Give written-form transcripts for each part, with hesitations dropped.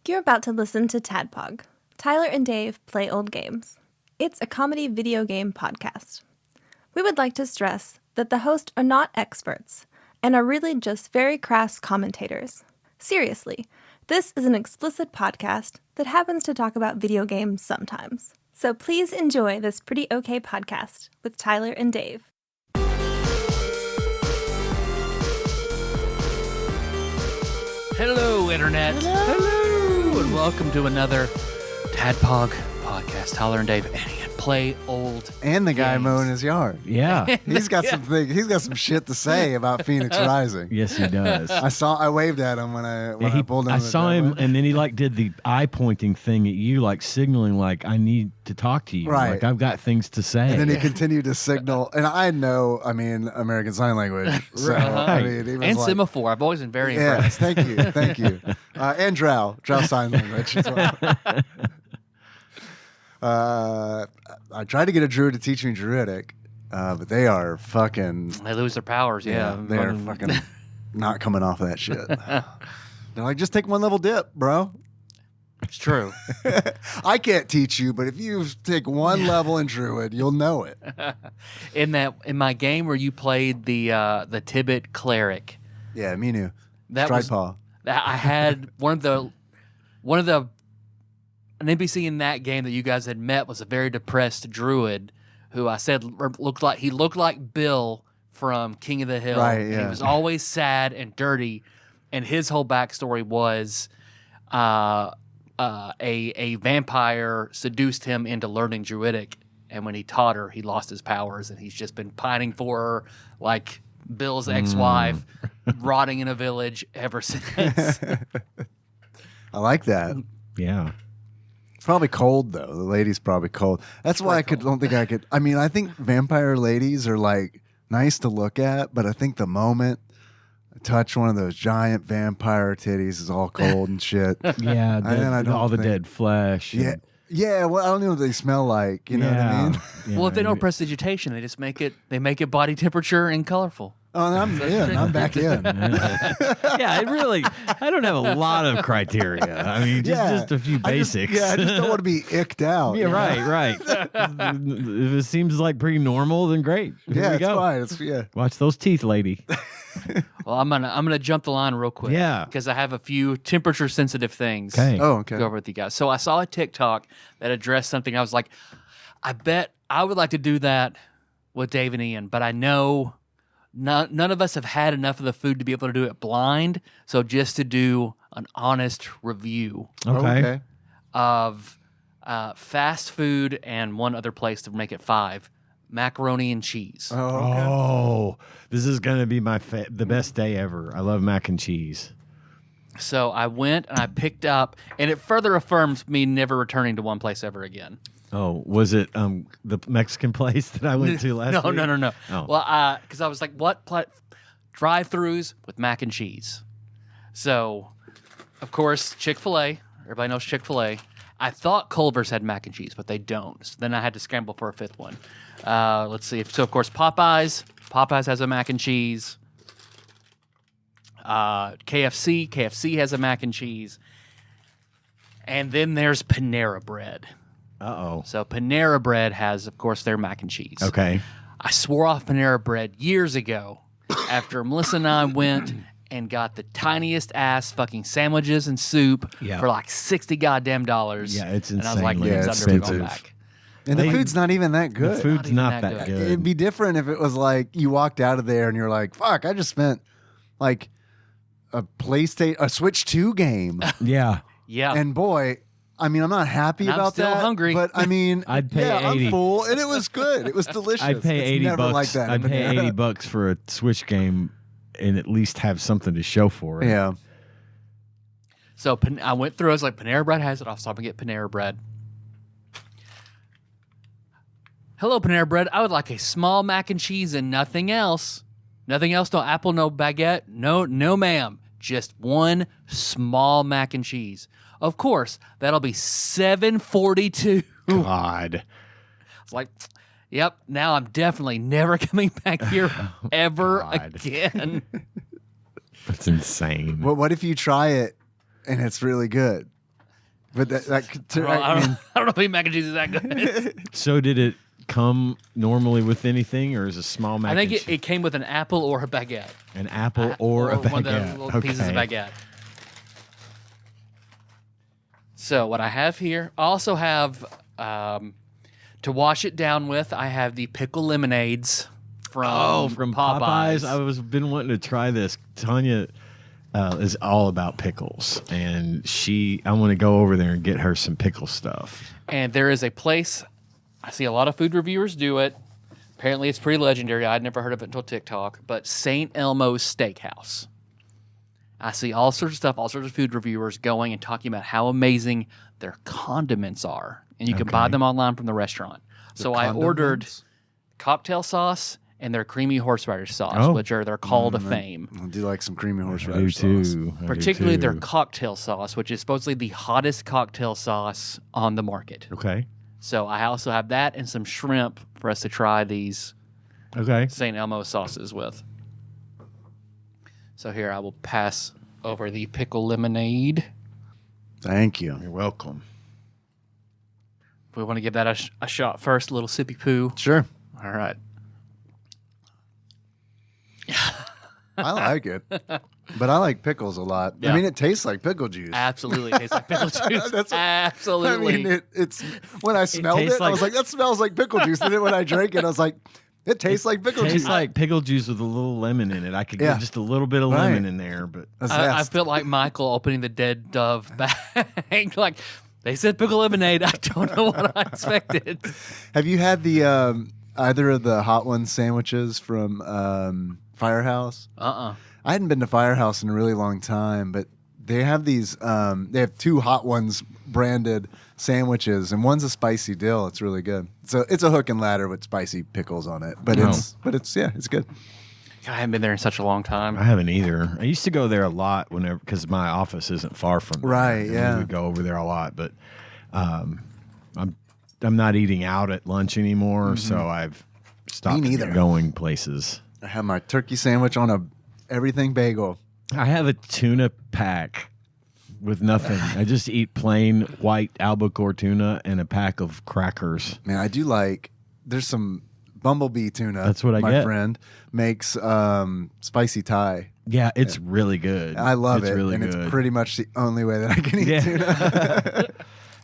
You're about to listen to TADPOG. Tyler and Dave play old games. It's a comedy video game podcast. We would like to stress that the hosts are not experts and are really just very crass commentators. Seriously, this is an explicit podcast that happens to talk about video games sometimes. So please enjoy this pretty okay podcast with Tyler and Dave. Hello, Internet. Hello. And welcome to another TADPOG podcast. Tyler and Dave play old and the guy games. mowing his yard. Yeah. He's got some shit to say about Phoenix Rising. Yes, he does. I waved at him when I pulled him. I saw him, and then he did the eye pointing thing at you, signaling, I need to talk to you. Right. I've got things to say. And then he continued to signal, and I know, American Sign Language. So, Right. he was And semaphore. I've always been very yeah, impressed. thank you. And Drow Sign Language as well. I tried to get a druid to teach me druidic, but they are fucking. They lose their powers, yeah. They are fucking not coming off that shit. They're like, just take one level dip, bro. It's true. I can't teach you, but if you take one level in druid, you'll know it. In my game where you played the Tibet cleric, Yeah, me too. that Stride was paw. I had one of the an NPC in that game that you guys had met was a very depressed druid who I said looked like Bill from King of the Hill. Right, And yeah. he was always sad and dirty, and his whole backstory was a vampire seduced him into learning druidic, and when he taught her, he lost his powers, and he's just been pining for her like Bill's ex-wife, rotting in a village ever since. I like that. Yeah. It's probably cold though. The lady's probably cold. That's why don't think I could. I think vampire ladies are nice to look at, but I think the moment I touch one of those giant vampire titties is all cold and shit. Yeah. I don't all the think- dead flesh. Yeah. Yeah, well, I don't know what they smell like. You know what I mean? Yeah, Well, if they don't prestidigitation, they just make it body temperature and colorful. Oh, I'm in. I'm back in. yeah, I don't have a lot of criteria. I mean, just a few basics. I just don't want to be icked out. Yeah, right. If it seems pretty normal, then great. Here we It's go. fine. Watch those teeth, lady. Well, I'm gonna jump the line real quick. Yeah. because I have a few temperature sensitive things. Okay. Oh, okay. to go over with you guys. So I saw a TikTok that addressed something. I was like, I bet I would like to do that with Dave and Ian, but I know none of us have had enough of the food to be able to do it blind. So just to do an honest review Okay. of fast food and one other place to make it 5, macaroni and cheese. Oh, okay. Oh, this is going to be the best day ever. I love mac and cheese. So I went and I picked up, and it further affirms me never returning to one place ever again. Oh, was it the Mexican place that I went to last week? No. Oh. Well, because I was like, what drive-throughs with mac and cheese? So, of course, Chick-fil-A. Everybody knows Chick-fil-A. I thought Culver's had mac and cheese, but they don't. So then I had to scramble for a 5th one. Let's see. So, of course, Popeyes. Popeyes has a mac and cheese. KFC. KFC has a mac and cheese. And then there's Panera Bread. Uh-oh. So Panera Bread has, of course, their mac and cheese. Okay. I swore off Panera Bread years ago after Melissa and I went and got the tiniest ass fucking sandwiches and soup for $60 goddamn dollars. Yeah, it's And I was like, insanely it's expensive. never going back. And the food's not even that good. The food's Not not even that that good. good. It'd be different if it was like you walked out of there and you're like, fuck, I just spent a PlayStation, a Switch 2 game. Yeah. Yeah. And boy, I'm not happy And I'm about still that. hungry. But I'd pay yeah, 80. I'm full, and it was good. It was delicious. I'd pay It's 80 never bucks. like that. I'd pay 80 bucks for a Switch game and at least have something to show for it. Yeah. So I went through. I was like, Panera Bread has it. I'll stop and get Panera Bread. Hello, Panera Bread. I would like a small mac and cheese and nothing else. Nothing else. No apple. No baguette. No, ma'am. Just one small mac and cheese. Of course, that'll be $7.42. God. It's like, yep. Now I'm definitely never coming back here ever God. again. That's insane. What if you try it and it's really good? But that could, I don't know if mac and cheese is that good. So did it come normally with anything, or is it a small mac I think and cheese? it came with an apple or a baguette. An apple or a baguette. One of the little pieces of baguette. So what I have here, I also have to wash it down with. I have the pickle lemonades from Popeyes. I've been wanting to try this. Tanya is all about pickles, and I want to go over there and get her some pickle stuff. And there is a place, I see a lot of food reviewers do it. Apparently it's pretty legendary. I'd never heard of it until TikTok, but St. Elmo's Steakhouse. I see all sorts of stuff, all sorts of food reviewers going and talking about how amazing their condiments are. And you can buy them online from the restaurant. So I ordered cocktail sauce and their creamy horseradish sauce, which are their call to fame. I do like some creamy horseradish sauce. Particularly their cocktail sauce, which is supposedly the hottest cocktail sauce on the market. Okay. So I also have that and some shrimp for us to try these St. Elmo sauces with. So here I will pass over the pickle lemonade. Thank you. You're welcome. We want to give that a shot first, a little sippy poo. Sure. All right. I like it. But I like pickles a lot. Yeah. I mean, it tastes like pickle juice. Absolutely. It tastes like pickle juice. Absolutely. I mean, it's when I smelled it, I was like, that smells like pickle juice. And then when I drank it, I was like, it tastes like pickle juice. Tastes like pickle juice with a little lemon in it. I could get just a little bit of lemon in there, but I feel like Michael opening the dead dove bag. Like, they said pickle lemonade. I don't know what I expected. Have you had the either of the Hot Ones sandwiches from Firehouse? I hadn't been to Firehouse in a really long time, but they have these. They have two Hot Ones branded sandwiches, and one's a spicy dill. It's really good. So it's a hook and ladder with spicy pickles on it, but it's good. I haven't been there in such a long time. I haven't either. I used to go there a lot because my office isn't far from there. Right, and yeah. we would go over there a lot, but I'm not eating out at lunch anymore, so I've stopped going places. I have my turkey sandwich on a everything bagel. I have a tuna pack with nothing. I just eat plain white albacore tuna and a pack of crackers. Man, I do like. There's some bumblebee tuna. That's what I my get. friend makes spicy Thai. Yeah, it's really good. I love it, really and good. It's pretty much the only way that I can eat tuna.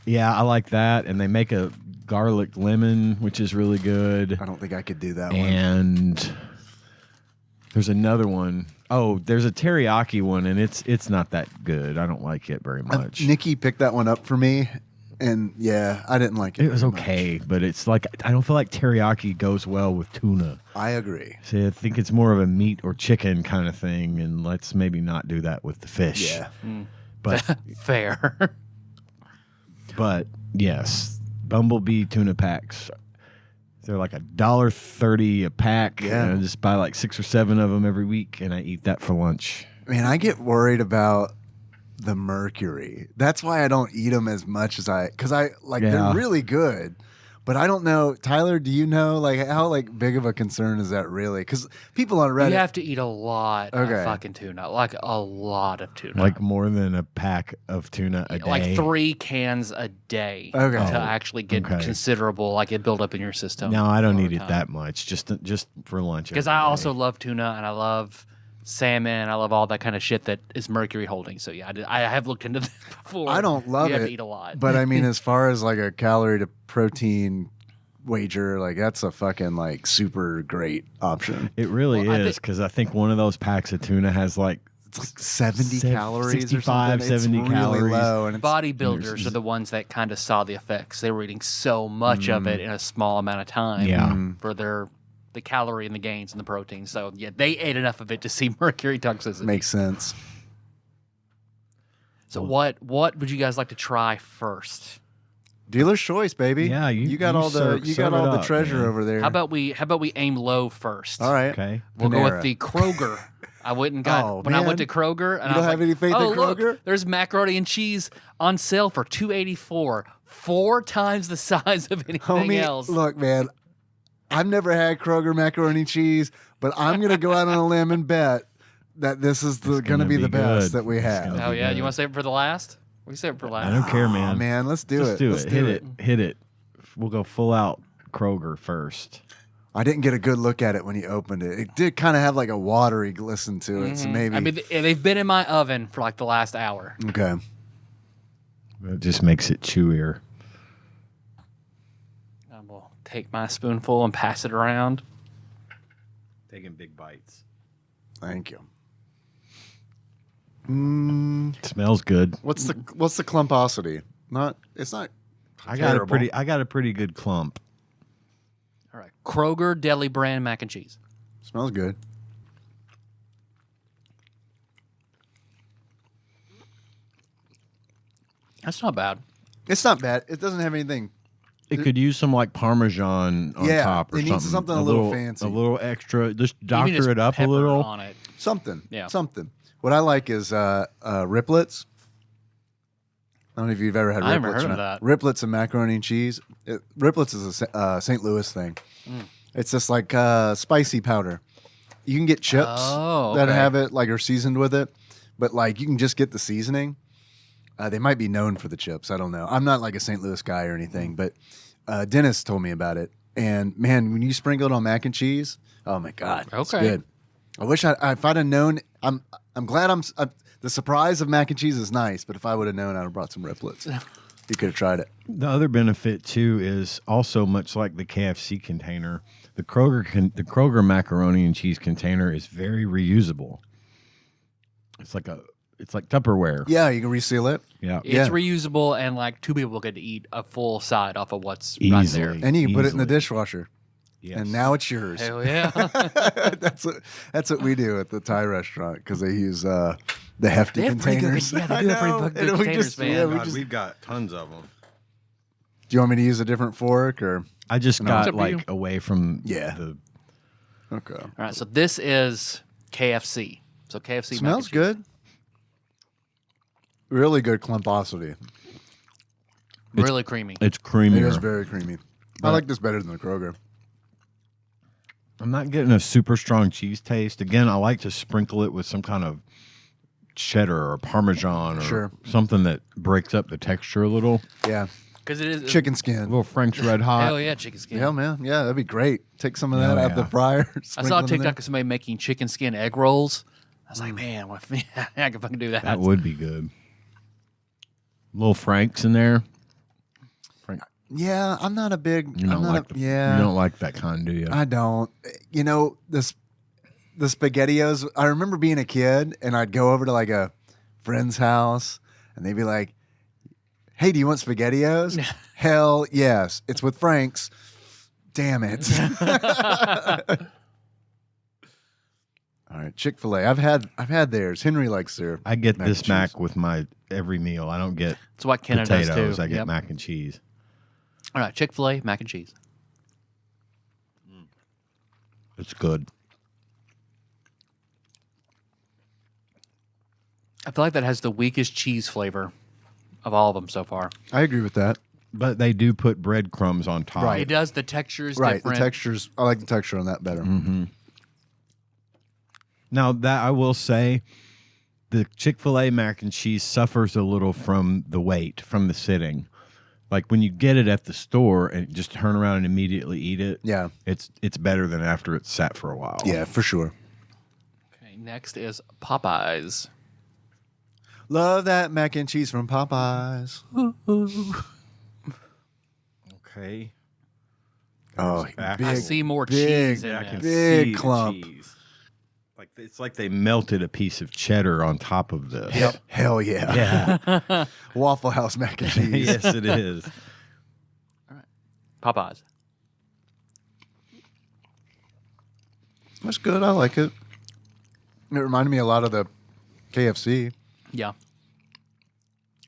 Yeah, I like that, and they make a garlic lemon, which is really good. I don't think I could do that one. And there's another one. Oh, there's a teriyaki one, and it's not that good. I don't like it very much. Nikki picked that one up for me, and yeah, I didn't like it. It was okay, but it's like I don't feel like teriyaki goes well with tuna. I agree. See, I think it's more of a meat or chicken kind of thing, and let's maybe not do that with the fish. Yeah. But Fair. But yes, bumblebee tuna packs. They're like $1.30 a pack. Yeah. And I just buy like 6 or 7 of them every week, and I eat that for lunch. Man, I get worried about the mercury. That's why I don't eat them as much as they're really good. But I don't know, Tyler, do you know how big of a concern is that really? Because people on Reddit, You have to eat a lot of fucking tuna. Like a lot of tuna. Like more than a pack of tuna a day. Like 3 cans a day to actually get considerable, like it build up in your system. No, I don't eat it that much. Just for lunch. Because I also love tuna and I love salmon. I love all that kind of shit that is mercury holding. So yeah, I have looked into this before. I don't love you it. have to eat a lot. But I mean, as far as like a calorie to protein wager, like that's a fucking super great option. It really is, because I think one of those packs of tuna has like It's like 70 calories 65, or something. 70 it's calories. Really low, and it's, Bodybuilders are the ones that kind of saw the effects. They were eating so much of it in a small amount of time for the calorie and the gains and the protein. So yeah, they ate enough of it to see mercury toxicity. makes sense. So what would you guys like to try first? Dealer's choice, baby. Yeah, you got all the serve it up, treasure man. over there. How about we aim low first? All right. Okay. We'll go Panera. with the Kroger. I went and got Oh, when I went man. to Kroger and You I was don't have like, any faith in oh, look, Kroger? there's macaroni and cheese on sale for $2.84, 4 times the size of anything Homie, else. look, man, I've never had Kroger macaroni and cheese, but I'm going to go out on a limb and bet that this is going to be the best good. that we have. gonna Oh be yeah, good. you want to save it for the last? We said for last. I don't care, man. Oh, man, let's do Just it. do Let's it. do Hit it. We'll go full out Kroger first. I didn't get a good look at it when you opened it. It did kind of have like a watery glisten to it, so maybe. I mean, they've been in my oven for like the last hour. Okay. It just makes it chewier. I will take my spoonful and pass it around. Taking big bites. Thank you. Smells good. What's the clumposity? It's not. I terrible. got a pretty good clump. All right, Kroger Deli brand mac and cheese. Smells good. That's not bad. It's not bad. It doesn't have anything. It could use some like Parmesan on top or it needs something a little fancy. A little extra. Just Even doctor it up a pepper little. on it. Something. Yeah. Something. What I like is riplets. I don't know if you've ever had riplets. I never heard or of not. that. Riplets and macaroni and cheese. Riplets is a St. Louis thing. It's just like spicy powder. You can get chips that have it, like are seasoned with it, but like you can just get the seasoning. They might be known for the chips. I don't know. I'm not like a St. Louis guy or anything, but Dennis told me about it. And man, when you sprinkle it on mac and cheese, oh my god, it's Okay. good. I wish if I'd have known. I'm glad the surprise of mac and cheese is nice, but if I would have known, I'd have brought some riplets. You could have tried it. The other benefit too is also much like the KFC container, the Kroger macaroni and cheese container is very reusable. It's like Tupperware. Yeah, you can reseal it. Yeah. It's reusable, and like 2 people get to eat a full side off of what's right there. Easily. And you can put it in the Easily. dishwasher. Yes. And now it's yours. Hell yeah. that's what we do at the Thai restaurant because they use the hefty They have pretty good- containers. yeah, they do have pretty I know. good And we containers, just- man. yeah, we God, just- we've got tons of them. do you want me to use a different fork or? I just It's got up to you. like away from Yeah. the Okay. All right, so this is KFC. So KFC Smells mac and cheese. good. Really good clumposity. Really creamy. it's It creamier. is very creamy. I like this better than the Kroger. I'm not getting a super strong cheese taste. Again, I like to sprinkle it with some kind of cheddar or Parmesan or Sure. something that breaks up the texture a little. Yeah. Because it is Chicken A skin. little French red hot. Hell yeah, chicken skin. Yeah, man. Yeah, that'd be great. Take some of that Oh, out of the yeah. fryer. I saw sprinkle a it in there. TikTok of somebody making chicken skin egg rolls. I was like, man, what if I could fucking do that. That would be good. Little Franks in there. Yeah, I'm not a big. You don't I'm not like a, yeah. You don't like that kind, do you? I don't. You know, the SpaghettiOs, I remember being a kid and I'd go over to like a friend's house and they'd be like, hey, do you want SpaghettiOs? Hell yes. It's with Frank's. Damn it. All right, Chick-fil-A. I've had theirs. Henry likes their I get mac and this cheese. mac with my every meal. I don't get That's what Kenna does potatoes. too. I get Yep. mac and cheese. All right, Chick-fil-A mac and cheese. It's good. I feel like that has the weakest cheese flavor of all of them so far. I agree with that. But they do put breadcrumbs on top. Right. It does. The texture is Right, different. the textures. I like the texture on that better. Mm-hmm. Now that I will say, the Chick-fil-A mac and cheese suffers a little from the weight, from the sitting. Like when you get it at the store and just turn around and immediately eat it, Yeah, it's better than after it's sat for a while. yeah, for sure. Okay, next is Popeyes. Love that mac and cheese from Popeyes. Okay. Oh, I big, I see more big, cheese in I this. can Big see the clump. cheese. Like it's like they melted a piece of cheddar on top of this. Yep. Hell yeah. Yeah. Waffle House mac and cheese. Yes, it is. Popeyes. That's good. I like it. It reminded me a lot of the KFC. Yeah.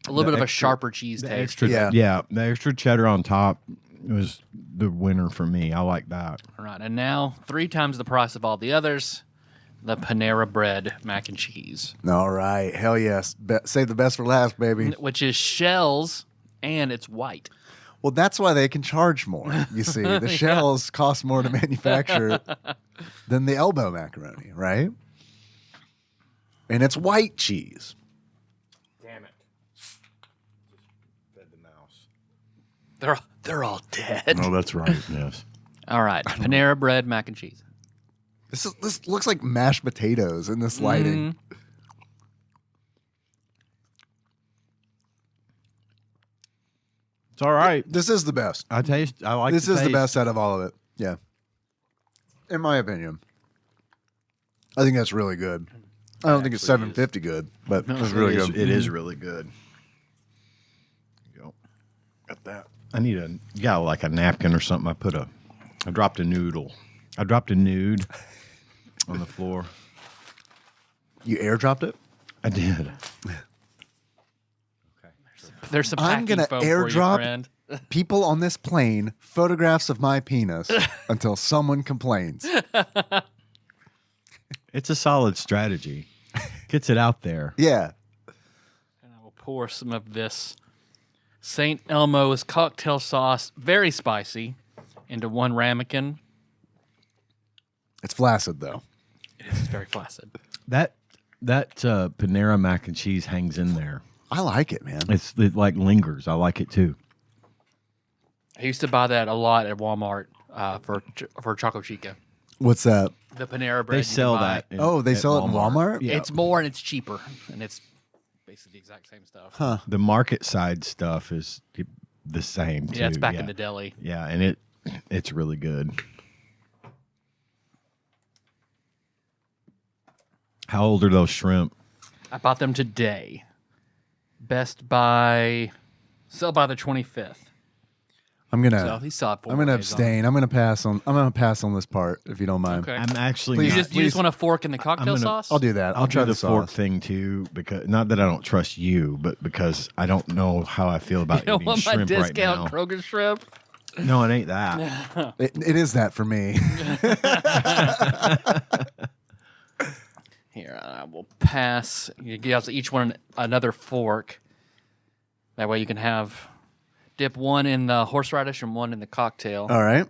A little bit of a extra- sharper cheese The taste. extra, Yeah. the extra cheddar on top was the winner for me. I like that. All right, and now 3 times the price of all the others, the Panera Bread mac and cheese, All right. Hell yes. Save the best for last, baby. which is shells and it's white. Well, that's why they can charge more. You see, the shells cost more to manufacture than the elbow macaroni, right? And it's white cheese. Damn it. They're all dead. Oh, that's right. Yes. All right, Panera bread mac and cheese. This looks like mashed potatoes in this lighting. It's all right. This is the best. I like This is the taste. best out of all of it. Yeah. In my opinion. I think that's really good. I don't think it's $7.50 good, but it's really good. It is really good. There you go. Got that. I need like a napkin or something. I dropped a noodle. I dropped a nude on the floor. You airdropped it? I did. There's some I'm packing gonna foam for you, airdrop friend. people on this plane photographs of my penis until someone complains. It's a solid strategy. Gets it out there. Yeah. And I will pour some of this St. Elmo's cocktail sauce, very spicy, into one ramekin. It's flaccid though. It is very flaccid. That Panera mac and cheese hangs in there. I like it, man. It like lingers. I like it too. I used to buy that a lot at Walmart for Choco Chica. What's that? The Panera bread. They you sell can buy. that. They at sell it in Walmart? Yeah. It's more and it's cheaper, and it's basically the exact same stuff. Huh. The market side stuff is the same too. Yeah, it's back in the deli. Yeah, and it's really good. How old are those shrimp? I bought them today. Best by sell by the 25th. I'm So gonna he saw it. I'm gonna abstain. I'm gonna pass on this part if you don't mind. Okay. I'm actually Please, not, You just want a fork in the cocktail gonna- sauce? I'll do that. I'll I'll try do the the fork sauce. thing too, because not that I don't trust you, but because I don't know how I feel about You don't eating want my shrimp right discount now. Kroger shrimp? No, it ain't that. It is that for me. Here, I will pass. You give each one another fork. That way you can dip one in the horseradish and one in the cocktail. All right.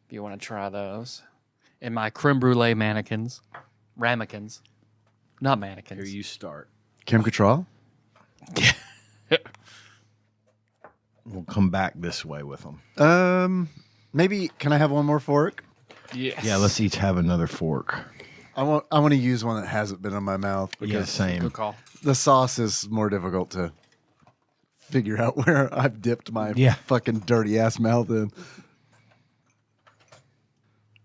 If you want to try those. And my creme brulee ramekins. Not mannequins. Here you start. Kim Cattrall? We'll come back this way with them. Maybe can I have one more fork? Yes. Yeah, let's each have another fork. I want to use one that hasn't been in my mouth Yeah, because same. Good call. the sauce is more difficult to figure out where I've dipped my Yeah. fucking dirty ass mouth in.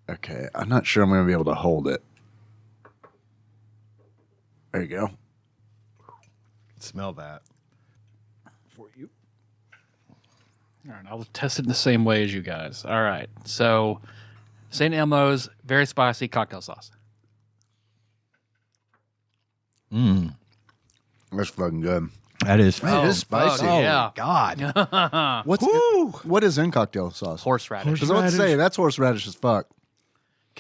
Okay, I'm not sure I'm going to be able to hold it. There you go. Smell that. For you. All right, I'll test it in the same way as you guys. All right. So, St. Elmo's very spicy cocktail sauce. Mm, That's fucking good. that is. Man, it is spicy. fuck, yeah. God. What is in cocktail sauce? Horseradish. Because I was about to say that's horseradish as fuck.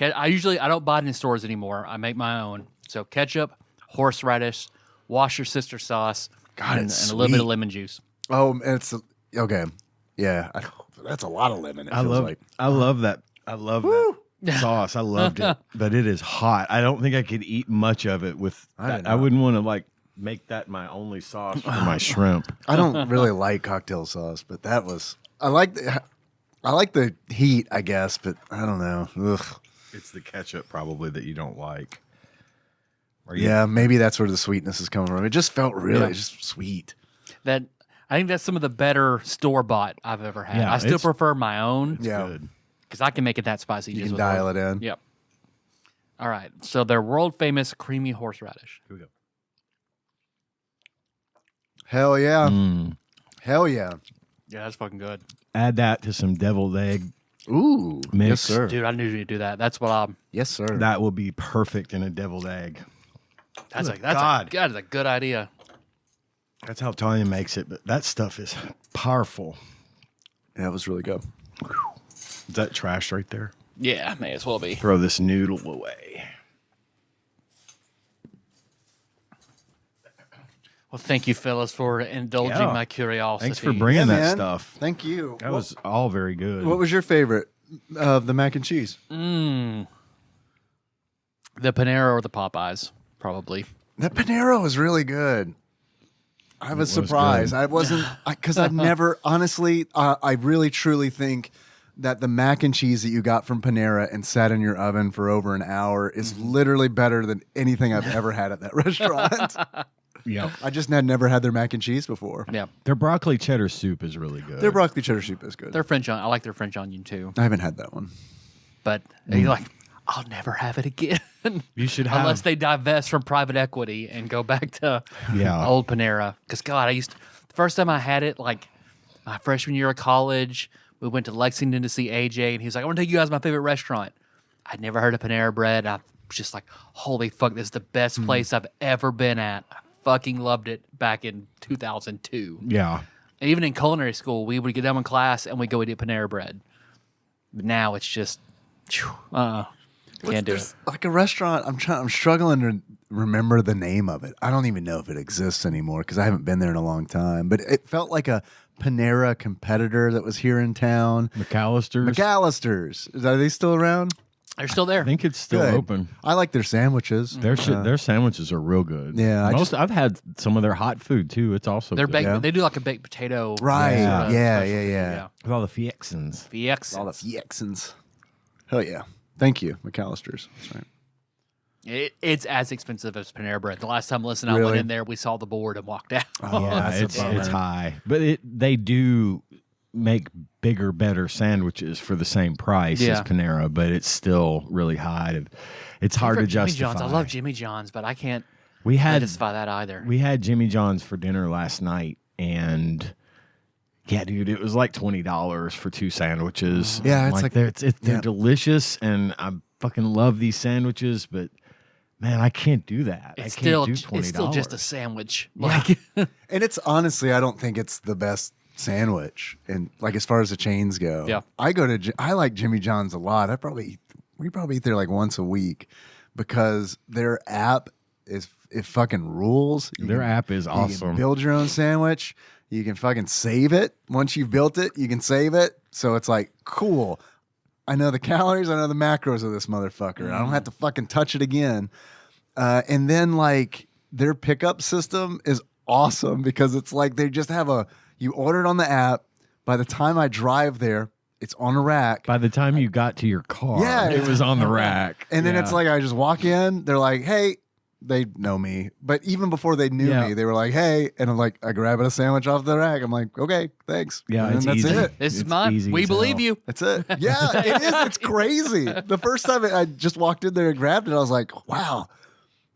I don't buy it in stores anymore. I make my own. So ketchup, horseradish, Worcestershire sauce, God, and it's a little bit of sweet. lemon juice. Oh, it's okay. Yeah, that's a lot of lemon. It I feels love. like. I love that. I love that sauce. I loved it, but it is hot. I don't think I could eat much of it with. did I not. wouldn't want to make that my only sauce for my shrimp. I don't really like cocktail sauce, but that was. I like the heat, I guess, but I don't know. Ugh. It's the ketchup probably that you don't like. Or you- Yeah, maybe that's where the sweetness is coming from. It just felt really Yeah. just sweet. I think that's some of the better store bought I've ever had. Yeah, I still it's- prefer my own Yeah, Good. because I can make it that spicy. you just can with dial one. it in. Yep. All right. So their world famous creamy horseradish. Here we go. Hell yeah, Mm. hell yeah. Yeah, that's fucking good, Add that to some deviled egg. Ooh, yes Mix. sir. dude. I knew you'd do that. That's what I'm. Yes sir. That will be perfect in a deviled egg. That's Good a God. that is a good idea. That's how Tanya makes it, but that stuff is powerful. Yeah, it was really good. Is that trash right there? Yeah, may as well be. Throw this noodle away. Well, thank you, fellas, for indulging Yeah. my curiosity. Thanks for bringing that man. stuff. Thank you. That was all very good. What was your favorite of the mac and cheese? The Panera or the Popeyes, probably. That Panero was really good. I was It was surprised. good. I wasn't because I've never honestly. I really truly think that the mac and cheese that you got from Panera and sat in your oven for over an hour is literally better than anything I've ever had at that restaurant. Yeah. I just had never had their mac and cheese before. Yeah. Their broccoli cheddar soup is really good. Their broccoli cheddar soup is good. Their French onion. I like their French onion too. I haven't had that one. But you're like, I'll never have it again. You should have Unless they divest from private equity and go back to Yeah. old Panera. Because God, the first time I had it, like my freshman year of college, we went to Lexington to see AJ, and he was like, I want to take you guys to my favorite restaurant. I'd never heard of Panera Bread. I was just like, holy fuck, this is the best place I've ever been at. I fucking loved it back in 2002. Yeah. And even in culinary school, we would get done in class and we'd go eat Panera Bread. But now it's just, can't do it. Like a restaurant, I'm struggling to remember the name of it. I don't even know if it exists anymore because I haven't been there in a long time. But it felt like a Panera competitor that was here in town. McAllister's. Are they still around? They're still there. I think it's still Good. open. I like their sandwiches. Their sandwiches are real good. Yeah, I've had some of their hot food too. It's also They're good. baked. Yeah. They do like a baked potato. Right. Yeah. sort of Yeah, specialty. yeah. with all the fiexins. VX. All the Fiexins. Hell yeah. Thank you, McAllister's. That's right. It's as expensive as Panera Bread. The last time Melissa and I Really? went in there, we saw the board and walked out. Oh, Yeah, that's a bummer. it's high, but they do make bigger, better sandwiches for the same price Yeah. as Panera, but it's still really high. It's hard to Jimmy justify. John's. I love Jimmy John's, but I can't We had justify that either. we had Jimmy John's for dinner last night, and yeah, dude, it was like $20 for 2 sandwiches. Yeah, it's like- they're yeah. delicious, and I fucking love these sandwiches, but man, I can't do that. It's I still can't do $20. it's still just a sandwich. Yeah. Like And it's honestly, I don't think it's the best sandwich. And like as far as the chains go, Yeah. I like Jimmy John's a lot. We probably eat there like once a week because their app it fucking rules. Their app is You awesome. can build your own sandwich. You can fucking save it. Once you've built it, you can save it. So it's like, cool. I know the calories. I know the macros of this motherfucker. I don't have to fucking touch it again. And then like their pickup system is awesome because it's like they just have you order it on the app. By the time I drive there, it's on a rack. By the time you got to your car, Yeah, it was on the rack. And then Yeah. it's like I just walk in. They're like, hey. They know me, but even before they knew Yeah. me, they were like, "Hey," and I'm like, "I grab a sandwich off the rack." I'm like, "Okay, thanks." Yeah, and it's that's easy. it. this is It's mine. easy We as believe hell. you. That's it. Yeah, it is. It's crazy. The first time I just walked in there and grabbed it, I was like, "Wow,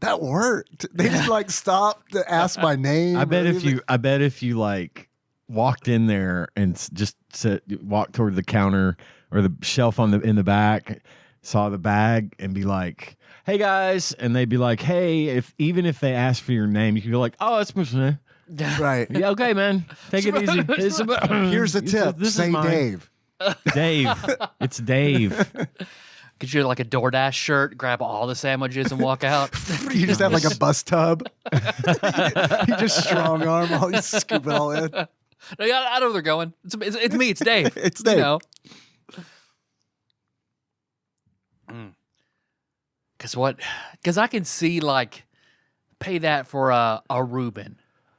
that worked." They didn't like stop to ask my name. I bet or if you like walked in there and just walked toward the counter or the shelf in the back, saw the bag and be like, "Hey guys," and they'd be like, "Hey," even if they ask for your name, you could be like, "Oh, that's my name." right. Yeah, okay, man. Take it easy. Here's a tip. This is Say mine. Dave. Dave. It's Dave. Get you like a DoorDash shirt, grab all the sandwiches and walk out. You just have like a bus tub. You just strong arm all. You scoop it all in. I know where they're going. It's me. It's Dave. It's Dave. You know. Because I can see like pay that for a Reuben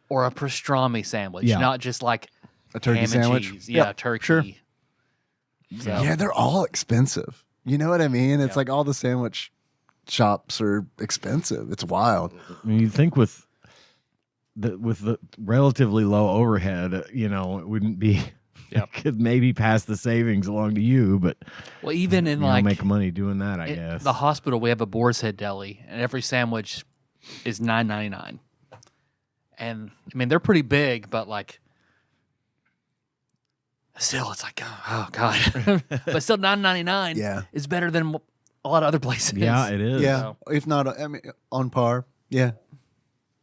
or a pastrami sandwich, Yeah. not just like A turkey ham sandwich. and cheese. Yeah, Yeah, turkey. sure. So, Yeah, they're all expensive. You know what I mean? It's Yeah. like all the sandwich shops are expensive. It's wild. I mean, you think with the relatively low overhead, it wouldn't be. Yep. Could maybe pass the savings along to you, but well, even in you like make money doing that, I guess. the hospital, we have a Boar's Head deli, and every sandwich is $9.99. And I mean, they're pretty big, but like, still, it's like, oh god. But still, $9.99 Yeah. is better than a lot of other places. yeah, it is. Yeah. If not, I mean, on par. Yeah.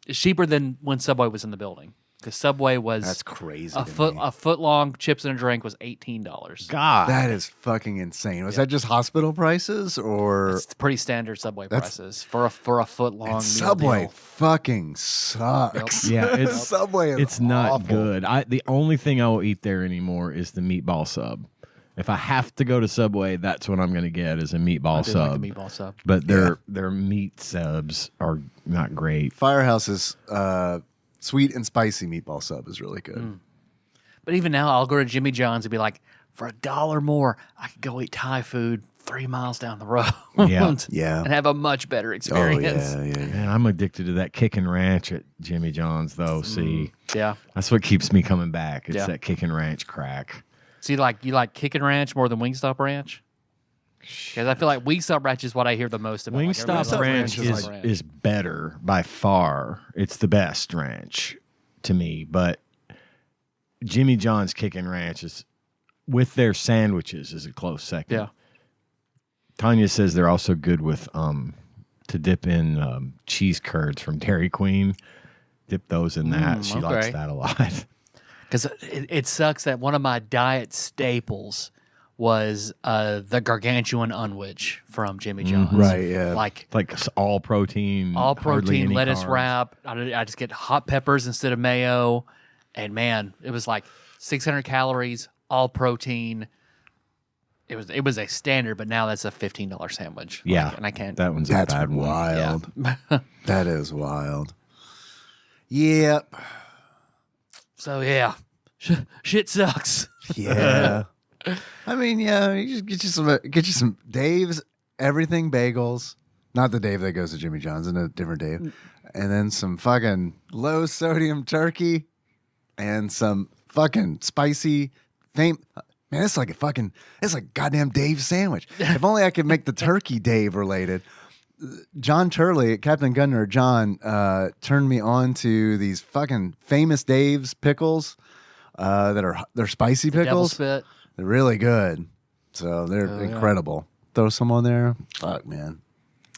It's cheaper than when Subway was in the building, because Subway was That's crazy. a to me. foot long chips and a drink was $18. God, That is fucking insane. Was that just hospital prices or It's pretty standard Subway That's- prices for a foot long meal Subway deal. fucking sucks. yeah, it's Subway is it's not awful. good. The only thing I will eat there anymore is the meatball sub. If I have to go to Subway, that's what I'm going to get is a meatball I do sub. like the meatball sub. But their meat subs are not great. Firehouse's Sweet and spicy meatball sub is really good. But even now, I'll go to Jimmy John's and be like, for $1 more, I could go eat Thai food 3 miles down the road. Yeah. And have a much better Oh experience. yeah. Man, I'm addicted to that kickin' ranch at Jimmy John's, though. See, Yeah. that's what keeps me coming back. It's Yeah. that kickin' ranch crack. So you like Kickin' Ranch more than Wingstop Ranch? Because I feel like Wingstop Ranch is what I hear the most about. Wingstop Like, ranch everybody loves is better by far. It's the best ranch to me, but Jimmy John's Kickin' Ranch is with their sandwiches is a close second. Yeah. Tanya says they're also good with to dip in cheese curds from Dairy Queen. Dip those in that. She likes okay. that a lot. Because it sucks that one of my diet staples was the gargantuan unwich from Jimmy John's. Right, yeah. Like Like all protein, all hardly protein any lettuce carbs. wrap. I just get hot peppers instead of mayo. And man, it was like 600 calories, all protein. It was a standard, but now that's a $15 sandwich. Yeah, Like, and I can't. That one's a That's bad one. wild. Yeah. That is wild. Yep. So yeah, shit sucks. Yeah. I mean, yeah, you just get you some Dave's everything bagels. Not the Dave that goes to Jimmy John's, and a different Dave. And then some fucking low sodium turkey and some fucking spicy Man, it's like it's like goddamn Dave sandwich. If only I could make the turkey Dave related. John Turley, Captain Gunner John, turned me on to these fucking famous Dave's pickles they're spicy Devil pickles. spit. They're really good. So they're incredible. Throw some on there. Fuck, man.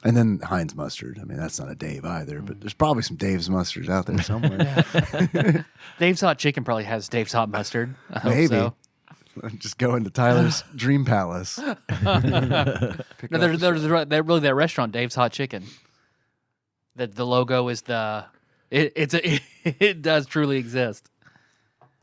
And then Heinz mustard. I mean, that's not a Dave either, but there's probably some Dave's mustards out there somewhere. Dave's Hot Chicken probably has Dave's Hot Mustard. I hope Maybe. so. Just go into Tyler's Dream Palace. No, there's really that restaurant, Dave's Hot Chicken. The logo is it does truly exist.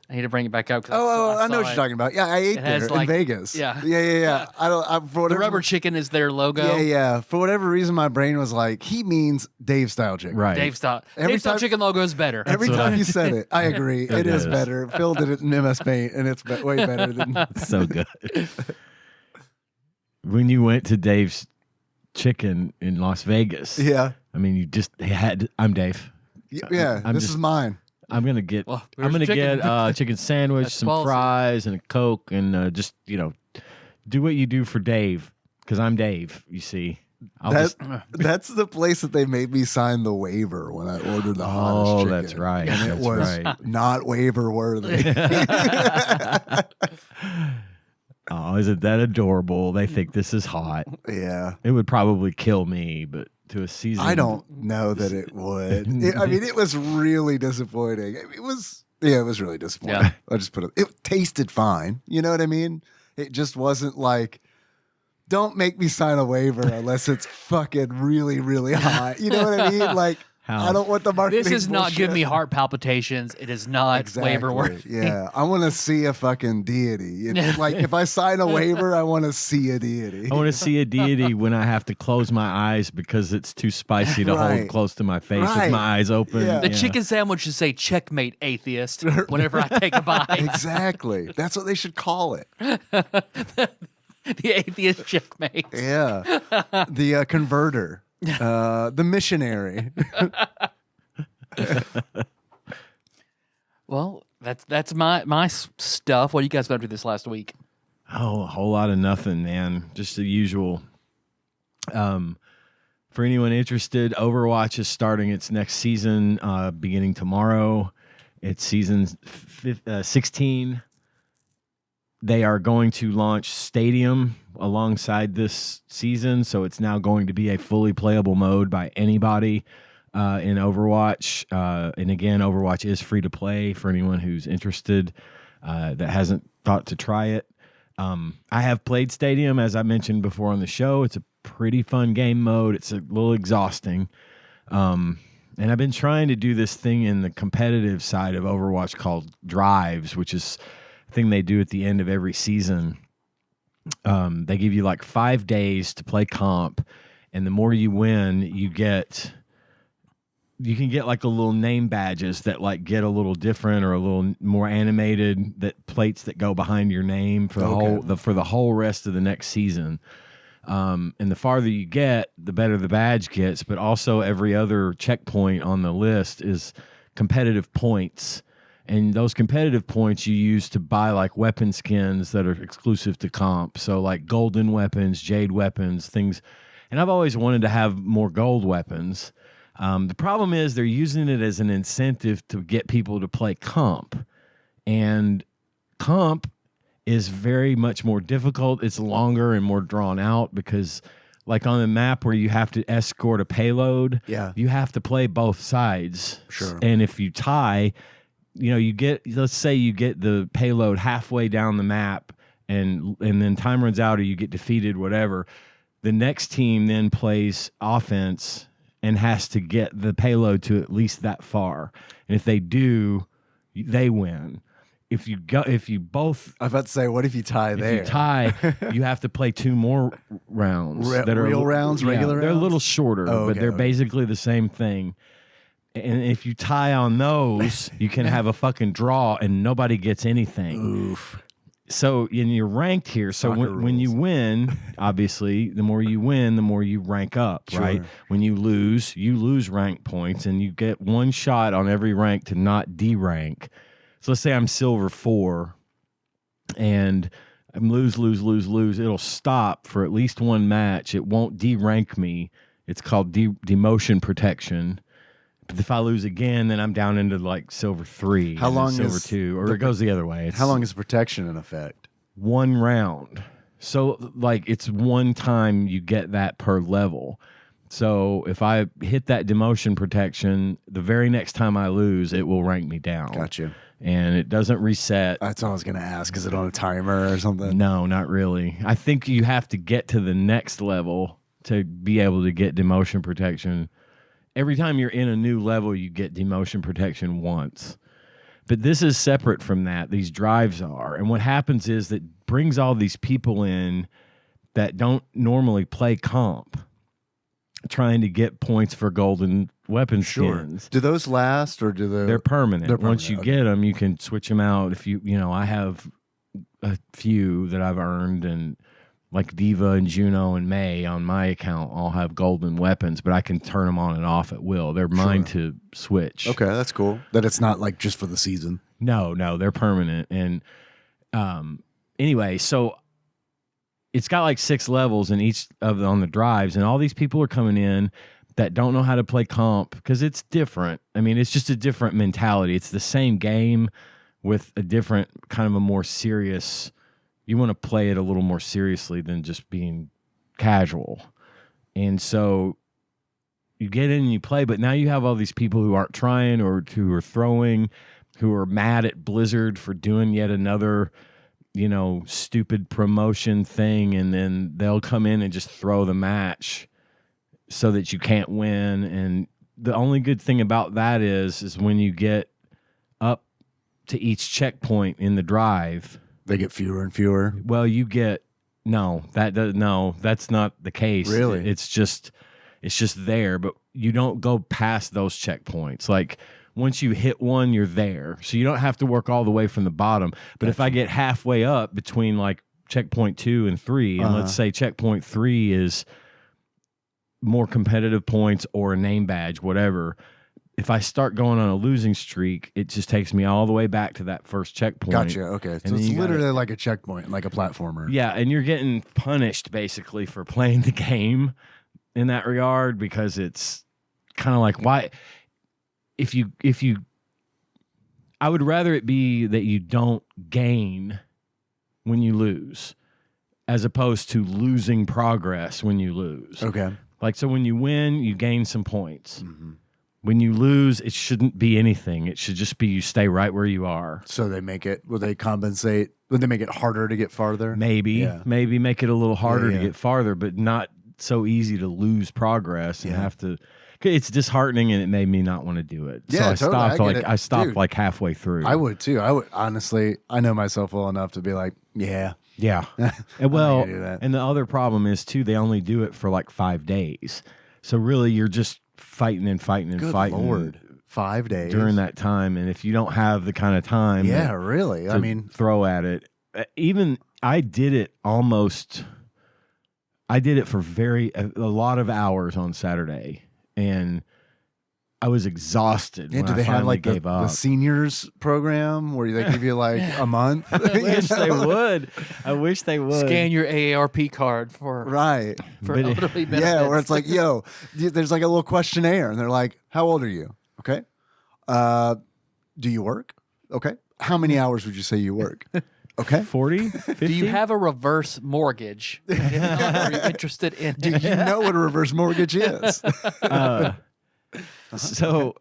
I need to bring it back up. I know what you're talking about. Yeah, I ate there in Vegas. Yeah. Yeah. For The whatever, rubber chicken is their logo. Yeah. For whatever reason, my brain was like, he means Dave style chicken. Right. Dave's style time- chicken logo is better. Every what time I- you said it, I agree. It is is. better. Phil did it in MS Paint, and it's way better than. So good. When you went to Dave's Chicken in Las Vegas, Yeah. I mean, you just had. I'm Dave. Yeah. I'm This just- is mine. I'm gonna get. Well, I'm gonna there's chicken. get a chicken sandwich, That's some ballsy. fries, and a Coke, and just do what you do for Dave, because I'm Dave. You see, That's the place that they made me sign the waiver when I ordered the hottest chicken. that's right. And it That's was right. not waiver worthy. Oh, isn't that adorable? They think this is hot. Yeah. It would probably kill me, but to a season, I don't know that it would. It was really disappointing. It was really disappointing. Yeah. I'll just put it. It tasted fine. You know what I mean? It just wasn't like, don't make me sign a waiver unless it's fucking really, really hot. You know what I mean? Like, I don't want the marketing. This is not bullshit. giving me heart palpitations. It is not waiver worthy. Yeah, I want to see a fucking deity. Like, if I sign a waiver, I want to see a deity. I want to see a deity when I have to close my eyes because it's too spicy to Right. hold close to my face Right. with my eyes open. Yeah. The chicken sandwich should say "checkmate, atheist" whenever I take a bite. Exactly. That's what they should call it. The atheist checkmate. Yeah. The converter. The missionary. Well, that's my stuff. What you guys been up to this last week? Oh, a whole lot of nothing, man. Just the usual. For anyone interested, Overwatch is starting its next season beginning tomorrow. It's season 16. They are going to launch Stadium alongside this season, so it's now going to be a fully playable mode by anybody in Overwatch. And again, Overwatch is free to play for anyone who's interested that hasn't thought to try it. I have played Stadium, as I mentioned before on the show. It's a pretty fun game mode. It's a little exhausting. And I've been trying to do this thing in the competitive side of Overwatch called Drives, which is a thing they do at the end of every season. They give you like 5 days to play comp, and the more you win, you get you can get like a little name badges that like get a little different or a little more animated, that plates that go behind your name for the whole rest of the next season. And the farther you get, the better the badge gets. But also every other checkpoint on the list is competitive points. And those competitive points you use to buy like weapon skins that are exclusive to comp. So like golden weapons, jade weapons, things. And I've always wanted to have more gold weapons. The problem is they're using it as an incentive to get people to play comp. And comp is very much more difficult. It's longer and more drawn out because like on the map where you have to escort a payload, you have to play both sides. Sure. And if you tie, let's say you get the payload halfway down the map and then time runs out or you get defeated, whatever. The next team then plays offense and has to get the payload to at least that far. And if they do, they win. If you both, I was about to say, what if you tie there? If you tie, you have to play 2 more rounds. Real rounds, regular rounds? They're a little shorter, but they're basically the same thing. And if you tie on those, you can have a fucking draw and nobody gets anything. Oof. So you're ranked here. So when you win, obviously, the more you win, the more you rank up, right? When you lose rank points, and you get 1 shot on every rank to not derank. So let's say I'm silver 4, and I'm lose. It'll stop for at least 1 match. It won't derank me. It's called demotion protection. But if I lose again, then I'm down into like silver 3. How long silver is 2, or it goes the other way. How long is protection in effect? 1 round. So like it's 1 time you get that per level. So if I hit that demotion protection, the very next time I lose, it will rank me down. Gotcha. And it doesn't reset. That's all I was going to ask. Is it on a timer or something? No, not really. I think you have to get to the next level to be able to get demotion protection. Every time you're in a new level, you get demotion protection once. But this is separate from that. These drives are. And what happens is that brings all these people in that don't normally play comp, trying to get points for golden weapon skins. Do those last, or they're permanent? They're permanent. Once you get them, you can switch them out. If I have a few that I've earned, and like Diva and Juno and May on my account all have golden weapons, but I can turn them on and off at will. They're mine to switch. Okay, that's cool. That it's not like just for the season. No, they're permanent. And anyway, so it's got like 6 levels in each on the drives, and all these people are coming in that don't know how to play comp because it's different. I mean, it's just a different mentality. It's the same game with a different kind of a more serious. You want to play it a little more seriously than just being casual. And so you get in and you play, but now you have all these people who aren't trying or who are throwing, who are mad at Blizzard for doing yet another, stupid promotion thing. And then they'll come in and just throw the match so that you can't win. And the only good thing about that is when you get up to each checkpoint in the drive, they get fewer and fewer. Well, you get that's not the case. Really? It's just there, but you don't go past those checkpoints. Like once you hit one, you're there. So you don't have to work all the way from the bottom. But if I get halfway up between like checkpoint 2 and 3, and let's say checkpoint 3 is more competitive points or a name badge, whatever. If I start going on a losing streak, it just takes me all the way back to that first checkpoint. Gotcha. Okay. So it's literally like a checkpoint, like a platformer. Yeah, and you're getting punished basically for playing the game in that regard, because it's kind of like, why if you I would rather it be that you don't gain when you lose as opposed to losing progress when you lose. Okay. Like, so when you win, you gain some points. Mm-hmm. When you lose, it shouldn't be anything. It should just be you stay right where you are. So they make it, will they compensate? Would they make it harder to get farther? Maybe make it a little harder to get farther, but not so easy to lose progress and have to. It's disheartening, and it made me not want to do it. Yeah, so I stopped Dude, like halfway through. I would too. I would honestly. I know myself well enough to be like, yeah. And do that. and the other problem is too, they only do it for like 5 days. So really, you're just fighting and fighting and Good fighting. Lord. 5 days during that time, and if you don't have the kind of time, yeah, really, I mean, throw at it. Even I did it almost. I did it for a lot of hours on Saturday, and I was exhausted. yeah. When Do they I have finally like gave the up. seniors program where they give you like a month? I wish they would. I wish they would. Scan your AARP card for Right. for But elderly benefits. Yeah, where it's like, yo, there's like a little questionnaire, and they're like, "How old are you?" Okay. Do you work? Okay. How many hours would you say you work? Okay. 40, 50? Do you have a reverse mortgage? If not, are you interested in Do you know what a reverse mortgage is? So,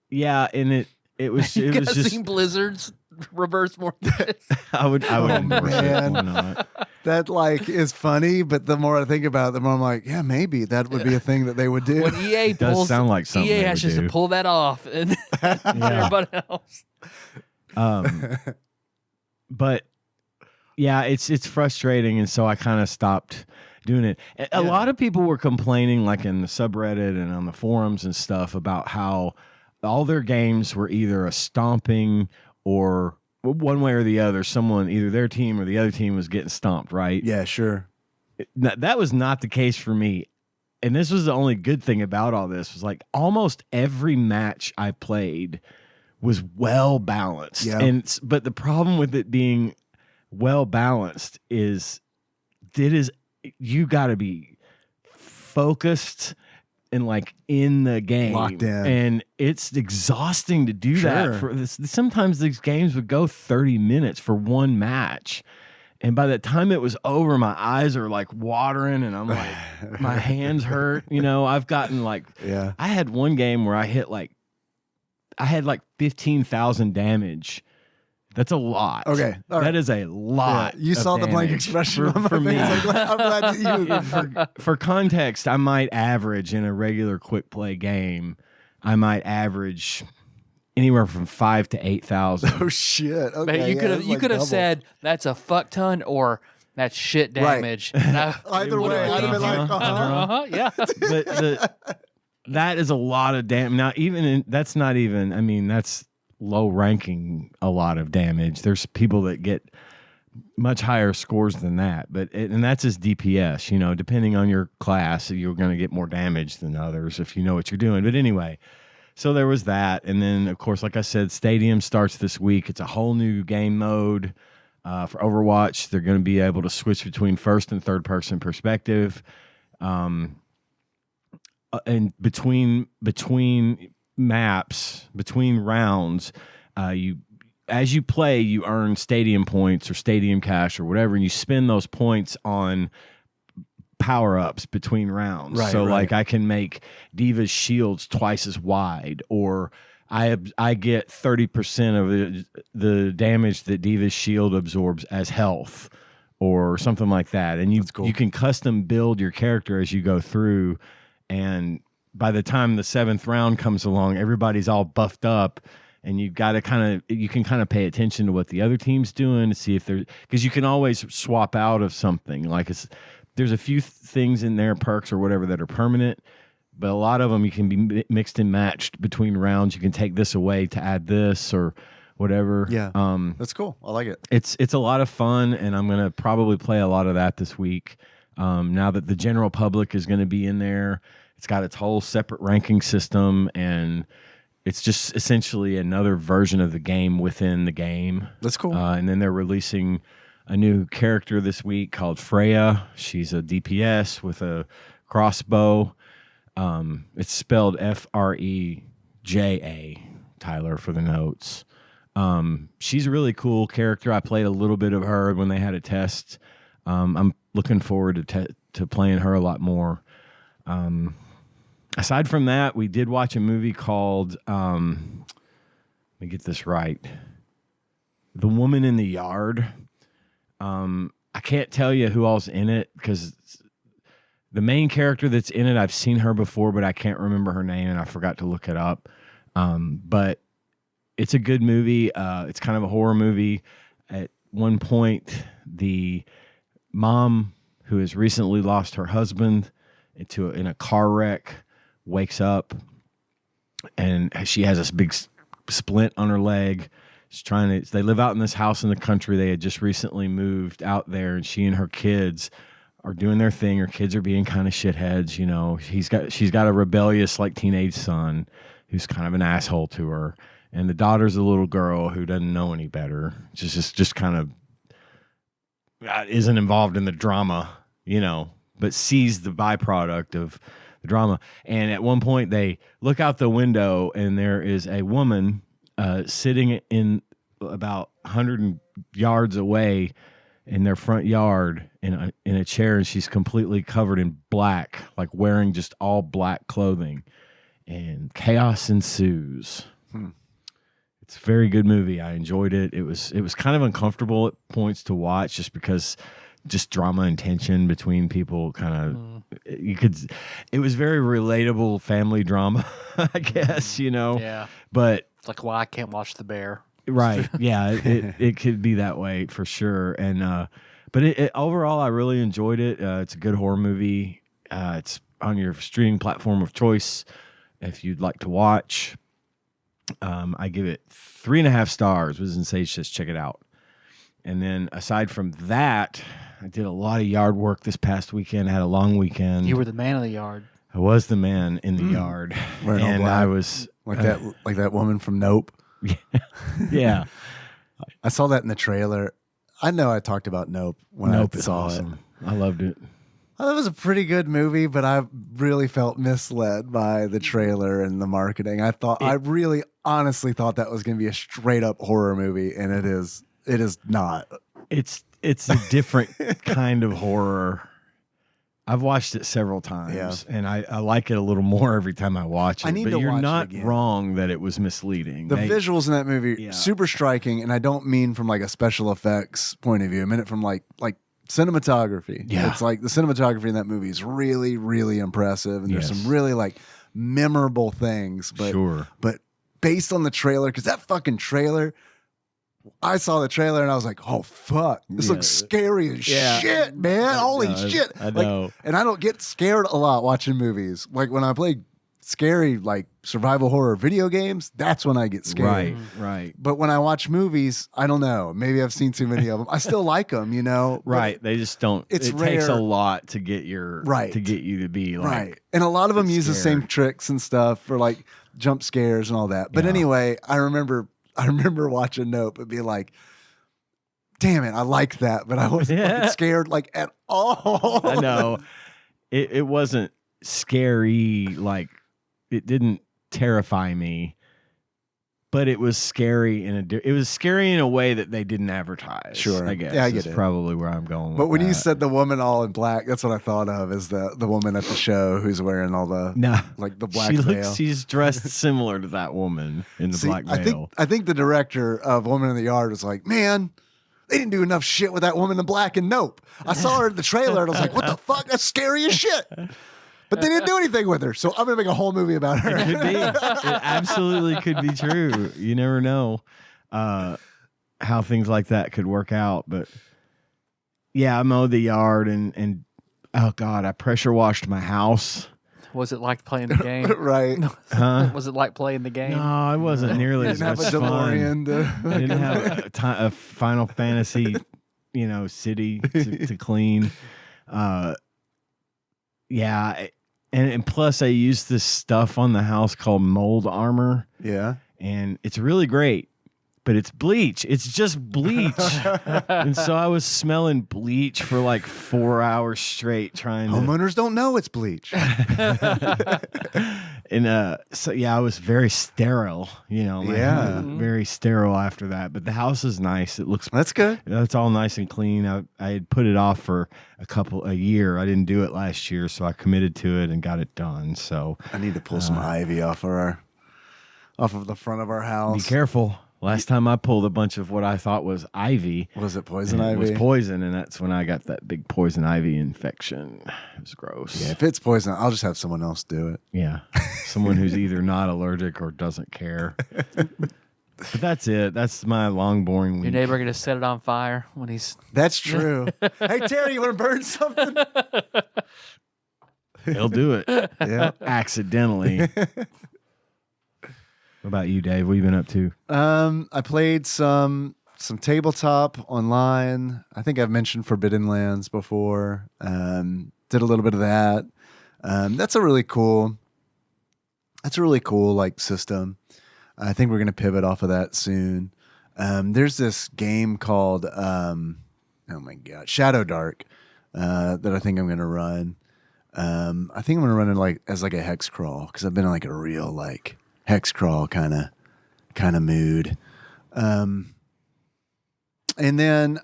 yeah, and it was you guys just seen Blizzard's reverse mortgage? I would endorse it. man. Why not? That like is funny, but the more I think about it, the more I'm like, yeah, maybe that would be a thing that they would do. When EA does pulls, sound like something EA they has would just do. to pull that off, and everybody else. But yeah, it's frustrating, and so I kind of stopped doing it. A lot of people were complaining, like in the subreddit and on the forums and stuff, about how all their games were either a stomping or one way or the other. Someone, either their team or the other team, was getting stomped. Right? Yeah, sure. That was not the case for me. And this was the only good thing about all this, was like almost every match I played was well balanced. Yeah. But the problem with it being well balanced is you got to be focused and like in the game, Locked in. and it's exhausting to do that. Sure. For this, sometimes these games would go 30 minutes for one match. And by the time it was over, my eyes are like watering, and I'm like, my hands hurt. You know, I've gotten like, Yeah. I had one game where I had like 15,000 damage. That's a lot. Okay, all right. That is a lot. Yeah, you saw the blank damage expression on my for me. face. I'm glad that you. For context, I might average in a regular quick play game, I might average anywhere from 5,000 to 8,000. Oh shit! Okay, Man, you yeah, could have that's you like could have double. said that's a fuck ton or that's shit Right. damage. And Either way, I'd have been like, yeah. That is a lot of damage. Now, that's not even. I mean, that's low ranking. A lot of damage. There's people that get much higher scores than that, and that's as DPS. You know, depending on your class, you're going to get more damage than others if you know what you're doing. But anyway. So there was that. And then, of course, like I said, Stadium starts this week. It's a whole new game mode for Overwatch. They're going to be able to switch between first and third person perspective. And between maps, between rounds, as you play, you earn stadium points or stadium cash or whatever, and you spend those points on power-ups between rounds. Right, so right. like I can make Diva's shields twice as wide, or I get 30% of the damage that Diva's shield absorbs as health, or something like that. And you can custom build your character as you go through, and by the time the 7th round comes along, everybody's all buffed up. And you can kind of pay attention to what the other team's doing to see if because you can always swap out of something. Like there's a few things in there, perks or whatever, that are permanent, but a lot of them you can be mixed and matched between rounds. You can take this away to add this or whatever. Yeah, that's cool. I like it. It's a lot of fun, and I'm going to probably play a lot of that this week. Now that the general public is going to be in there, it's got its whole separate ranking system, and it's just essentially another version of the game within the game. That's cool. And then they're releasing a new character this week called Freya. She's a DPS with a crossbow. It's spelled Freja, Tyler, for the notes. She's a really cool character. I played a little bit of her when they had a test. I'm looking forward to playing her a lot more. Aside from that, we did watch a movie called, let me get this right, The Woman in the Yard. I can't tell you who all's in it because the main character that's in it, I've seen her before, but I can't remember her name, and I forgot to look it up. But it's a good movie. It's kind of a horror movie. At one point, the mom who has recently lost her husband in a car wreck wakes up and she has this big splint on her leg. She's trying to. They live out in this house in the country. They had just recently moved out there, and she and her kids are doing their thing. Her kids are being kind of shitheads. You know, she's got a rebellious like teenage son who's kind of an asshole to her, and the daughter's a little girl who doesn't know any better. Just kind of isn't involved in the drama, you know, but sees the byproduct of the drama. And at one point, they look out the window, and there is a woman sitting in about 100 yards away in their front yard in a chair, and she's completely covered in black, like wearing just all black clothing, and chaos ensues. It's a very good movie. I enjoyed it. It was kind of uncomfortable at points to watch, just because just drama and tension between people kind of it was very relatable family drama, I guess, you know. Yeah. But It's like why I can't watch The Bear. right. Yeah, it could be that way for sure. And but it overall I really enjoyed it. It's a good horror movie. It's on your streaming platform of choice if you'd like to watch. I give it 3.5 stars. Wiz and Sage says check it out. And then aside from that, I did a lot of yard work this past weekend. I had a long weekend. You were the man of the yard. I was the man in the yard. Wearing all And black. I was Like that woman from Nope. yeah. I saw that in the trailer. I know I talked about Nope when Nope I is saw awesome. I loved it. it. It was a pretty good movie, but I really felt misled by the trailer and the marketing. I really honestly thought that was going to be a straight up horror movie, and it is not. It's a different kind of horror. I've watched it several times, and I like it a little more every time I watch it. I need but to you're watch it not again. wrong that it was misleading. The visuals in that movie Yeah. super striking, and I don't mean from like a special effects point of view. I mean it from like cinematography. Yeah. It's like the cinematography in that movie is really, really impressive, and there's Yes. some really like memorable things. But Sure. but based on the trailer, because that fucking trailer, I saw the trailer and I was like, oh fuck, this Yeah. looks scary as Yeah. shit, man. Holy does. shit. I Like, know. and I don't get scared a lot watching movies. Like when I play scary like survival horror video games, that's when I get scared. Right. But when I watch movies, I don't know. Maybe I've seen too many of them. I still like them, you know. but- Right. They just don't. It's it takes a rare. lot to get your Right. to get you to be like Right. And a lot of them use the same scared. tricks and stuff for like jump scares and all that. But Yeah. anyway, I remember watching Nope and being like, damn it, I like that, but I wasn't fucking scared like at all. I know. It wasn't scary, like it didn't terrify me, but it was scary it was scary in a way that they didn't advertise. Sure. I guess. Yeah, I get is it. probably where I'm going But with when you that. said the woman all in black, that's what I thought of is the woman at the show who's wearing all the no, like the black veil. she's dressed similar to that woman in the See, black veil. I think the director of Woman in the Yard was like, man, they didn't do enough shit with that woman in black in Nope. I saw her in the trailer and I was like, what the fuck? That's scary as shit. But they didn't do anything with her. So I'm going to make a whole movie about her. It could be. It absolutely could be true. You never know how things like that could work out. But yeah, I mowed the yard and oh God, I pressure washed my house. Was it like playing the game? Right. Huh? Was it like playing the game? No, it wasn't nearly as Didn't have much a fun. DeLorean. I didn't have a Final Fantasy, city to clean. Yeah, and plus I used this stuff on the house called mold armor, Yeah. and it's really great, but it's bleach. It's just bleach. And so I was smelling bleach for like 4 hours straight trying to. Homeowners don't know it's bleach. And so yeah, I was very sterile, my Yeah. house was very sterile after that. But the house is nice. It looks That's good. It's all nice and clean. I had put it off for a year. I didn't do it last year, so I committed to it and got it done. So I need to pull some ivy off of the front of our be house. careful. Last time I pulled a bunch of what I thought was ivy. Was it poison and ivy? It was poison, and that's when I got that big poison ivy infection. It was gross. Yeah, if it's poison, I'll just have someone else do it. Yeah. Someone who's either not allergic or doesn't care. But that's it. That's my long, boring week. Your neighbor gonna set it on fire when he's. That's true. Hey, Terry, you want to burn something? He'll do it Yeah. accidentally. What about you, Dave? What have you been up to? I played some tabletop online. I think I've mentioned Forbidden Lands before. Did a little bit of that. That's a really cool like system. I think we're gonna pivot off of that soon. There's this game called oh my god, Shadow Dark, that I think I'm gonna run. I think I'm gonna run it like as like a hex crawl because I've been in like a real like hex crawl kind of mood. And then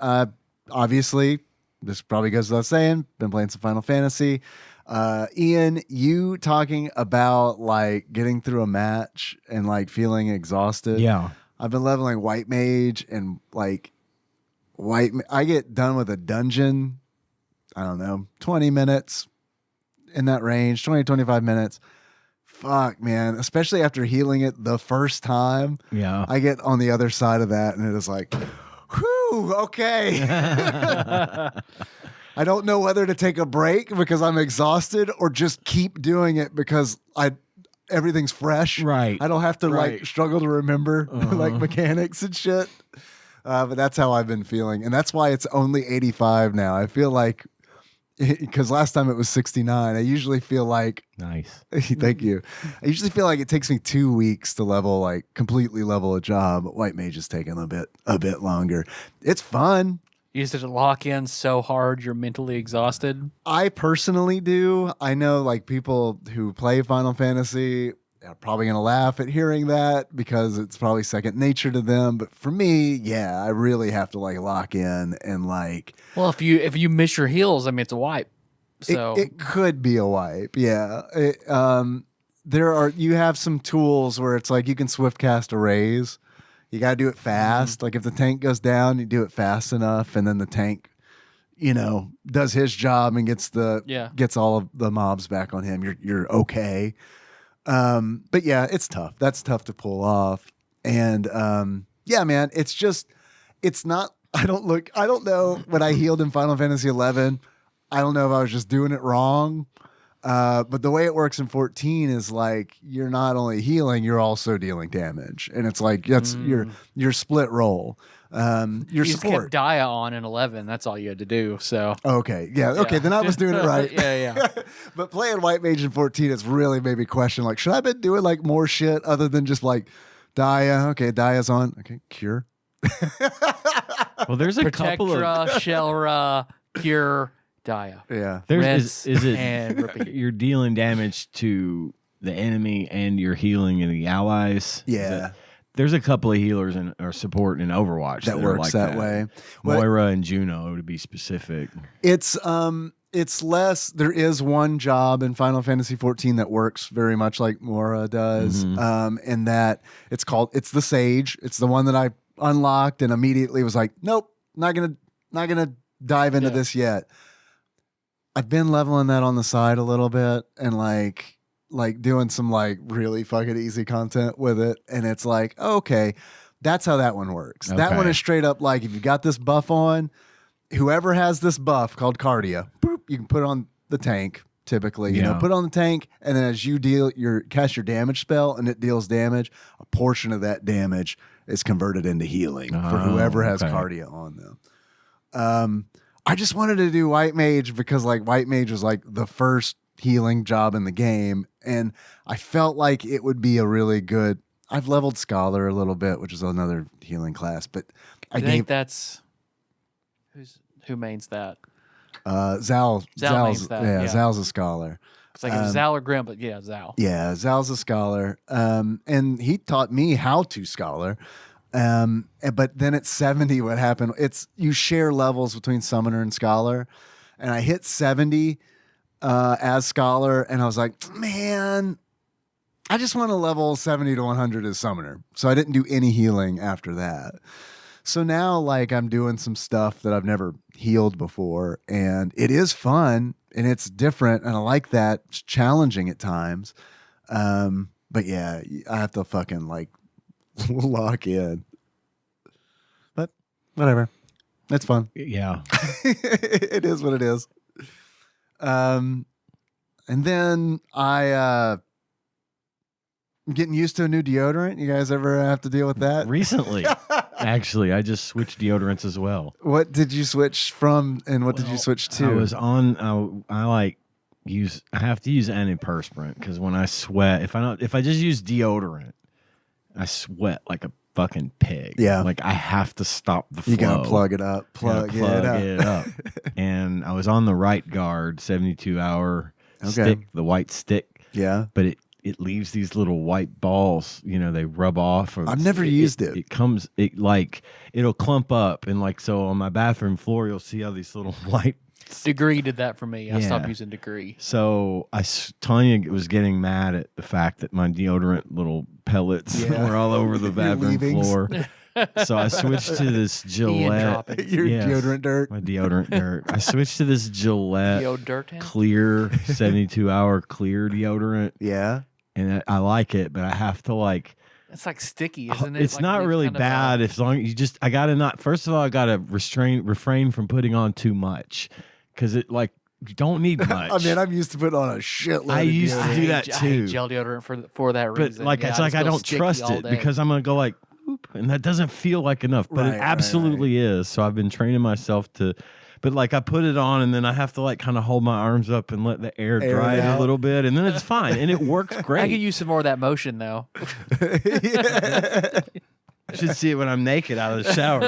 obviously this probably goes without saying, been playing some Final Fantasy. Ian, you talking about like getting through a match and like feeling exhausted. Yeah. I've been leveling White Mage and like I get done with a dungeon, I don't know, 20 minutes in that range, 20, 25 minutes. Fuck, man. Especially after healing it the first time. Yeah. I get on the other side of that and it is like, whew, okay. I don't know whether to take a break because I'm exhausted or just keep doing it because everything's fresh. Right. I don't have to Right. like struggle to remember like mechanics and shit. But that's how I've been feeling. And that's why it's only 85 now. I feel like, because last time it was 69, I usually feel like, Nice. thank you. I usually feel like it takes me 2 weeks to completely level a job. But White Mage is taking a bit longer. It's fun. You used to lock in so hard you're mentally exhausted. I personally do. I know like people who play Final Fantasy are probably going to laugh at hearing that because it's probably second nature to them. But for me, yeah, I really have to like lock in and like. Well, if you miss your heals, I mean, it's a wipe. So It could be a wipe. Yeah. You have some tools where it's like you can swift cast a raise. You got to do it fast. Like if the tank goes down, you do it fast enough, and then the tank, does his job and gets all of the mobs back on him. You're okay. But yeah, it's tough. That's tough to pull off. And yeah, man, it's not. I don't know when I healed in Final Fantasy 11. I don't know if I was just doing it wrong. But the way it works in 14 is like you're not only healing, you're also dealing damage, and it's like that's your split role. Your you just support. kept Dia on in 11. That's all you had to do. So Okay, yeah, okay, then I was doing it right. yeah. But playing White Mage in 14 has really made me question like, should I have been doing like more shit other than just like Dia? Okay, Dia's on. Okay, cure. Well, there's a couple of Protectra, Shelra, Cure, Dia. Yeah. is it and repeat. you're dealing damage to the enemy and you're healing the allies? Yeah. There's a couple of healers or support in Overwatch That are works like that way. But Moira and Juno, to be specific. it's less. There is one job in Final Fantasy 14 that works very much like Mora does. And that it's the Sage. It's the one that I unlocked and immediately was like, nope, not gonna dive into this yet. I've been leveling that on the side a little bit and like doing some like really fucking easy content with it. And it's like, okay, that's how that one works. That Okay. one is straight up like if you got this buff on, whoever has this buff called Cardia, boop, you can put it on the tank typically, put it on the tank. And then as you cast your damage spell and it deals damage, a portion of that damage is converted into healing for whoever has okay. Cardia on them. I just wanted to do White Mage because like White Mage was like the first healing job in the game. And I felt like it would be a really good, I've leveled Scholar a little bit, which is another healing class, but I think that's who mains that. Zal's mains that, yeah. Zal's a Scholar. It's like Zal or Grim, but yeah, Zal. Yeah, Zal's a Scholar. And he taught me how to Scholar. But then at 70, what happened? You share levels between Summoner and Scholar, and I hit 70 as Scholar, and I was like, man, I just want to level 70 to 100 as Summoner. So I didn't do any healing after that. So now, like, I'm doing some stuff that I've never healed before, and it is fun and it's different, and I like that. It's challenging at times, but yeah, I have to fucking like. Lock in, but whatever. It's fun. Yeah. It is what it is. And then I'm getting used to a new deodorant. You guys ever have to deal with that? Recently, actually, I just switched deodorants as well. What did you switch from, and what did you switch to? I was on. I have to use antiperspirant because when I sweat, if I just use deodorant, I sweat like a fucking pig. Yeah. Like I have to stop the flow. You gotta plug it up. Plug it up. And I was on the Right Guard 72-hour Okay. stick, the white stick. Yeah. But it leaves these little white balls. You know, they rub off. I've never used it. It'll clump up, and like so on my bathroom floor, you'll see how these little white. Degree did that for me. I Yeah. stopped using Degree. So Tanya was getting mad at the fact that my deodorant little pellets were all over the bathroom floor. So I switched to this Gillette. Your deodorant dirt. My deodorant dirt. I switched to this Gillette Deodorant? clear 72-hour clear deodorant, Yeah. and I like it, but I have to like. It's like sticky, isn't it? It's like not leaves really kind of bad as long as you just. I gotta not. First of all, I gotta refrain from putting on too much because it like you don't need much. I mean, I'm used to putting on a shitload. I of used to deodorant. do that I too. hate gel deodorant for that But reason. like Yeah, it's like just I feel don't sticky trust all it day. because I'm gonna go like, whoop, and that doesn't feel like enough, but Right, it absolutely is. So I've been training myself to. But like I put it on and then I have to like kind of hold my arms up and let the air dry it it a out. little bit, and then it's fine and it works I could great. use some more of that motion though. Yeah. You should see it when I'm naked out of the shower.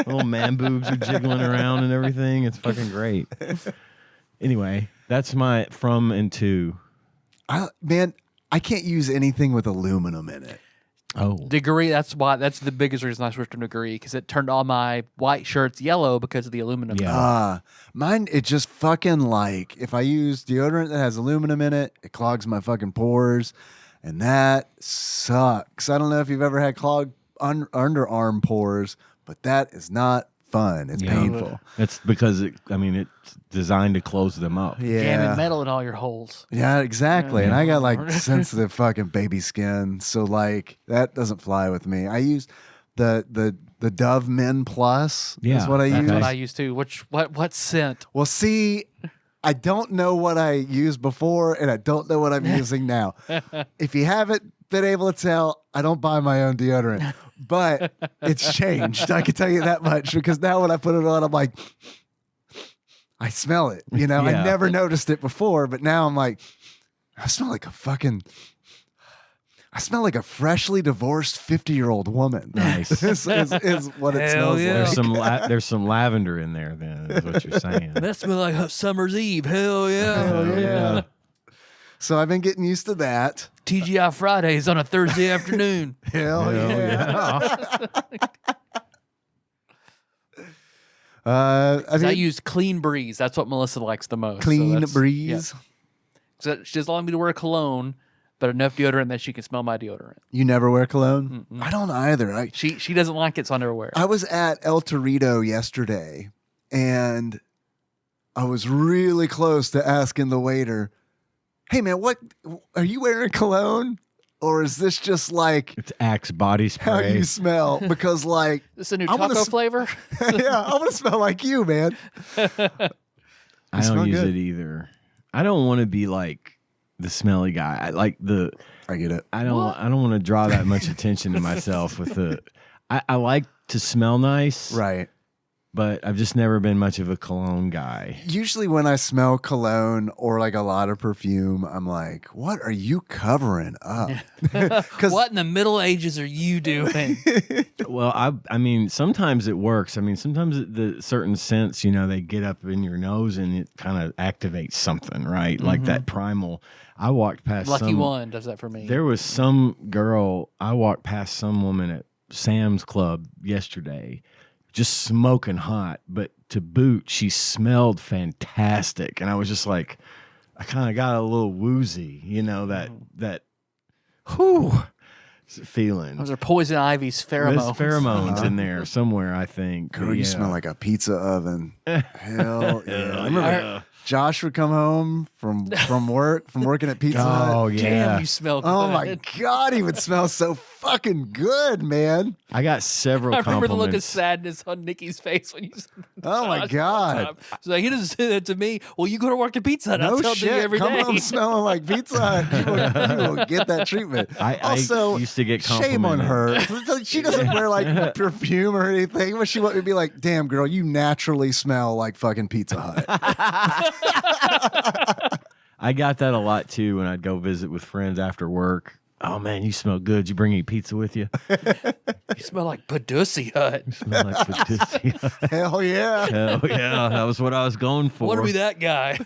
Little man boobs are jiggling around and everything. It's fucking great. Anyway, that's my from and to. Man, I can't use anything with aluminum in it. Oh, Degree, that's the biggest reason I switched to Degree, because it turned all my white shirts yellow because of the aluminum. Yeah. Mine, it just fucking like, if I use deodorant that has aluminum in it, it clogs my fucking pores, and that sucks. I don't know if you've ever had clogged underarm pores, but that is not fun. It's painful. It's because it's designed to close them up. Jamming metal in all your holes. Yeah, exactly. And I got like sensitive fucking baby skin, so like that doesn't fly with me. I use the Dove Men Plus. Yeah, is what I That's use. what I used to. What scent? Well, see, I don't know what I used before, and I don't know what I'm using now. If you haven't been able to tell, I don't buy my own deodorant, but it's changed. I can tell you that much, because now when I put it on, I'm like, I smell it. You know, Yeah. I never noticed it before, but now I'm like, I smell like a freshly divorced 50-year-old woman. Nice. is what it Hell smells yeah. like. There's some lavender in there. Then is what you're saying. That smells like summer's eve. Hell yeah. Hell yeah. So I've been getting used to that. TGI Fridays on a Thursday afternoon. Hell yeah. I use Clean Breeze. That's what Melissa likes the most. Clean that's- Breeze. yeah. So she doesn't want me to wear cologne, but enough deodorant that she can smell my deodorant. You never wear cologne? I don't either. She doesn't like it, so I never wear it. I was at El Torito yesterday, and I was really close to asking the waiter, "Hey man, what are you wearing cologne? Or is this just like It's Axe body how spray. you smell?" Because like, This a new I wanna taco s- flavor? yeah, I want to smell like you, man. I smell don't use good. it either. I don't want to be like the smelly guy. I like the. I get it. I don't want to draw that much attention to myself with the. I like to smell nice, Right. but I've just never been much of a cologne guy. Usually when I smell cologne or like a lot of perfume, I'm like, what are you covering up? 'Cause- What in the Middle Ages are you doing? Well, I mean, sometimes it works. I mean, sometimes the certain scents, they get up in your nose and it kind of activates something, right? Like that primal. I walked past Lucky One does that for me. There was some girl. I walked past some woman at Sam's Club yesterday, just smoking hot, but to boot, she smelled fantastic, and I was just like, I kind of got a little woozy, that whew feeling. Those are Poison Ivy's pheromones. There's pheromones in there somewhere, I think. Girl, But you yeah. smell like a pizza oven. Hell yeah. I remember Yeah. Josh would come home from working at Pizza Hut. Oh yeah. Damn, you smell good. Oh my God, he would smell so fucking good, man. I got several I remember the look of compliments. sadness on Nikki's face when you said that to Oh my Josh God. one time. She's like, he doesn't say that to me. Well, you go to work at Pizza Hut. No I'll tell you shit. every Come day. home smelling like Pizza Hut. You will get that treatment. I used to get shame on complimented. her. She doesn't wear like perfume or anything, but she would be like, damn, girl, you naturally smell like fucking Pizza Hut. I got that a lot too when I'd go visit with friends after work. Oh man, you smell good. You bring any pizza with you? You smell like Padusi Hut. You smell like Padusi. Hell yeah. Hell yeah, that was what I was going for. Want to be that guy?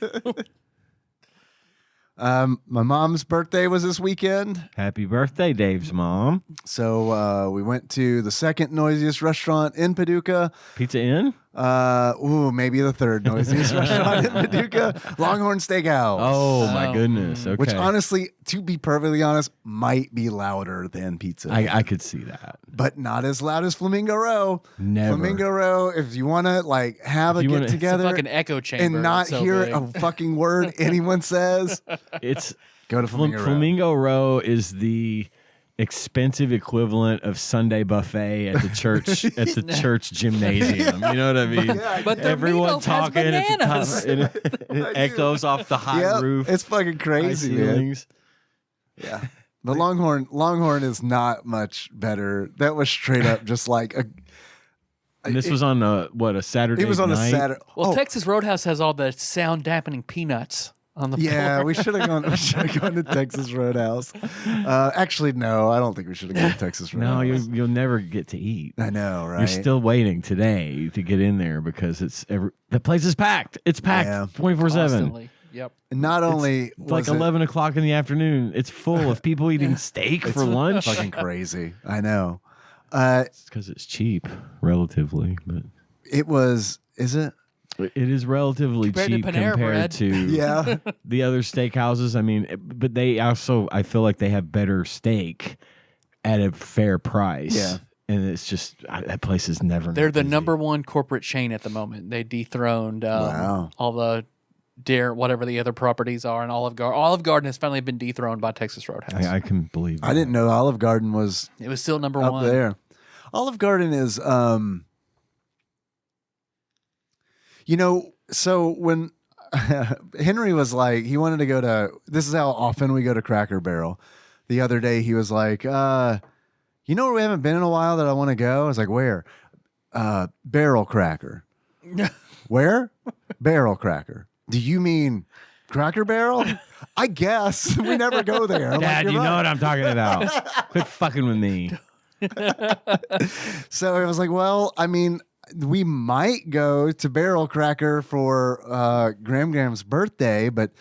My mom's birthday was this weekend. Happy birthday, Dave's mom. So we went to the second noisiest restaurant in Paducah. Pizza Inn? Maybe the third noisiest restaurant in Paducah, Longhorn Steakhouse. Oh my goodness. Okay. Which honestly, to be perfectly honest, might be louder than Pizza. I could see that. But not as loud as Flamingo Row. Never. Flamingo Row, if you want to like have a If you get wanna- It's a together fucking echo chamber. and not It's so hear big. a fucking word anyone says, It's go to Flamingo Row. Flamingo Row is the expensive equivalent of Sunday buffet at the church church gymnasium. You know what I mean? But their Everyone meatloaf has talking at the bananas. top, and it echoes off the high Yep, roof. it's fucking high crazy, man. ceilings. Yeah. The Longhorn is not much better. That was straight up just like a. And this was on a Saturday. It was on night? a Saturday. Well, Texas Roadhouse has all the sound dampening peanuts on the Yeah, floor. we should have gone. We should have gone to Texas Roadhouse. Actually, no, I don't think we should have gone to Texas Roadhouse. No, you'll never get to eat. I know, right? You're still waiting today to get in there because the place is packed. It's packed Yeah. 24/7. Constantly. Yep. Not only It's like was it 11 o'clock in the afternoon. It's full of people eating steak for lunch. fucking crazy. I know. It's because it's cheap, relatively, but It was. Is it? it is relatively Compared to cheap Panera compared Bread. to Yeah. the other steakhouses. I mean, but they also, I feel like they have better steak at a fair price. Yeah. And it's just, that place is never. They're not the busy. number one corporate chain at the moment. They dethroned Wow. all the whatever the other properties are, and Olive Garden. Olive Garden has finally been dethroned by Texas Roadhouse. I can believe I didn't know Olive Garden was It was still number up one. there. Olive Garden is, so when Henry was like, he wanted to go to, this is how often we go to Cracker Barrel. The other day he was like, you know where we haven't been in a while that I want to go? I was like, where? Barrel Cracker. Where? Barrel Cracker. Do you mean Cracker Barrel? I guess. We never go there. I'm Dad, like, you "You're know right." what I'm talking about. Quit fucking with me. So I was like, well, I mean, we might go to Barrel Cracker for Gram's birthday, but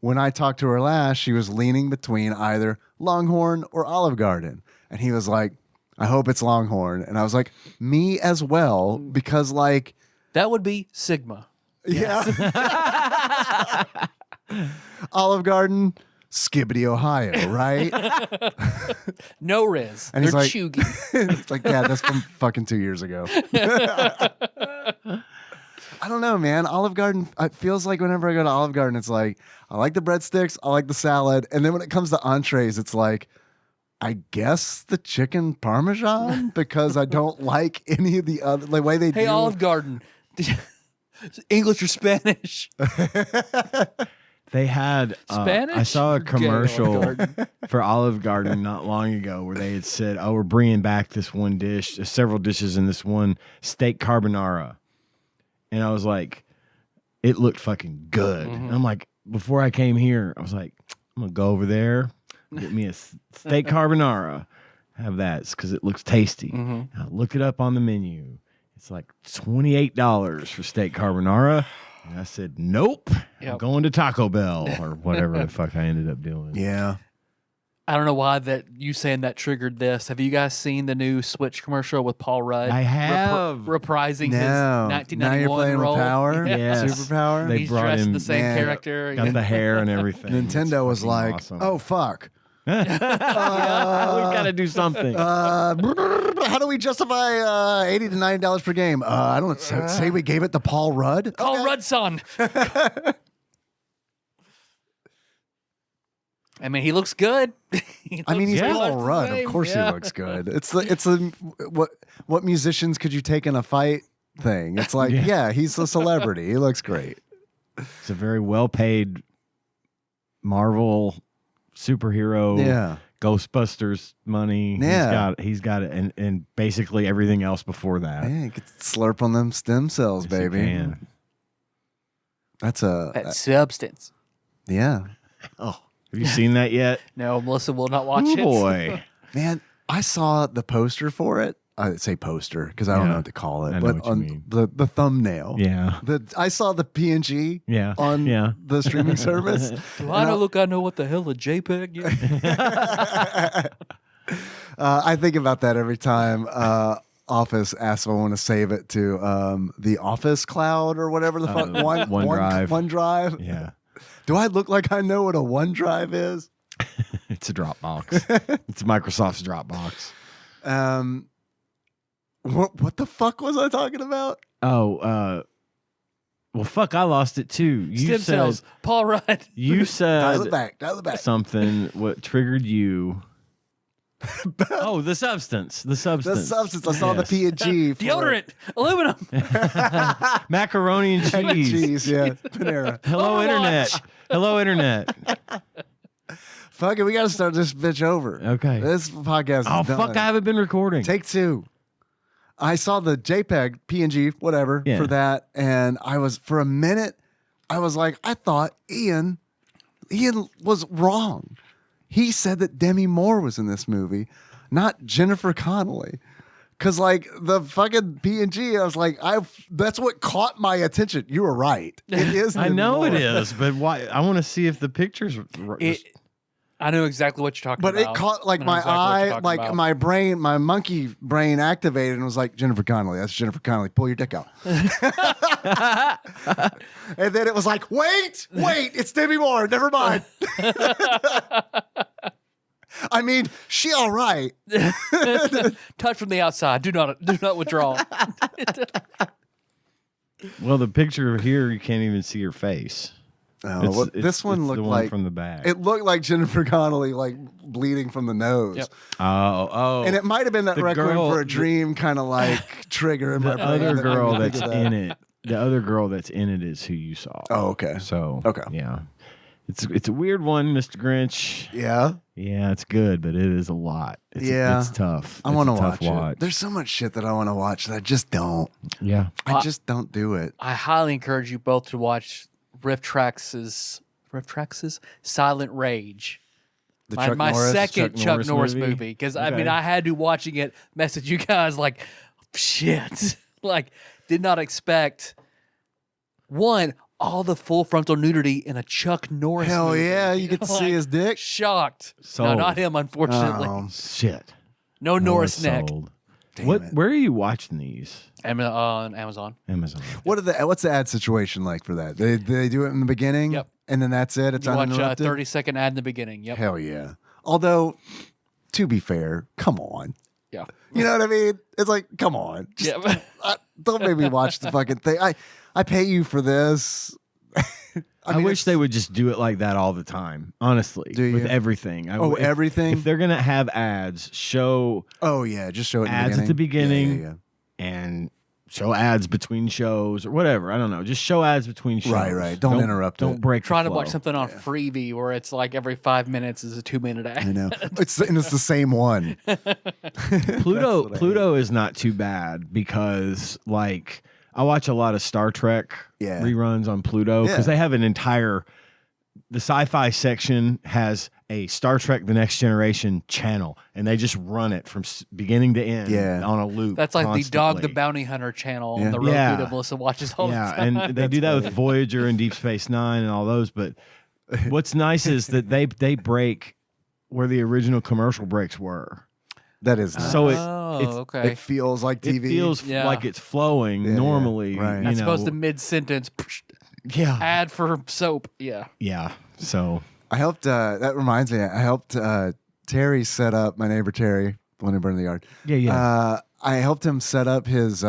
when I talked to her last, she was leaning between either Longhorn or Olive Garden. And he was like, I hope it's Longhorn. And I was like, me as well, because like, That would be Sigma. yeah. Olive Garden, Skibbity, Ohio, right? No Riz. And They're he's like- chuggy. It's like, yeah, that's from fucking 2 years ago. I don't know, man. Olive Garden, it feels like whenever I go to Olive Garden, it's like, I like the breadsticks, I like the salad. And then when it comes to entrees, it's like, I guess the chicken parmesan because I don't like any of the other, the way they Hey, do. Olive Garden. English or Spanish? They had Spanish? I saw a Gay Olive commercial Garden. for Olive Garden not long ago where they had said, "Oh, we're bringing back this one dish, several dishes in this one steak carbonara," and I was like, "It looked fucking good." Mm-hmm. And I'm like, before I came here, I was like, "I'm gonna go over there, get me a steak carbonara, have that because it looks tasty." Mm-hmm. I look it up on the menu. It's like $28 for steak carbonara. And I said, nope, I'm Yep. going to Taco Bell or whatever the fuck I ended up doing. Yeah. I don't know why that you saying that triggered this. Have you guys seen the new Switch commercial with Paul Rudd? I have. reprising his No. Now 1991 you're playing role. with power? Yes. Superpower? They He's brought dressed him- the same Man, character. Got the hair and everything. Nintendo was It's like, fucking awesome. oh, fuck. We've got to do something. How do we justify $80 to $90 per game? I don't know. Say we gave it to Paul Rudd. Paul Okay. Rudd's son. I mean, he looks good. I mean, he's pretty Paul much the Rudd. same. Of course, Yeah. he looks good. It's what musicians could you take in a fight thing? It's like, yeah, he's a celebrity. He looks great. It's a very well-paid Marvel superhero. Yeah. Ghostbusters money. Yeah. He's got it, and basically everything else before that. Yeah, you could slurp on them stem cells, Yes, you baby. can. That's That substance. yeah. Oh, have you seen that yet? No, Melissa will not watch Oh it. boy, Man, I saw the poster for it. I say poster because I don't Yeah. know what to call it, I know but what you on mean. the thumbnail. yeah, I saw the PNG yeah, on yeah. the streaming service. Do I know? Look, I know what the hell a JPEG is. I think about that every time Office asks if I want to save it to the Office cloud or whatever the fuck. OneDrive. OneDrive. Yeah. Do I look like I know what a OneDrive is? It's a Dropbox. It's Microsoft's Dropbox. What the fuck was I talking about? Oh, well, fuck, I lost it too. You Stem said cells. Paul Rudd. you Dial it said back. Dial it back. something. What triggered you? Oh, the substance. The The substance. substance. I saw Yes. the PNG. for Deodorant. Aluminum. Macaroni and cheese. cheese. Yeah, Panera. Hello, Overwatch. internet. Hello, internet. Fuck it, we got to start this bitch over. Okay. This podcast is Oh, done. fuck, I haven't been recording. Take two. I saw the JPEG, PNG, whatever, Yeah. for that, and for a minute, I was like, I thought Ian was wrong. He said that Demi Moore was in this movie, not Jennifer Connelly. Cause like the fucking PNG, I was like, that's what caught my attention. You were right. It is. I Demi know Moore. it is, but why? I want to see if the pictures. I know exactly what you're talking But about. it caught like I know my exactly what you're eye, talking like about. my brain, my monkey brain activated and was like, Jennifer Connelly. That's Jennifer Connelly. Pull your dick out. And then it was like, wait, it's Demi Moore. Never mind. I mean, she all right. Touch from the outside. Do not withdraw. Well, the picture here, you can't even see her face. Oh, this one it's looked the one like from the back. it looked like Jennifer Connelly, like bleeding from the nose. Yep. Oh, And it might have been that The Requiem girl- for a Dream kind of like trigger in my the brain. other that girl made me that's think of that. in it. The other girl that's in it is who you saw. Oh, okay. So Okay. yeah, it's a weird one, Mr. Grinch. Yeah. Yeah, it's good, but it is a lot. Yeah. It's tough. I want to It's a tough watch it. There's so much shit that I want to watch that I just don't. Yeah. I just don't do it. I highly encourage you both to watch Riff Trax's Silent Rage. The My second Chuck Chuck Norris Norris movie? movie. Because I mean, Okay. I had to watching it message you guys like, shit. Like, did not expect all the full frontal nudity in a Chuck Norris Hell movie. yeah, you get to see his dick. Shocked. No, Sold. not him, unfortunately. Shit. No Norris neck. Sold. Damn What? it. Where are you watching these? On Amazon. Amazon. What's the ad situation like for that? They do it in the beginning, Yep. and then that's it. It's You watch a uninterrupted. 30-second ad in the beginning. Yep. Hell yeah. Although, to be fair, come on. Yeah. You know what I mean? It's like, come on. Just, Yeah. don't make me watch the fucking thing. I pay you for this. I wish they would just do it like that all the time. Honestly, Do you? with everything. Oh, everything? If they're gonna have ads, show Oh yeah, just show it in ads at the the beginning. beginning, and show ads between shows or whatever. I don't know. Just show ads between shows. Right. Don't interrupt Don't it. break. Trying the to watch flow. something on Freebie where it's like every 5 minutes is a 2-minute ad. I know. It's the same one. Pluto. what I Pluto is not too bad because like I watch a lot of Star Trek Yeah. reruns on Pluto because Yeah. they have an entire. The sci-fi section has a Star Trek: The Next Generation channel, and they just run it from beginning to end Yeah. on a loop. That's like the Dog the constantly. Bounty Hunter channel Yeah. on the Roku Yeah. that Melissa watches all the Yeah, time. and they do that with Voyager and Deep Space Nine and all those. But what's nice is that they break where the original commercial breaks were. That is nice. So oh, okay. It feels like TV. it feels Yeah. like it's flowing Yeah, yeah, normally. right. You That's know, supposed to mid-sentence yeah, ad for soap. Yeah. yeah. So I helped. That reminds me. I helped Terry set up my neighbor Terry, the one who burned the yard. yeah. I helped him set up his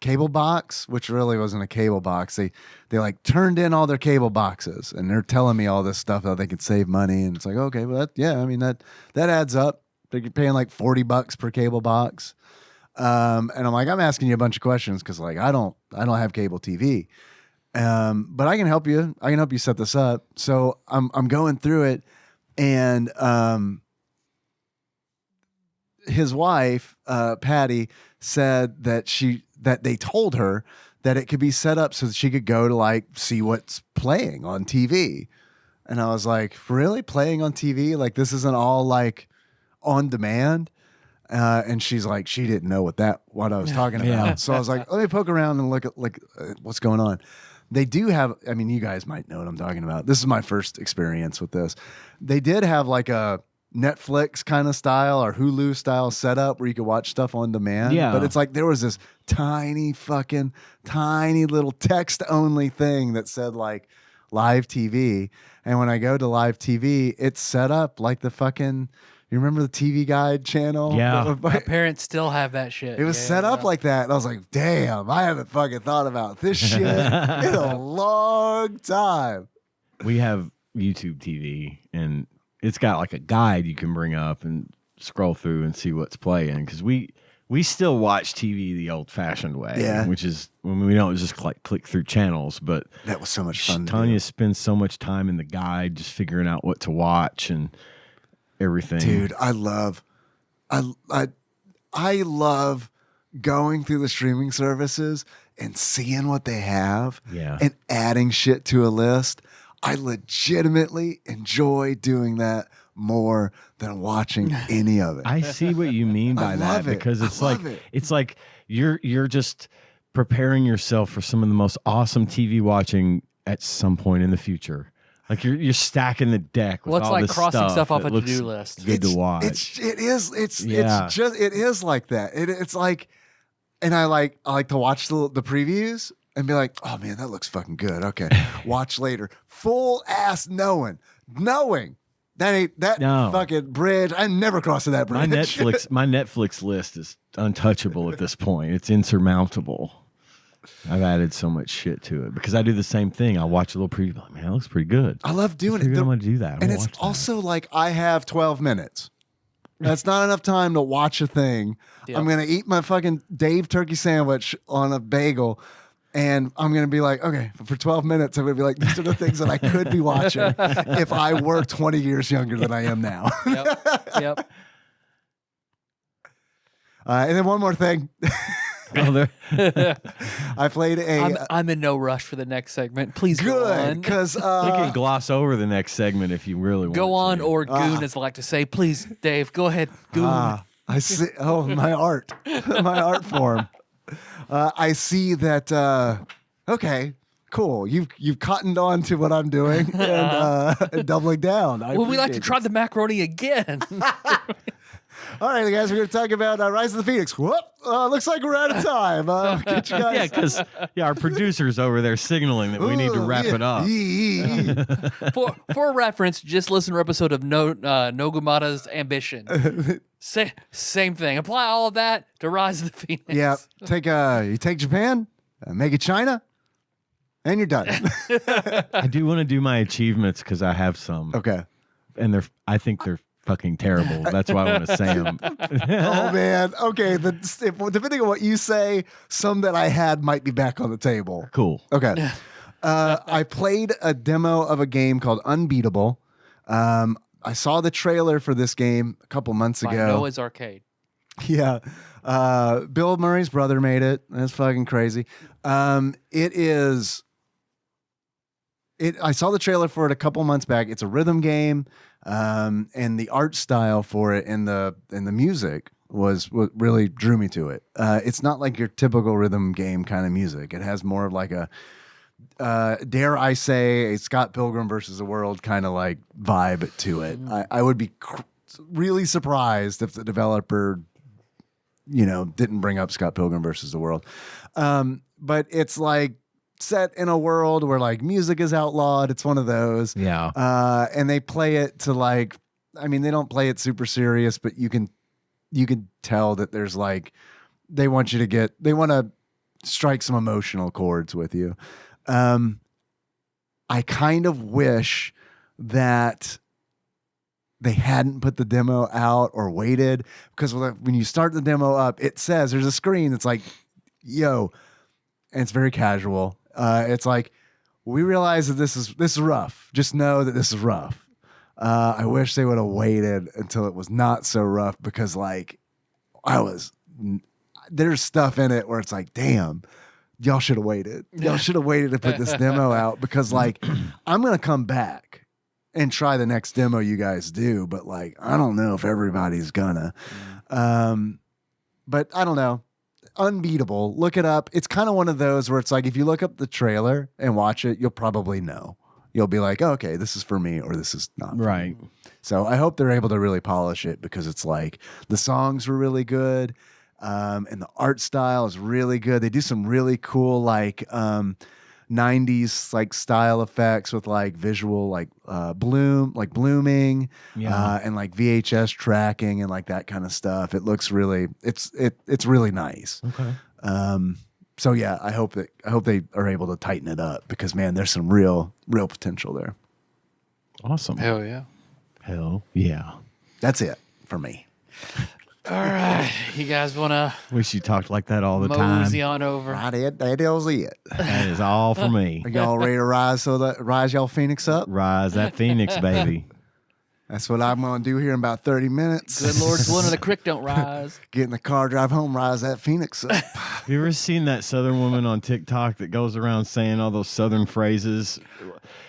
cable box, which really wasn't a cable box. They like turned in all their cable boxes, and they're telling me all this stuff how they could save money, and it's like, okay, well, that adds up. They're paying like $40 per cable box, and I'm like, I'm asking you a bunch of questions because like I don't have cable TV, but I can help you. I can help you set this up. So I'm going through it, and his wife, Patty, said that they told her that it could be set up so that she could go to like see what's playing on TV. And I was like, really? Playing on TV? Like this isn't all like on demand? And she's like, she didn't know what I was talking about. Yeah. So I was like, let me poke around and look at what's going on. They do have, I mean, you guys might know what I'm talking about. This is my first experience with this. They did have like a Netflix kind of style or Hulu style setup where you could watch stuff on demand. Yeah. But it's like there was this tiny little text only thing that said like live TV. And when I go to live TV, it's set up like the fucking, you remember the TV Guide channel? Yeah. My parents still have that shit. It was set up like that. And I was like, damn, I haven't fucking thought about this shit in a long time. We have YouTube TV, and it's got like a guide you can bring up and scroll through and see what's playing. Because we still watch TV the old-fashioned way, Yeah. which is when we don't just like click through channels. But That was so much fun. Tanya spends so much time in the guide just figuring out what to watch and everything. Dude, I love going through the streaming services and seeing what they have Yeah. and adding shit to a list. I legitimately enjoy doing that more than watching any of it. I see what you mean by I that love it. because I it's like love it. it's like you're just preparing yourself for some of the most awesome TV watching at some point in the future. Like you're stacking the deck with Well, it's all like this crossing stuff off that a looks to-do list. Good to watch. It is Yeah. like that. It's like, and I like to watch the previews and be like, oh man, that looks fucking good. Okay, watch later. Full ass knowing that ain't that No. fucking bridge. I never crossed that bridge. My Netflix list is untouchable at this point. It's insurmountable. I've added so much shit to it because I do the same thing. I watch a little preview, like, man, that looks pretty good. I love doing it. I'm going to do that. I'm And gonna it's watch that. also like I have 12 minutes. That's not enough time to watch a thing. Yep. I'm going to eat my fucking Dave turkey sandwich on a bagel. And I'm going to be like, okay, for 12 minutes, I'm going to be like, these are the things that I could be watching if I were 20 years younger than I am now. Yep. And then one more thing. Oh, I played I'm in no rush for the next segment. Please go good on. because you can gloss over the next segment if you really want Go on, to. or Goon, as I like to say. Please, Dave, go ahead. Goon. I see. Oh, my art, my art form. I see that. Okay, cool. You've cottoned on to what I'm doing and doubling down. Would we like to try the macaroni again? All right, guys, we're going to talk about Rise of the Phoenix. Whoop! Looks like we're out of time. Get you guys. Yeah, because our producer's over there signaling that we need to wrap it up. For reference, just listen to our episode of Nogumata's Ambition. Same thing. Apply all of that to Rise of the Phoenix. Yeah, you take Japan, make it China, and you're done. I do want to do my achievements because I have some. Okay. And I think they're fucking terrible. That's why I want to say them. Oh man. Okay. Depending on what you say, some that I had might be back on the table. Cool. Okay. I played a demo of a game called Unbeatable. I saw the trailer for this game a couple months By ago. Noah's Arcade. Yeah. Bill Murray's brother made it. That's fucking crazy. I saw the trailer for it a couple months back. It's a rhythm game. And the art style for it and the music was what really drew me to it. It's not like your typical rhythm game kind of music. It has more of like a dare I say a Scott Pilgrim versus the World kind of like vibe to it. I would be really surprised if the developer, didn't bring up Scott Pilgrim versus the World. But it's like set in a world where like music is outlawed. It's one of those. Yeah. And they play it to like, they don't play it super serious, but you can tell that there's like, they want to strike some emotional chords with you. I kind of wish that they hadn't put the demo out or waited, because when you start the demo up, it says there's a screen that's like, yo, and it's very casual. It's like, we realize that this is rough. Just know that this is rough. I wish they would have waited until it was not so rough, because like there's stuff in it where it's like, damn, y'all should have waited. Y'all should have waited to put this demo out, because like I'm going to come back and try the next demo you guys do, but like I don't know if everybody's gonna. But I don't know. Unbeatable. Look it up. It's kind of one of those where it's like, if you look up the trailer and watch it, you'll probably know. You'll be like, oh, okay, this is for me, or this is not for Right. me. So I hope they're able to really polish it, because it's like the songs were really good. And the art style is really good. They do some really cool like 90s like style effects with like visual like blooming and like VHS tracking and like that kind of stuff. It looks really it's really nice. Okay. So yeah, I hope they are able to tighten it up, because man, there's some real potential there. Awesome. Hell yeah. Hell yeah. That's it for me. All right. You guys want to Wish you talked like that all the time. mosey on over? That is it. That is all for me. Are y'all ready to rise y'all Phoenix up? Rise that Phoenix, baby. That's what I'm going to do here in about 30 minutes. Good Lord's willing, the creek don't rise. Get in the car, drive home, rise that Phoenix up. Have you ever seen that Southern woman on TikTok that goes around saying all those Southern phrases?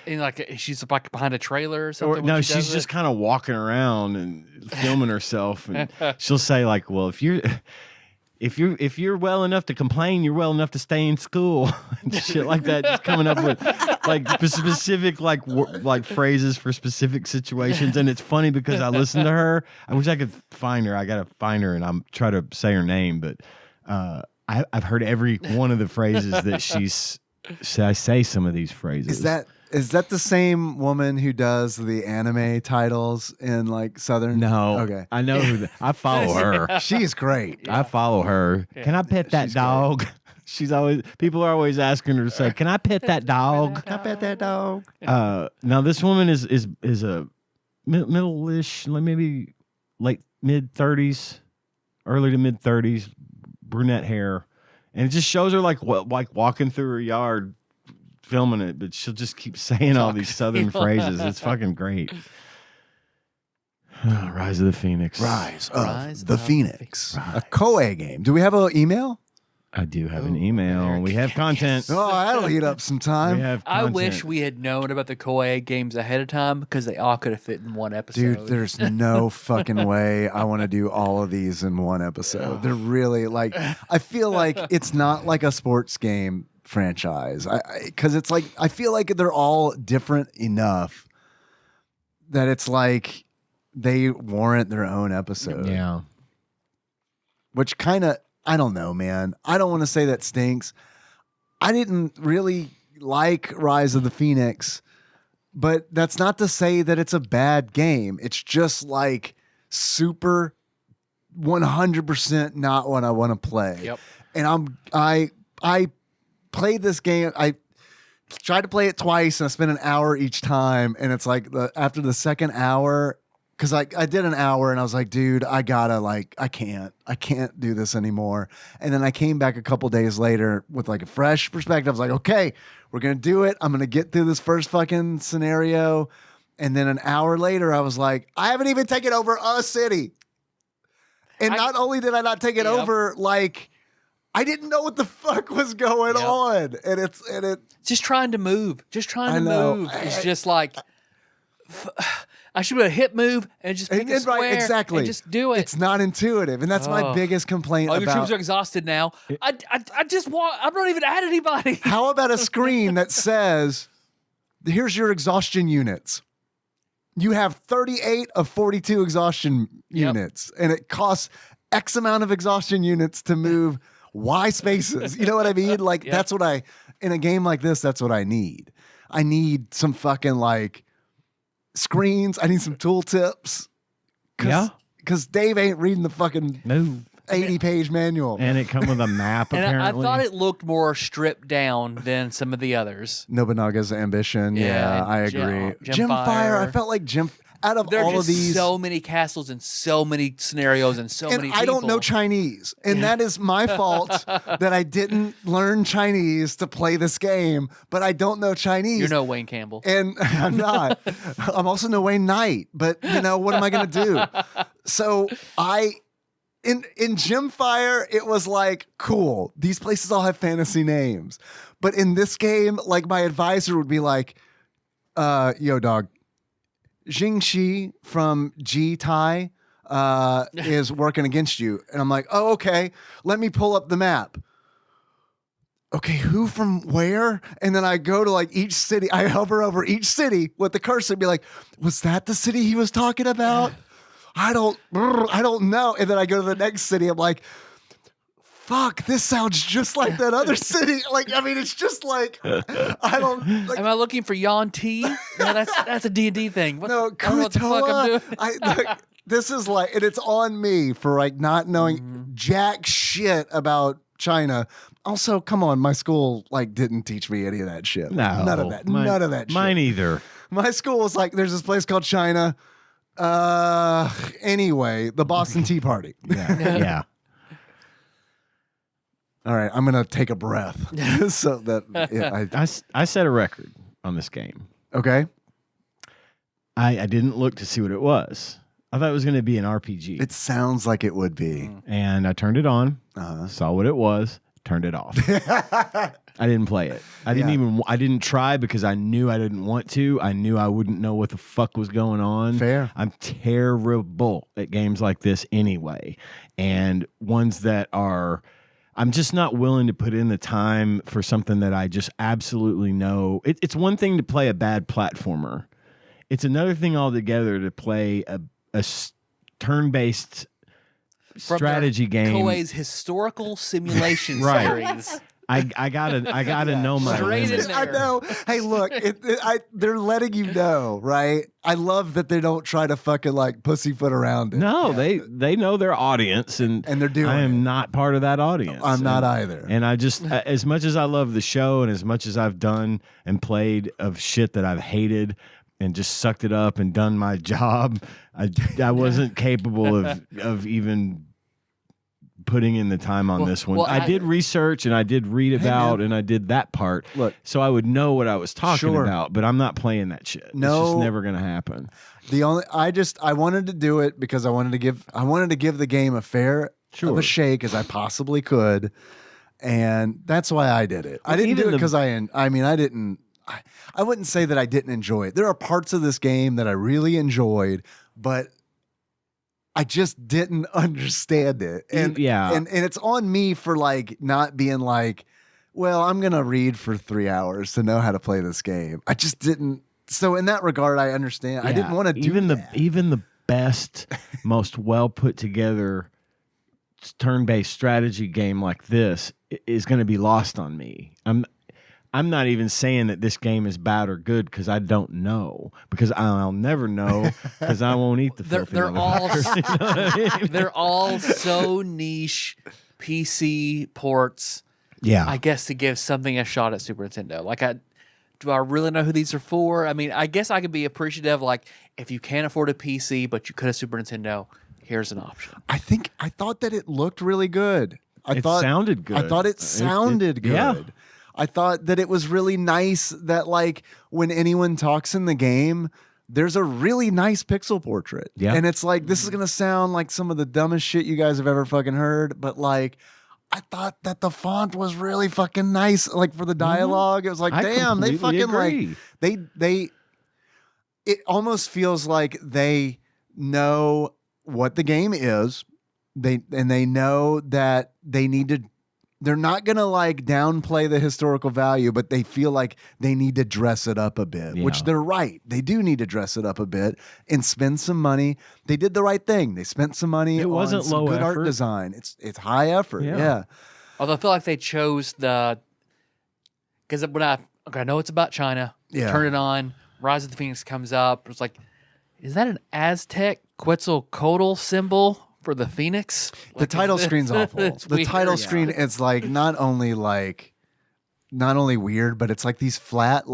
And like she's like behind a trailer or something. Or, when no, she does she's just it? kind of walking around and filming herself, and she'll say like, "Well, if you're well enough to complain, you're well enough to stay in school," and shit like that. Just coming up with like specific like phrases for specific situations, and it's funny because I listen to her. I wish I could find her. I gotta find her, and I'm try to say her name, but I've heard every one of the phrases that she's. I say some of these phrases. Is that the same woman who does the anime titles in like Southern? No. Okay. I know who I follow her. She's great. I follow her. Can I pet that She's dog? People are always asking her to say, "Can I pet that dog?" Can I pet that dog? Now this woman is a middle-ish, like maybe late mid-30s, early to mid-30s, brunette hair, and it just shows her like walking through her yard, filming it, but she'll just keep saying all these Southern phrases. It's fucking great. Rise of the Phoenix. Rise of the the Phoenix. A Koei game. Do we have an email? I do have an email. We have content. Oh, that'll eat up some time. We have I content. wish we had known about the Koei games ahead of time, because they all could have fit in one episode. Dude, there's no fucking way I want to do all of these in one episode. They're really like, I feel like it's not like a sports game franchise. Because it's like, I feel like they're all different enough that it's like they warrant their own episode. Yeah. Which kind of, I don't know, man. I don't want to say that stinks. I didn't really like Rise of the Phoenix, but that's not to say that it's a bad game. It's just like super 100% not what I want to play. Yep. And I played this game. I tried to play it twice, and I spent an hour each time. And it's like after the second hour, because I did an hour and I was like, dude, I can't do this anymore. And then I came back a couple days later with like a fresh perspective. I was like, okay, we're going to do it. I'm going to get through this first fucking scenario. And then an hour later, I was like, I haven't even taken over a city. And not only did I not take it over, like, I didn't know what the fuck was going on. And it's just trying to move. Just trying to move. It's just like, I should do a hip move and just pick a square right, exactly. and just do it. It's not intuitive, and that's my biggest complaint. Your troops are exhausted now. I just want. I'm not even at anybody. How about a screen that says, "Here's your exhaustion units." You have 38 of 42 exhaustion units, and it costs X amount of exhaustion units to move Y spaces. You know what I mean? Like that's what in a game like this, that's what I need. I need some fucking like screens. I need some tool tips. Because Dave ain't reading the fucking 80-page manual. And it come with a map, And apparently. I thought it looked more stripped down than some of the others. Nobunaga's Ambition. Yeah, Yeah, and I agree. Jim Fire. Fire. I felt like out of There are all just of these. so many castles and so many scenarios and so many people. I don't know Chinese, and that is my fault that I didn't learn Chinese to play this game. But I don't know Chinese. You're no Wayne Campbell. And I'm not. I'm also no Wayne Knight. But what am I going to do? So in Jim Fire, it was like, cool. These places all have fantasy names. But in this game, like my advisor would be like, yo, dog, Jingxi from G Tai is working against you. And I'm like, oh, okay. Let me pull up the map. Okay, who from where? And then I go to like each city. I hover over each city with the cursor and be like, was that the city he was talking about? I don't know. And then I go to the next city. I'm like, fuck, this sounds just like that other city. Like, I mean, it's just like, I don't. Like, Am I looking for Yon T? No, that's a D&D thing. I don't know what the fuck I'm doing. This is like, and it's on me for like not knowing jack shit about China. Also, come on, my school like didn't teach me any of that shit. No, none of that. None of that shit. Mine either. My school was like, there's this place called China. Anyway, the Boston Tea Party. Yeah. All right, I'm gonna take a breath. So that I set a record on this game. okay. I didn't look to see what it was. I thought it was going to be an RPG. It sounds like it would be. And I turned it on, saw what it was, turned it off. I didn't play it. I didn't try because I knew I didn't want to. I knew I wouldn't know what the fuck was going on. Fair. I'm terrible at games like this anyway. And ones that are, I'm just not willing to put in the time for something that I just absolutely know. It's one thing to play a bad platformer. It's another thing altogether to play a turn-based strategy game. Koei's historical simulation Right. series. I gotta know my Straight in limits. there. I know. Hey, look, they're letting you know, right? I love that they don't try to fucking like pussyfoot around it. No, they know their audience, and they're doing I am it. not part of that audience. I'm not either. And I just, as much as I love the show, and as much as I've done and played of shit that I've hated, and just sucked it up and done my job, I wasn't capable of even putting in the time on this one. I did research and I did read about and I did that part. Look, so I would know what I was talking about, but I'm not playing that shit. No. It's just never gonna happen. I wanted to do it because I wanted to give the game a fair of a shake as I possibly could, and that's why I did it. I didn't do it because I wouldn't say that I didn't enjoy it. There are parts of this game that I really enjoyed, but I just didn't understand it. And and it's on me for like not being like, well, I'm gonna read for 3 hours to know how to play this game. I just didn't. So in that regard, I understand. I didn't want to do even the best, most well put together turn-based strategy game like this is going to be lost on me. I'm not even saying that this game is bad or good because I don't know, because I'll never know because I won't eat the filthy motherfuckers. You know what I mean? They're all so niche PC ports. Yeah. I guess to give something a shot at Super Nintendo. Do I really know who these are for? I mean, I guess I could be appreciative, like, if you can't afford a PC, but you could have Super Nintendo, here's an option. I thought that it looked really good. It sounded good. I thought it sounded good. Yeah. I thought that it was really nice that like when anyone talks in the game, there's a really nice pixel portrait. Yeah. And it's like, this is going to sound like some of the dumbest shit you guys have ever fucking heard, but like, I thought that the font was really fucking nice. Like for the dialogue, it was like, damn, they fucking agree. like, it almost feels like they know what the game is. They know that they're not going to like downplay the historical value, but they feel like they need to dress it up a bit, which they're right. They do need to dress it up a bit and spend some money. They did the right thing. They spent some money on some good art design. It's high effort. Yeah. Although I feel like they chose because when I know it's about China. Yeah. Turn it on. Rise of the Phoenix comes up. It's like, is that an Aztec Quetzalcoatl symbol? for the Phoenix. The title screen's awful. It's The weird. title screen, it's like not only weird, but it's like these flat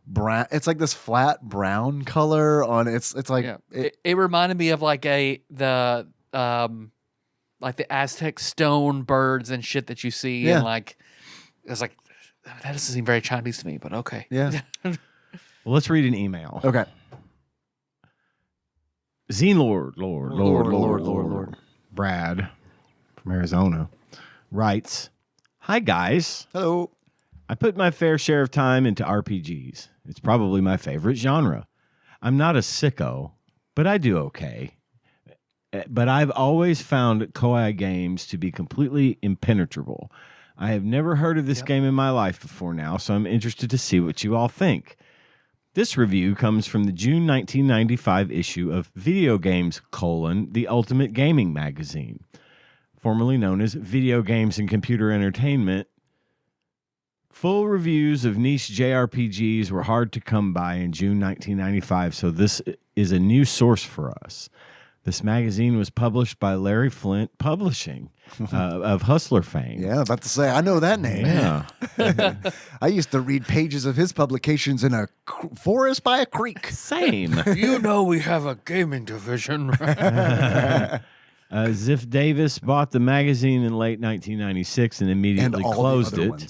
brown. It's like this flat brown color on. It's like Yeah. It reminded me of like the Aztec stone birds and shit that you see, Yeah. and like it's like that doesn't seem very Chinese to me, but okay. yeah. Well, let's read an email. Okay. Zine Lord. Brad from Arizona writes, "Hi guys. Hello. I put my fair share of time into RPGs. It's probably my favorite genre. I'm not a sicko, but I do okay. But I've always found Koei games to be completely impenetrable. I have never heard of this game in my life before now, so I'm interested to see what you all think. This review comes from the June 1995 issue of Video Games: The Ultimate Gaming Magazine, formerly known as Video Games and Computer Entertainment. Full reviews of niche JRPGs were hard to come by in June 1995, so this is a new source for us. This magazine was published by Larry Flint Publishing of Hustler fame. Yeah, about to say I know that name. Yeah. I used to read pages of his publications in a forest by a creek. Same. You know we have a gaming division. Ziff Davis bought the magazine in late 1996 and And immediately all closed the other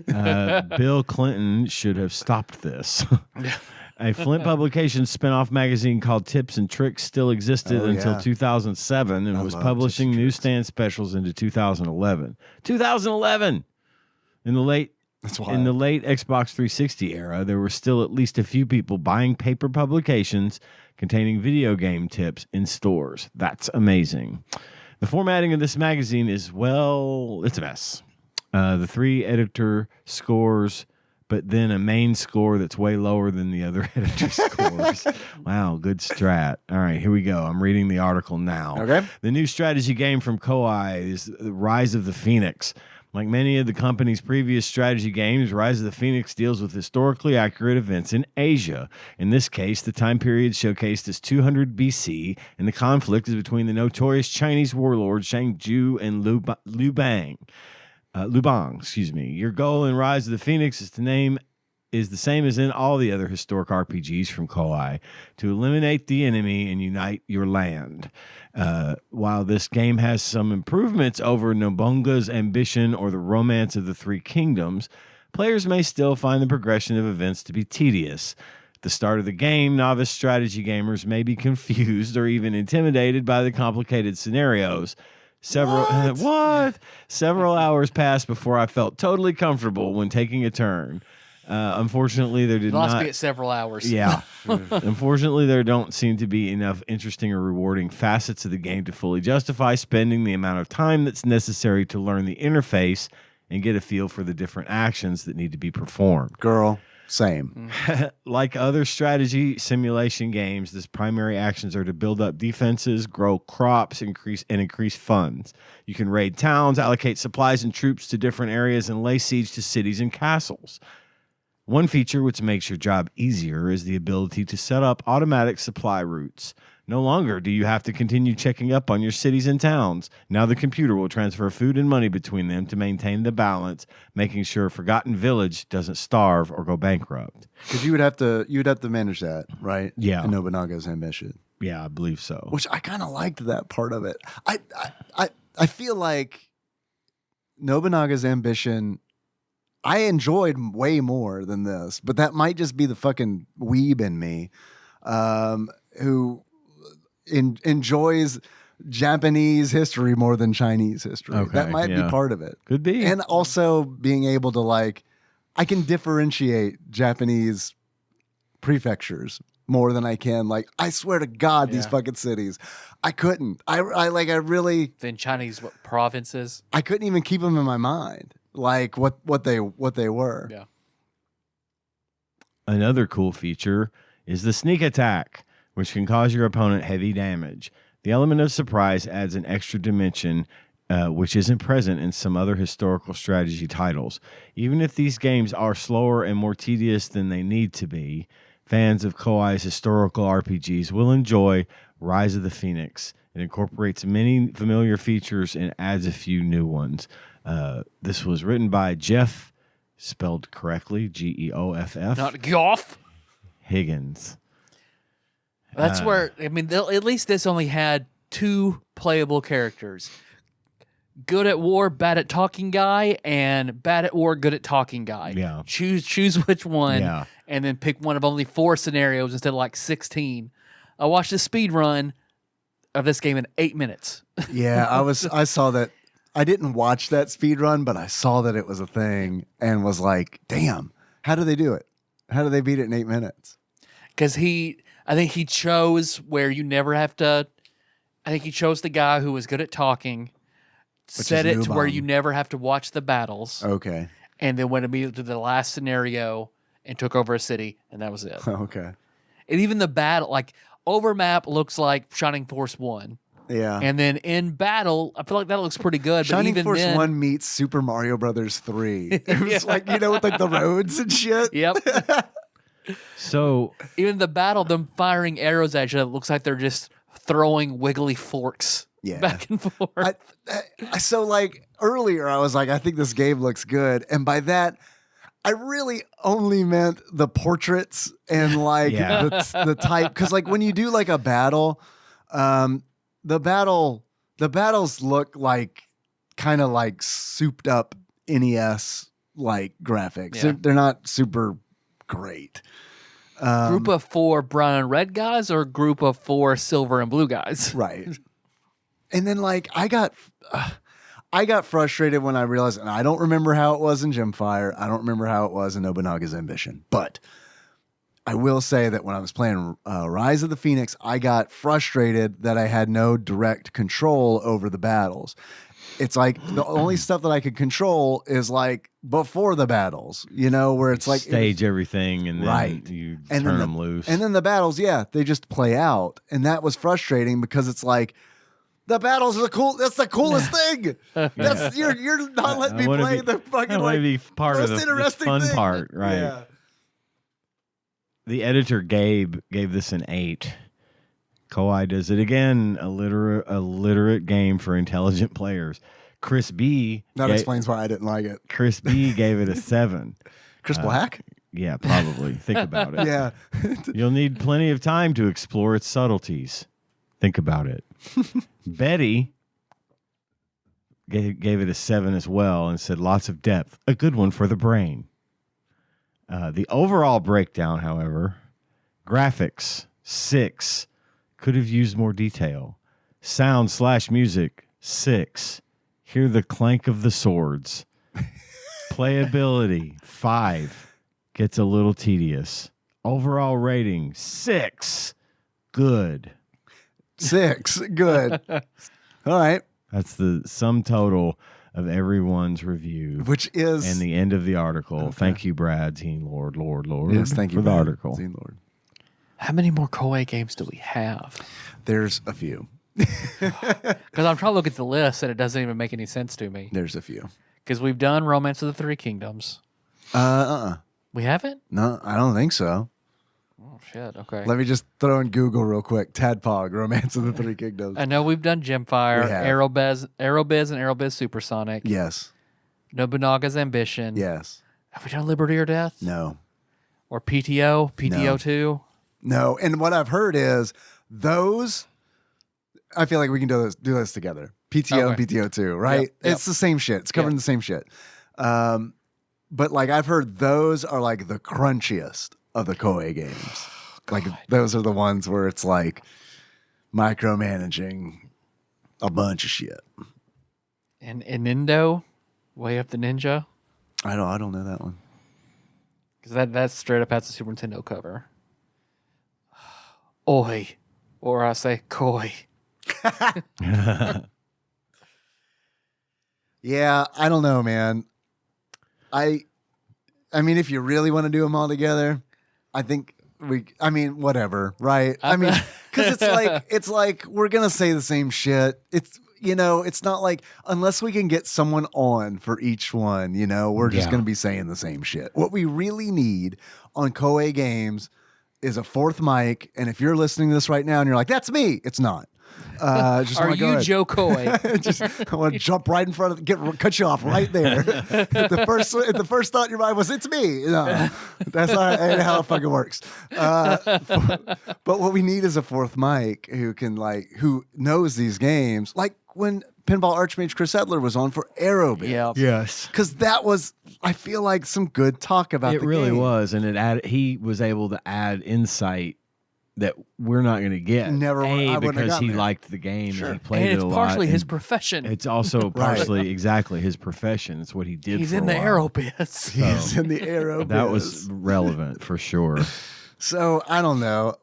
it. ones. Bill Clinton should have stopped this. A Flint Publications spinoff magazine called Tips and Tricks still existed Oh, until yeah. 2007 and I was love publishing Tips and Tricks. newsstand specials into 2011. 2011! In the late That's In wild. the late Xbox 360 era, there were still at least a few people buying paper publications containing video game tips in stores. That's amazing. The formatting of this magazine is, well, it's a mess. The 3 editor scores, but then a main score that's way lower than the other editor scores. Wow, good strat. All right, here we go. I'm reading the article now. Okay. The new strategy game from Koei is The Rise of the Phoenix. Like many of the company's previous strategy games, Rise of the Phoenix deals with historically accurate events in Asia. In this case, the time period showcased is 200 BC, and the conflict is between the notorious Chinese warlords Shang Ju and Liu Bang. Your goal in Rise of the Phoenix is the same as in all the other historic RPGs from Koei, to eliminate the enemy and unite your land. While this game has some improvements over Nobunaga's Ambition or the Romance of the Three Kingdoms, players may still find the progression of events to be tedious. At the start of the game, novice strategy gamers may be confused or even intimidated by the complicated scenarios. Several hours passed before I felt totally comfortable when taking a turn. Unfortunately, there did Lost not. me at several hours. Yeah. Unfortunately, there don't seem to be enough interesting or rewarding facets of the game to fully justify spending the amount of time that's necessary to learn the interface and get a feel for the different actions that need to be performed. Girl, same. Like other strategy simulation games, the primary actions are to build up defenses, grow crops, increase funds. You can raid towns, allocate supplies and troops to different areas, and lay siege to cities and castles. One feature which makes your job easier is the ability to set up automatic supply routes. No longer do you have to continue checking up on your cities and towns. Now the computer will transfer food and money between them to maintain the balance, making sure Forgotten Village doesn't starve or go bankrupt. Because you'd have to manage that, right? Yeah. In Nobunaga's Ambition. Yeah, I believe so. Which I kind of liked that part of it. I feel like Nobunaga's Ambition I enjoyed way more than this, but that might just be the fucking weeb in me, who enjoys Japanese history more than Chinese history. Okay, That might be part of it. Could be. And also being able to I can differentiate Japanese prefectures more than I can. I swear to God, these fucking cities, I couldn't. I really. Then Chinese provinces. I couldn't even keep them in my mind, what they were. Yeah. Another cool feature is the sneak attack, which can cause your opponent heavy damage. The element of surprise adds an extra dimension, which isn't present in some other historical strategy titles. Even if these games are slower and more tedious than they need to be, fans of Koei's historical RPGs will enjoy Rise of the Phoenix. It It incorporates many familiar features and adds a few new ones. This was written by Jeff, spelled correctly, Geoff. Not Goff. Higgins. That's where, I mean, at least this only had 2 playable characters. Good at war, bad at talking guy, and bad at war, good at talking guy. Yeah. Choose which one, Yeah. and then pick one of only 4 scenarios instead of like 16. I watched a speed run of this game in 8 minutes. Yeah, I saw that. I didn't watch that speed run, but I saw that it was a thing and was like, damn, how do they do it? How do they beat it in 8 minutes? Because I think he chose where you never have to. I think he chose the guy who was good at talking, set is it to where Newbomb. you never have to watch the battles, Okay. and then went immediately to the last scenario and took over a city, and that was it. Okay. And even the battle, like overmap, looks like Shining Force 1. Yeah. And then in battle, I feel like that looks pretty good. Shining but even Force then, 1 meets Super Mario Brothers 3. It was like, with like the roads and shit. Yep. So Even the battle, them firing arrows at you, it looks like they're just throwing wiggly forks Yeah. back and forth. So like earlier, I was like, I think this game looks good. And by that, I really only meant the portraits and like Yeah. the type. Cause like when you do like a battle, the battles look like kind of like souped up NES like graphics. Yeah. They're not super great. Group of 4 brown and red guys or group of 4 silver and blue guys? Right. And then like I got frustrated when I realized, and I don't remember how it was in Gemfire. I don't remember how it was in Nobunaga's Ambition. But I will say that when I was playing Rise of the Phoenix, I got frustrated that I had no direct control over the battles. It's like the only stuff that I could control is like before the battles, where it's like stage everything and then Right. you And turn then them loose. And then the battles, yeah, they just play out. And that was frustrating because it's like the battles are that's the coolest thing. That's you're not letting me play the fucking I want to be part of most the interesting fun thing. part, right? Yeah. The editor Gabe gave this an 8. Koei does it again, a literate game for intelligent players. Chris B. That explains why I didn't like it. Chris B. gave it a 7. Chris Black? Yeah, probably. Think about it. Yeah. You'll need plenty of time to explore its subtleties. Think about it. Betty gave it a 7 as well and said lots of depth. A good one for the brain. The overall breakdown, however, graphics, 6. Could have used more detail. Sound/music, 6. Hear the clank of the swords. Playability, 5. Gets a little tedious. Overall rating, 6. Good. 6. Good. All right. That's the sum total of everyone's review. Which is And the end of the article. Okay. Thank you, Brad, Teen Lord, Lord. Yes, thank you for the Brad. article. Zine Lord. How many more Koei games do we have? There's a few. Because I'm trying to look at the list and it doesn't even make any sense to me. There's a few. Because we've done Romance of the Three Kingdoms. We haven't? No, I don't think so. Oh, shit. Okay. Let me just throw in Google real quick. Tadpog, Romance of the Three Kingdoms. I know we've done Gemfire, We have. Aerobiz and Aerobiz Supersonic. Yes. Nobunaga's Ambition. Yes. Have we done Liberty or Death? No. Or PTO? PTO 2? No. And what I've heard is those, I feel like we can do this together. PTO Okay. and PTO 2, right? Yep. It's the same shit. It's covering the same shit. But like I've heard those are like the crunchiest of the Koei games. Like those are the ones where it's like micromanaging a bunch of shit. And Nindo? Way Up the Ninja? I don't know that one. Because that straight up has the Super Nintendo cover. Oi. Or I say koi. Yeah, I don't know, man. I mean, if you really want to do them all together, I think whatever, right? I mean, because it's like we're gonna say the same shit. It's not like unless we can get someone on for each one, we're just Yeah. gonna be saying the same shit. What we really need on Koei games is a fourth mic. And if you're listening to this right now and you're like, "That's me," it's not. Just Are wanna go you ahead. Joe Coy? I want to jump right in front of, cut you off right there. The first thought in your mind was, "It's me." No, that's not how it fucking works. But what we need is a fourth mic who knows these games, like when Pinball Archmage Chris Edler was on for Aerobiz. Yeah. Yes. Because that was, I feel like, some good talk about It the really game. was, and he was able to add insight that we're not going to get. I wouldn't have because because gotten he there. liked the game Sure. and he played And it it's a lot. partially his and profession. It's also partially exactly his profession. It's what he did. He's for in a the while. Aerobiz. He's in the Aerobiz. That was relevant for sure. So I don't know.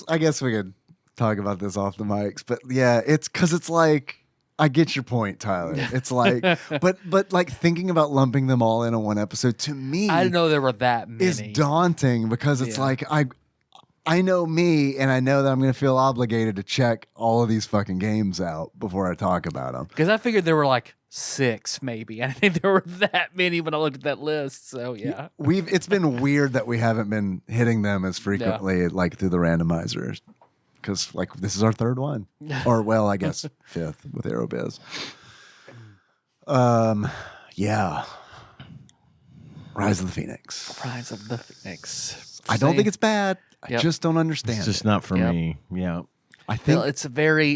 I guess we could talk about this off the mics, but yeah, it's because it's like, I get your point, Tyler. It's like, but like thinking about lumping them all into one episode to me, I didn't know there were that many. is daunting because it's Yeah. like I know me, and I know that I'm going to feel obligated to check all of these fucking games out before I talk about them. Because I figured there were like 6 maybe. I didn't think there were that many when I looked at that list. So yeah. It's been weird that we haven't been hitting them as frequently, like through the randomizers. Because like this is our third one, or well, I guess fifth with Aerobiz. Yeah, Rise of the Phoenix. Rise of the Phoenix. I don't think it's bad. I Yep. just don't understand. It's just not for Yep. me. Yeah. I Feel think it's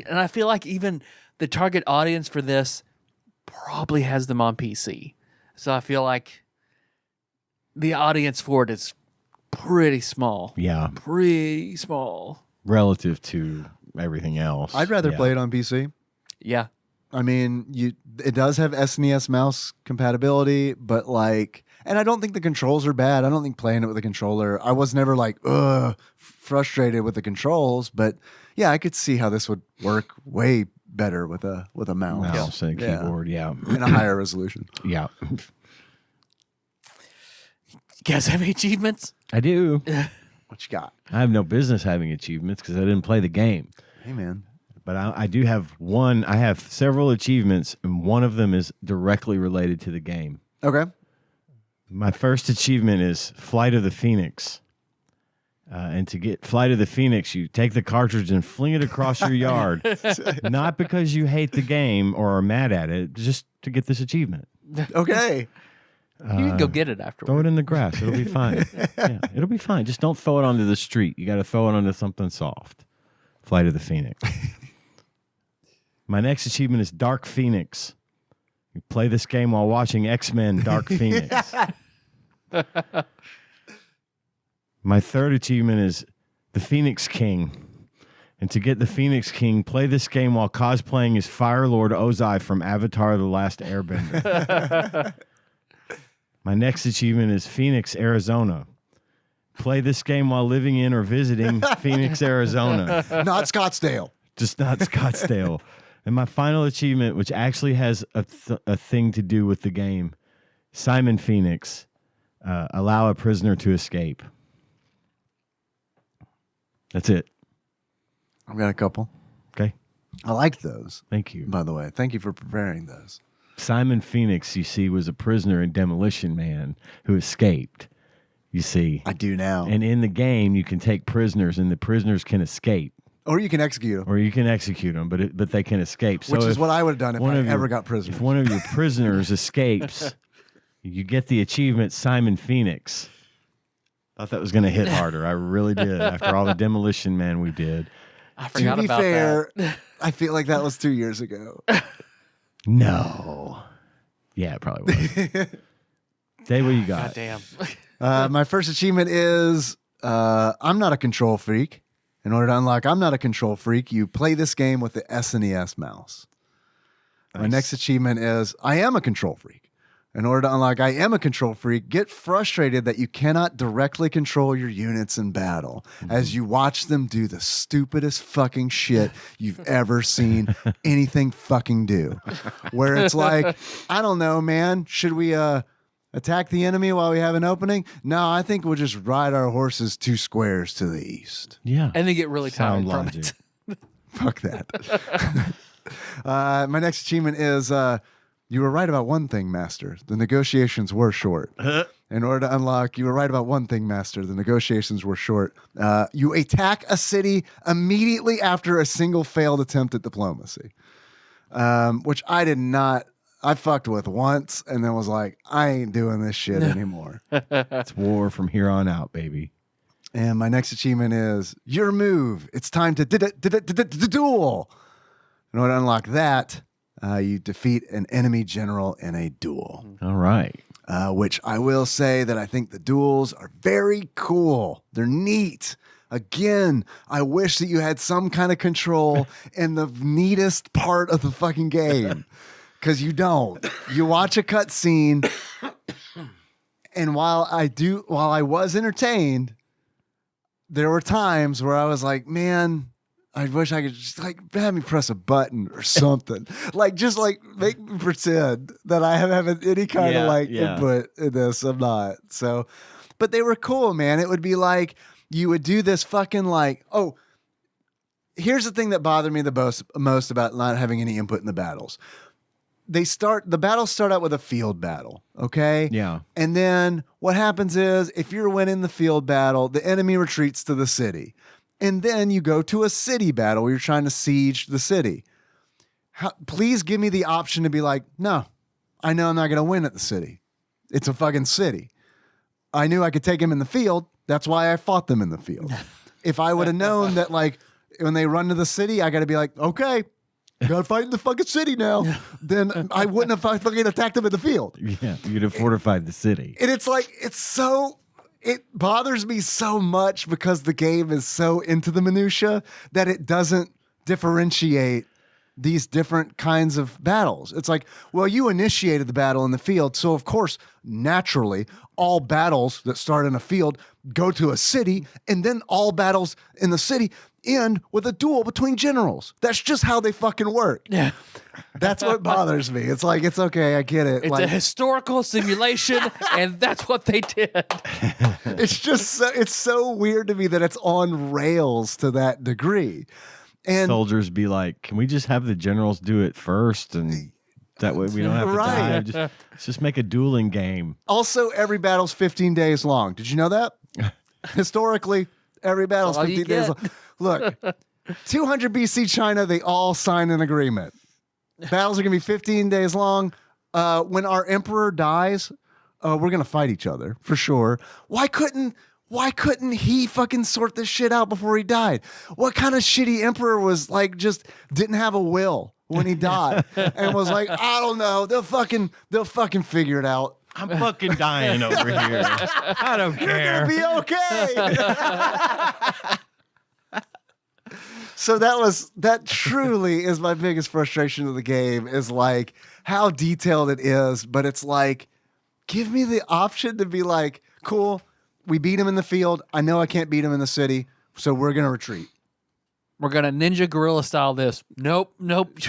and I feel like even the target audience for this probably has them on PC. So I feel like the audience for it is pretty small. Yeah. Pretty small. Relative to everything else. I'd rather Yeah. play it on PC. Yeah. I mean, it does have SNES mouse compatibility, but like, and I don't think the controls are bad. I don't think playing it with a controller, I was never like, frustrated with the controls, but yeah, I could see how this would work way better with a mouse, Mouse and a Yeah. keyboard. Yeah. in a higher resolution. Yeah. You guys have any achievements? I do. What you got? I have no business having achievements because I didn't play the game. Hey, man. But I do have one. I have several achievements, and one of them is directly related to the game. Okay. My first achievement is Flight of the Phoenix. And to get Flight of the Phoenix, you take the cartridge and fling it across your yard. Not because you hate the game or are mad at it, just to get this achievement. Okay. You can go get it afterwards. Throw it in the grass. It'll be fine. Yeah, it'll be fine. Just don't throw it onto the street. You got to throw it onto something soft. Flight of the Phoenix. My next achievement is Dark Phoenix. You play this game while watching X-Men Dark Phoenix. My third achievement is the Phoenix King. And to get the Phoenix King, play this game while cosplaying as Fire Lord Ozai from Avatar: The Last Airbender. My next achievement is Phoenix, Arizona. Play this game while living in or visiting Phoenix, Arizona. Not Scottsdale. Just not Scottsdale. And my final achievement, which actually has a thing to do with the game, Simon Phoenix, allow a prisoner to escape. That's it. I've got a couple. Okay. I like those, Thank you. by the way. Thank you for preparing those. Simon Phoenix, you see, was a prisoner in Demolition Man who escaped, you see. I do now. And in the game, you can take prisoners, and the prisoners can escape, Or you can execute them, or you can execute them, but they can escape. which is if what I would have done if one I of your- ever got prisoners. If one of your prisoners escapes, you get the achievement Simon Phoenix. Thought that was going to hit harder. I really did. After all the Demolition Man we did. I To forgot be about fair, that. I feel like that was 2 years ago. No. Yeah, it probably was. Dave, what you got? God damn. My first achievement is I'm not a control freak. In order to unlock I'm not a control freak, you play this game with the SNES mouse. My Nice. next achievement is I am a control freak. In order to unlock I am a control freak, get frustrated that you cannot directly control your units in battle as you watch them do the stupidest fucking shit you've ever seen anything fucking do. Where it's like, I don't know, man, should we attack the enemy while we have an opening? No, I think we'll just ride our horses 2 squares to the east. Yeah. And they get really tired Sound from logic. it. Fuck that. My next achievement is you were right about one thing, Master. The negotiations were short. In order to unlock, you were right about one thing, Master. The negotiations were short. You attack a city immediately after a single failed attempt at diplomacy, which I did not. I fucked with once and then was like, I ain't doing this shit anymore. It's war from here on out, baby. And my next achievement is your move. It's time to duel. In order to unlock that, you defeat an enemy general in a duel. All right. Which I will say that I think the duels are very cool. They're neat. Again, I wish that you had some kind of control in the neatest part of the fucking game. Because you don't. You watch a cutscene, and while I was entertained, there were times where I was like, man, I wish I could just like have me press a button or something. just make me pretend that I have any kind of input in this. I'm not. So, but they were cool, man. It would be like you would do this fucking here's the thing that bothered me the most about not having any input in the battles. The battles start out with a field battle, okay? Yeah. And then what happens is if you're winning the field battle, the enemy retreats to the city. And then you go to a city battle where you're trying to siege the city. Please give me the option to be like, no, I know I'm not going to win at the city. It's a fucking city. I knew I could take them in the field. That's why I fought them in the field. If I would have known that when they run to the city, I got to be like, okay, gotta fight in the fucking city now. Then I wouldn't have fucking attacked them in the field. Yeah, you'd have fortified the city. And it bothers me so much because the game is so into the minutia that it doesn't differentiate these different kinds of battles. It's like, well, you initiated the battle in the field, so of course, naturally, all battles that start in a field go to a city, and then all battles in the city end with a duel between generals. That's just how they fucking work. Yeah. That's what bothers me. It's like, it's okay, I get it. It's a historical simulation, and that's what they did. It's so weird to me that it's on rails to that degree. And soldiers be like, can we just have the generals do it first, and that way we don't have to die. Let's just make a dueling game. Also, every battle's 15 days long. Did you know that? Historically, every battle's 15 days long. Look, 200 BC China, they all signed an agreement. Battles are going to be 15 days long. When our emperor dies, we're going to fight each other for sure. Why couldn't he fucking sort this shit out before he died? What kind of shitty emperor was like, just didn't have a will when he died and was like, I don't know, they'll fucking figure it out. I'm fucking dying over here. I don't care. You're gonna be okay. So that truly is my biggest frustration of the game, is like how detailed it is, but it's like, give me the option to be like, cool, we beat him in the field. I know I can't beat him in the city, so we're going to retreat. We're going to ninja guerrilla style this. Nope.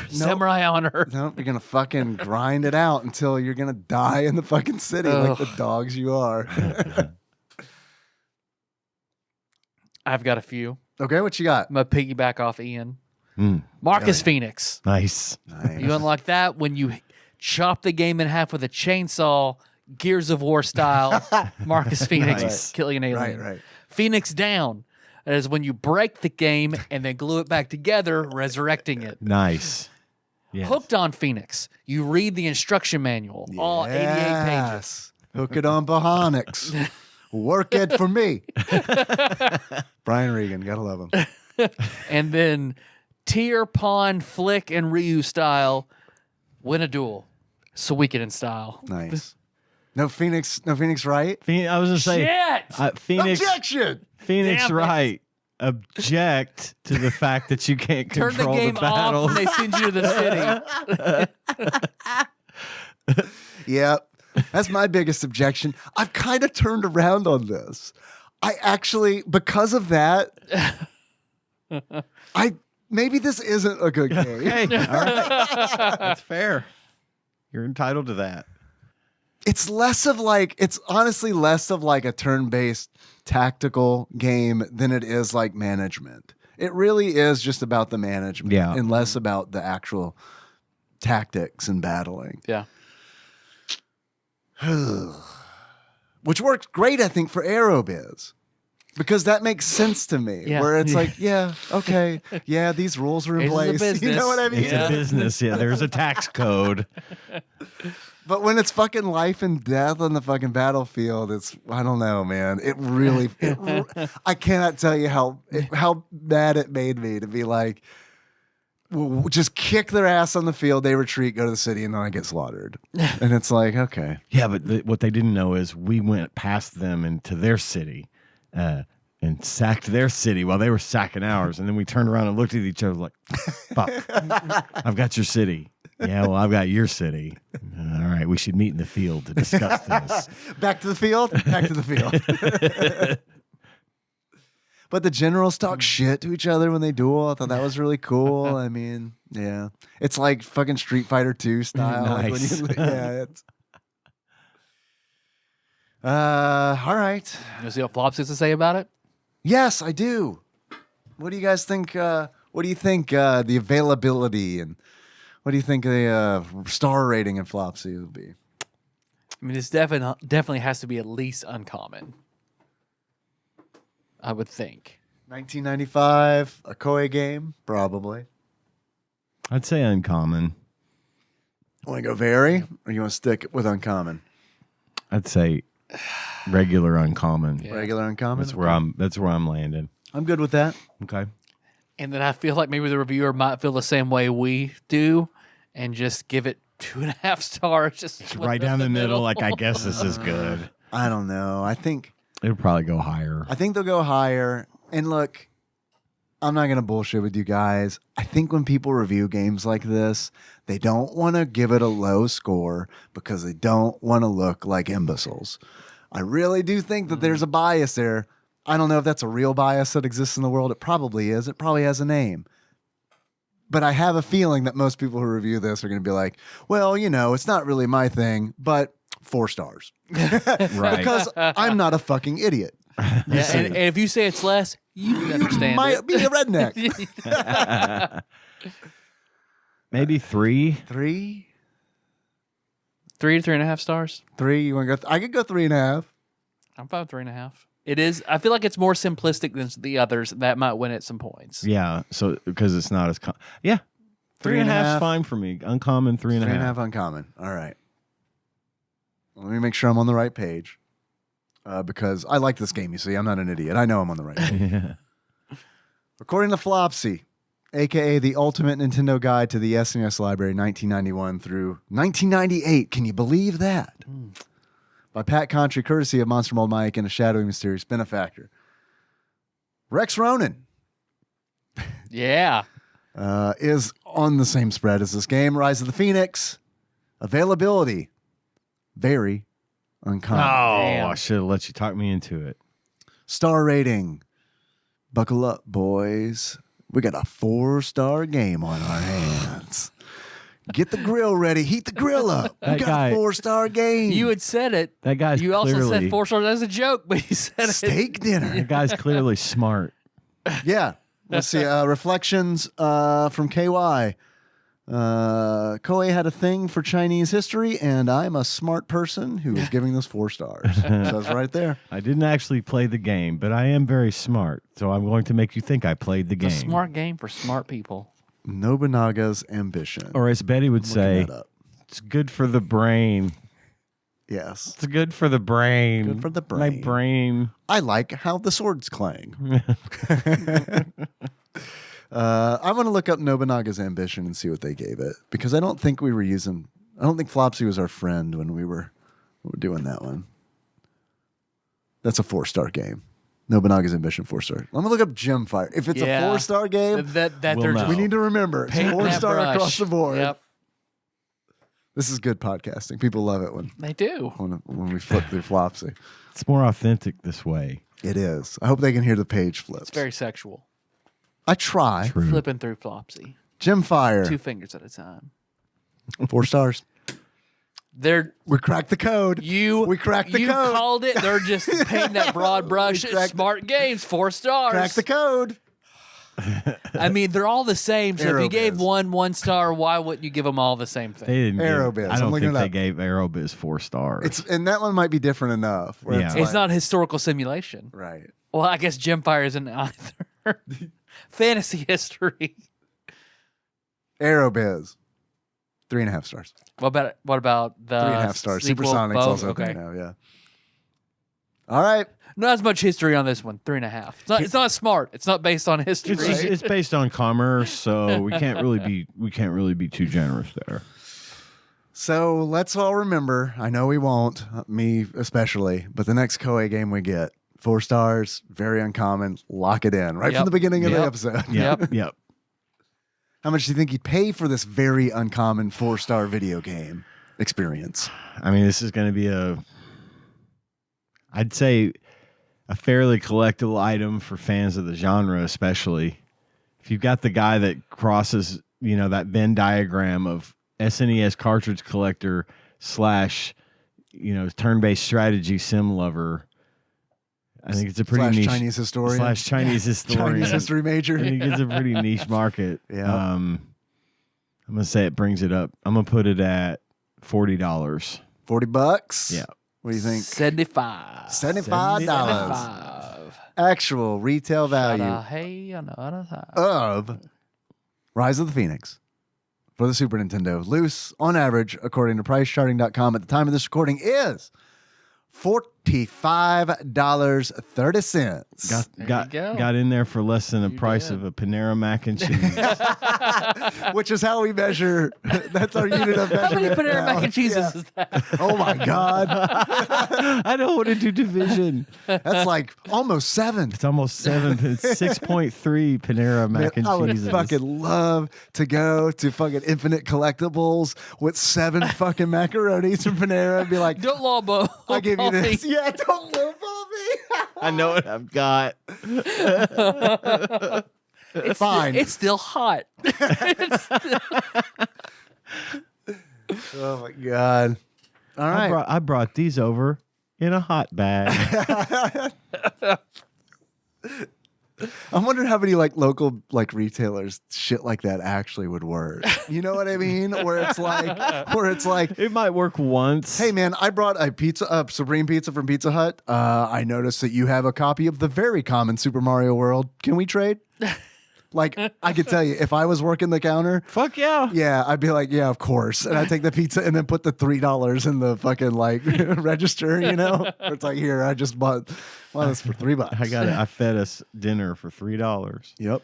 Samurai honor. Nope, you're going to fucking grind it out until you're going to die in the fucking city like the dogs you are. I've got a few. Okay, what you got? I'm going to piggyback off Ian. Marcus Phoenix. Nice. You unlock that when you chop the game in half with a chainsaw, Gears of War style. Marcus Phoenix killing an alien. Right. Phoenix Down. That is when you break the game and then glue it back together, resurrecting it. Nice. Yes. Hooked on Phoenix. You read the instruction manual, all 88 pages. Hook it on Bahonix. Work it for me. Brian Regan, gotta love him. And then Tier, Pawn, Flick, and Ryu style, win a duel. Suikoden style. Nice. No Phoenix, right? I was gonna say, shit! Phoenix. Objection! Phoenix, Damn it. Right. Object to the fact that you can't Turn control the game off battles. when they send you to the city. Yep. That's my biggest objection. I've kind of turned around on this. I actually, because of that, maybe this isn't a good game. Hey, all right. That's fair. You're entitled to that. It's honestly less of like a turn-based tactical game than it is like management. It really is just about the management and less about the actual tactics and battling. Yeah. which works great, I think, for Aerobiz. Because that makes sense to me, Yeah. where it's like, yeah, okay, yeah, these rules are in It is a place. You business. know what I mean? It's a business. Yeah, there's a tax code. But when it's fucking life and death on the fucking battlefield, it's, I don't know, man. It really, I cannot tell you how mad it made me to be like, just kick their ass on the field, they retreat, go to the city, and then I get slaughtered. And it's like, okay. Yeah, but what they didn't know is we went past them into their city and sacked their city while they were sacking ours. And then we turned around and looked at each other like, fuck, I've got your city. Yeah, well, I've got your city. All right, we should meet in the field to discuss this. Back to the field? Back to the field. But the generals talk shit to each other when they duel. I thought that was really cool. I mean, yeah. It's like fucking Street Fighter 2 style. Nice. Like yeah, it's... all right. You see what Flops has to say about it? Yes, I do. What do you guys think? What do you think the availability and what do you think the star rating in Flopsy would be? I mean, it's definitely has to be at least uncommon. I would think. 1995, a Koei game, probably. I'd say uncommon. Want to go very, or you want to stick with uncommon? I'd say regular uncommon. Yeah. Regular uncommon. That's where I'm landing. I'm good with that. Okay. And then I feel like maybe the reviewer might feel the same way we do and just give it 2.5 stars. Just It's right down the middle. Like, I guess this is good. I don't know. I think It'll probably go higher. they'll go higher. And look, I'm not going to bullshit with you guys. I think when people review games like this, they don't want to give it a low score because they don't want to look like imbeciles. I really do think that there's a bias there. I don't know if that's a real bias that exists in the world. It probably is. It probably has a name. But I have a feeling that most people who review this are going to be like, well, you know, it's not really my thing, but 4 stars. Right. Because I'm not a fucking idiot. Yeah, and if you say it's less, you can understand Might it. be a redneck. Maybe 3. 3? 3 to 3.5 stars. 3? You want to go? I could go 3.5. I'm fine with 3.5. It is. I feel like it's more simplistic than the others. That might win at some points. Yeah. So because it's not as yeah, 3.5 is fine for me. Uncommon 3.5. 3.5 uncommon. All right. Let me make sure I'm on the right page. Because I like this game, you see. I'm not an idiot. I know I'm on the right page. Yeah. According to Flopsy, a.k.a. the Ultimate Nintendo Guide to the SNES Library 1991 through 1998. Can you believe that? By Pat Contry, courtesy of Monster Mold Mike and a shadowy mysterious benefactor. Rex Ronan Yeah. is on the same spread as this game. Rise of the Phoenix. Availability. Very uncommon. Damn. I should have let you talk me into it. Star rating. Buckle up, boys. We got a 4-star game on our hands. Get the grill ready. Heat the grill up. We That got guy- a 4-star game. You had said it. That guy's You also clearly, said 4 stars as a joke, but you said steak it. dinner. That guy's clearly smart. Yeah. Let's see. Reflections from KY. Koei had a thing for Chinese history, and I'm a smart person who is giving this 4 stars. Says right there. I didn't actually play the game, but I am very smart. So I'm going to make you think I played the game. It's a smart game for smart people. Nobunaga's Ambition. Or as Betty would Looking say, that up. it's good for the brain. Yes. It's good for the brain. Good for the My brain. brain. I like how the swords clang. I'm going to look up Nobunaga's Ambition and see what they gave it because I don't think we were using. I don't think Flopsy was our friend when we were doing that one. That's a 4-star game. Nobunaga's Ambition 4-star. I'm going to look up Gemfire. If it's Yeah. a 4-star game, That We'll they're know. just we need to remember it's painting that 4-star brush. across the board. Yep, This is good podcasting. People love it when they do. we flip through Flopsy. It's more authentic this way. It is. I hope they can hear the page flips. It's very sexual. I try. True. Flipping through Flopsy. Gemfire. 2 fingers at a time. 4 stars. They're We cracked the code. We cracked the you code. called it. They're just painting that broad brush. We cracked Smart games, 4 stars. Crack the code. I mean, they're all the same. So if you gave Aerobiz. one star, why wouldn't you give them all the same thing? They didn't. Aerobiz. I I'm don't looking think it they up. gave Aerobiz 4 stars. And that one might be different enough. Where Yeah. it's, It's like- not historical simulation. right. Well, I guess Gemfire isn't either. Fantasy history. Aerobiz, 3.5 stars. What about the 3.5 stars. sequel, Supersonics Bow? also Okay. 3.5. Yeah. All right. Not as much history on this one. 3.5. It's not smart. It's not based on history. It's based on commerce, so we can't really be too generous there. So let's all remember. I know we won't, me especially, but the next Koei game we get, 4 stars, very uncommon. Lock it in right from Yep. the beginning of the Yep. episode. Yep. How much do you think you'd pay for this very uncommon 4-star video game experience? I mean, this is going to be I'd say, a fairly collectible item for fans of the genre, especially if you've got the guy that crosses, that Venn diagram of SNES cartridge collector / turn-based strategy sim lover. I think it's a pretty niche Chinese historian. Chinese historian. Chinese history major. I think it's a pretty niche market. Yeah. I'm gonna say it brings it up. I'm gonna put it at $40. $40. Yeah. What do you think? $75. $75. $75. Actual retail value of Rise of the Phoenix for the Super Nintendo. Loose, on average, according to PriceCharting.com at the time of this recording, is $45.30. Got in there for less than the You price did. of a Panera mac and cheese. Which is how we measure. That's our unit of How many measurement. Panera now. mac and cheeses Yeah. is that? Oh my God. I don't want to do division. That's like almost 7. It's almost 7. It's 6.3 Panera mac Man, and I would cheeses. fucking love to go to fucking Infinite Collectibles with 7 fucking macaronis from Panera and be like, Don't lawbo. I'll give you this. Yeah, don't live on me. I know what I've got. Fine. It's still hot. Oh my God. All right. I brought these over in a hot bag. I'm wondering how many local retailers shit like that actually would work. You know what I mean? Where it's like, It might work once. hey man, I brought a Supreme Pizza from Pizza Hut. I noticed that you have a copy of the very common Super Mario World. Can we trade? Like, I could tell you, if I was working the counter, Fuck yeah. yeah, I'd be like, yeah, of course. And I'd take the pizza and then put the $3 in the fucking register, Or it's like, here, I just bought this for $3. I fed us dinner for $3. Yep.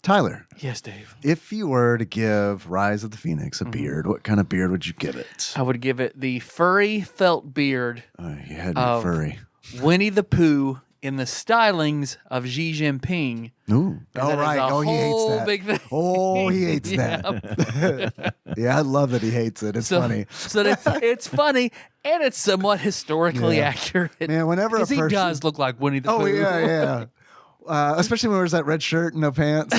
Tyler, Yes, Dave. if you were to give Rise of the Phoenix a beard, what kind of beard would you give it? I would give it the furry felt beard Oh, you had me Of- furry. Winnie the Pooh in the stylings of Xi Jinping. Ooh. that Oh, is right. a Oh, he hates whole that. big thing. Oh, he hates that. Yeah, I love that he hates it. It's funny. So it's funny and it's somewhat historically Yeah. accurate. Man, whenever a Because he person... does look like Winnie the Oh, Pooh. yeah. Especially when he wears that red shirt and no pants.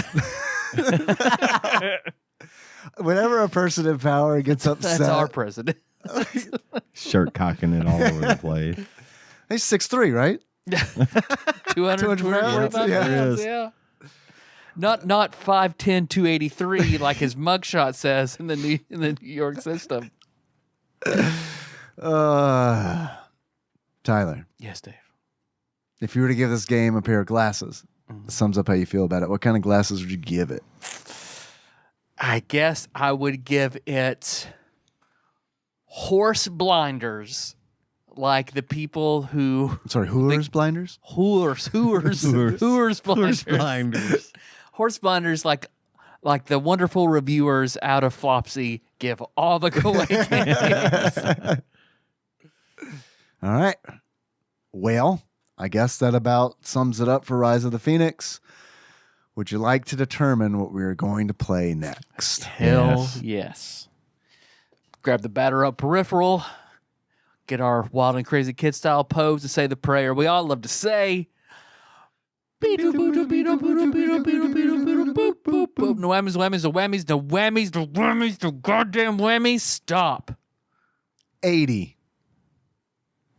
Whenever a person in power gets upset... That's our president. Shirt cocking it all over the place. He's 6'3", right? 200 pounds? 245 Yeah. pounds, yeah. Not 5'10", 283 like his mugshot says in the New York system. Tyler, Yes, Dave. if you were to give this game a pair of glasses, Mm-hmm. this sums up how you feel about it. What kind of glasses would you give it? I guess I would give it horse blinders, like the people who I'm sorry, Hooers blinders? Hooers blinders. Blinders. Horse blinders, like the wonderful reviewers out of Flopsy give all the Koei games. All right. Well, I guess that about sums it up for Rise of the Phoenix. Would you like to determine what we are going to play next? Hell yes. Grab the batter up peripheral, get our wild and crazy kid style pose to say the prayer we all love to say. No whammies, whammies, no whammies, no whammies, no whammies, no goddamn whammies. Stop. 80.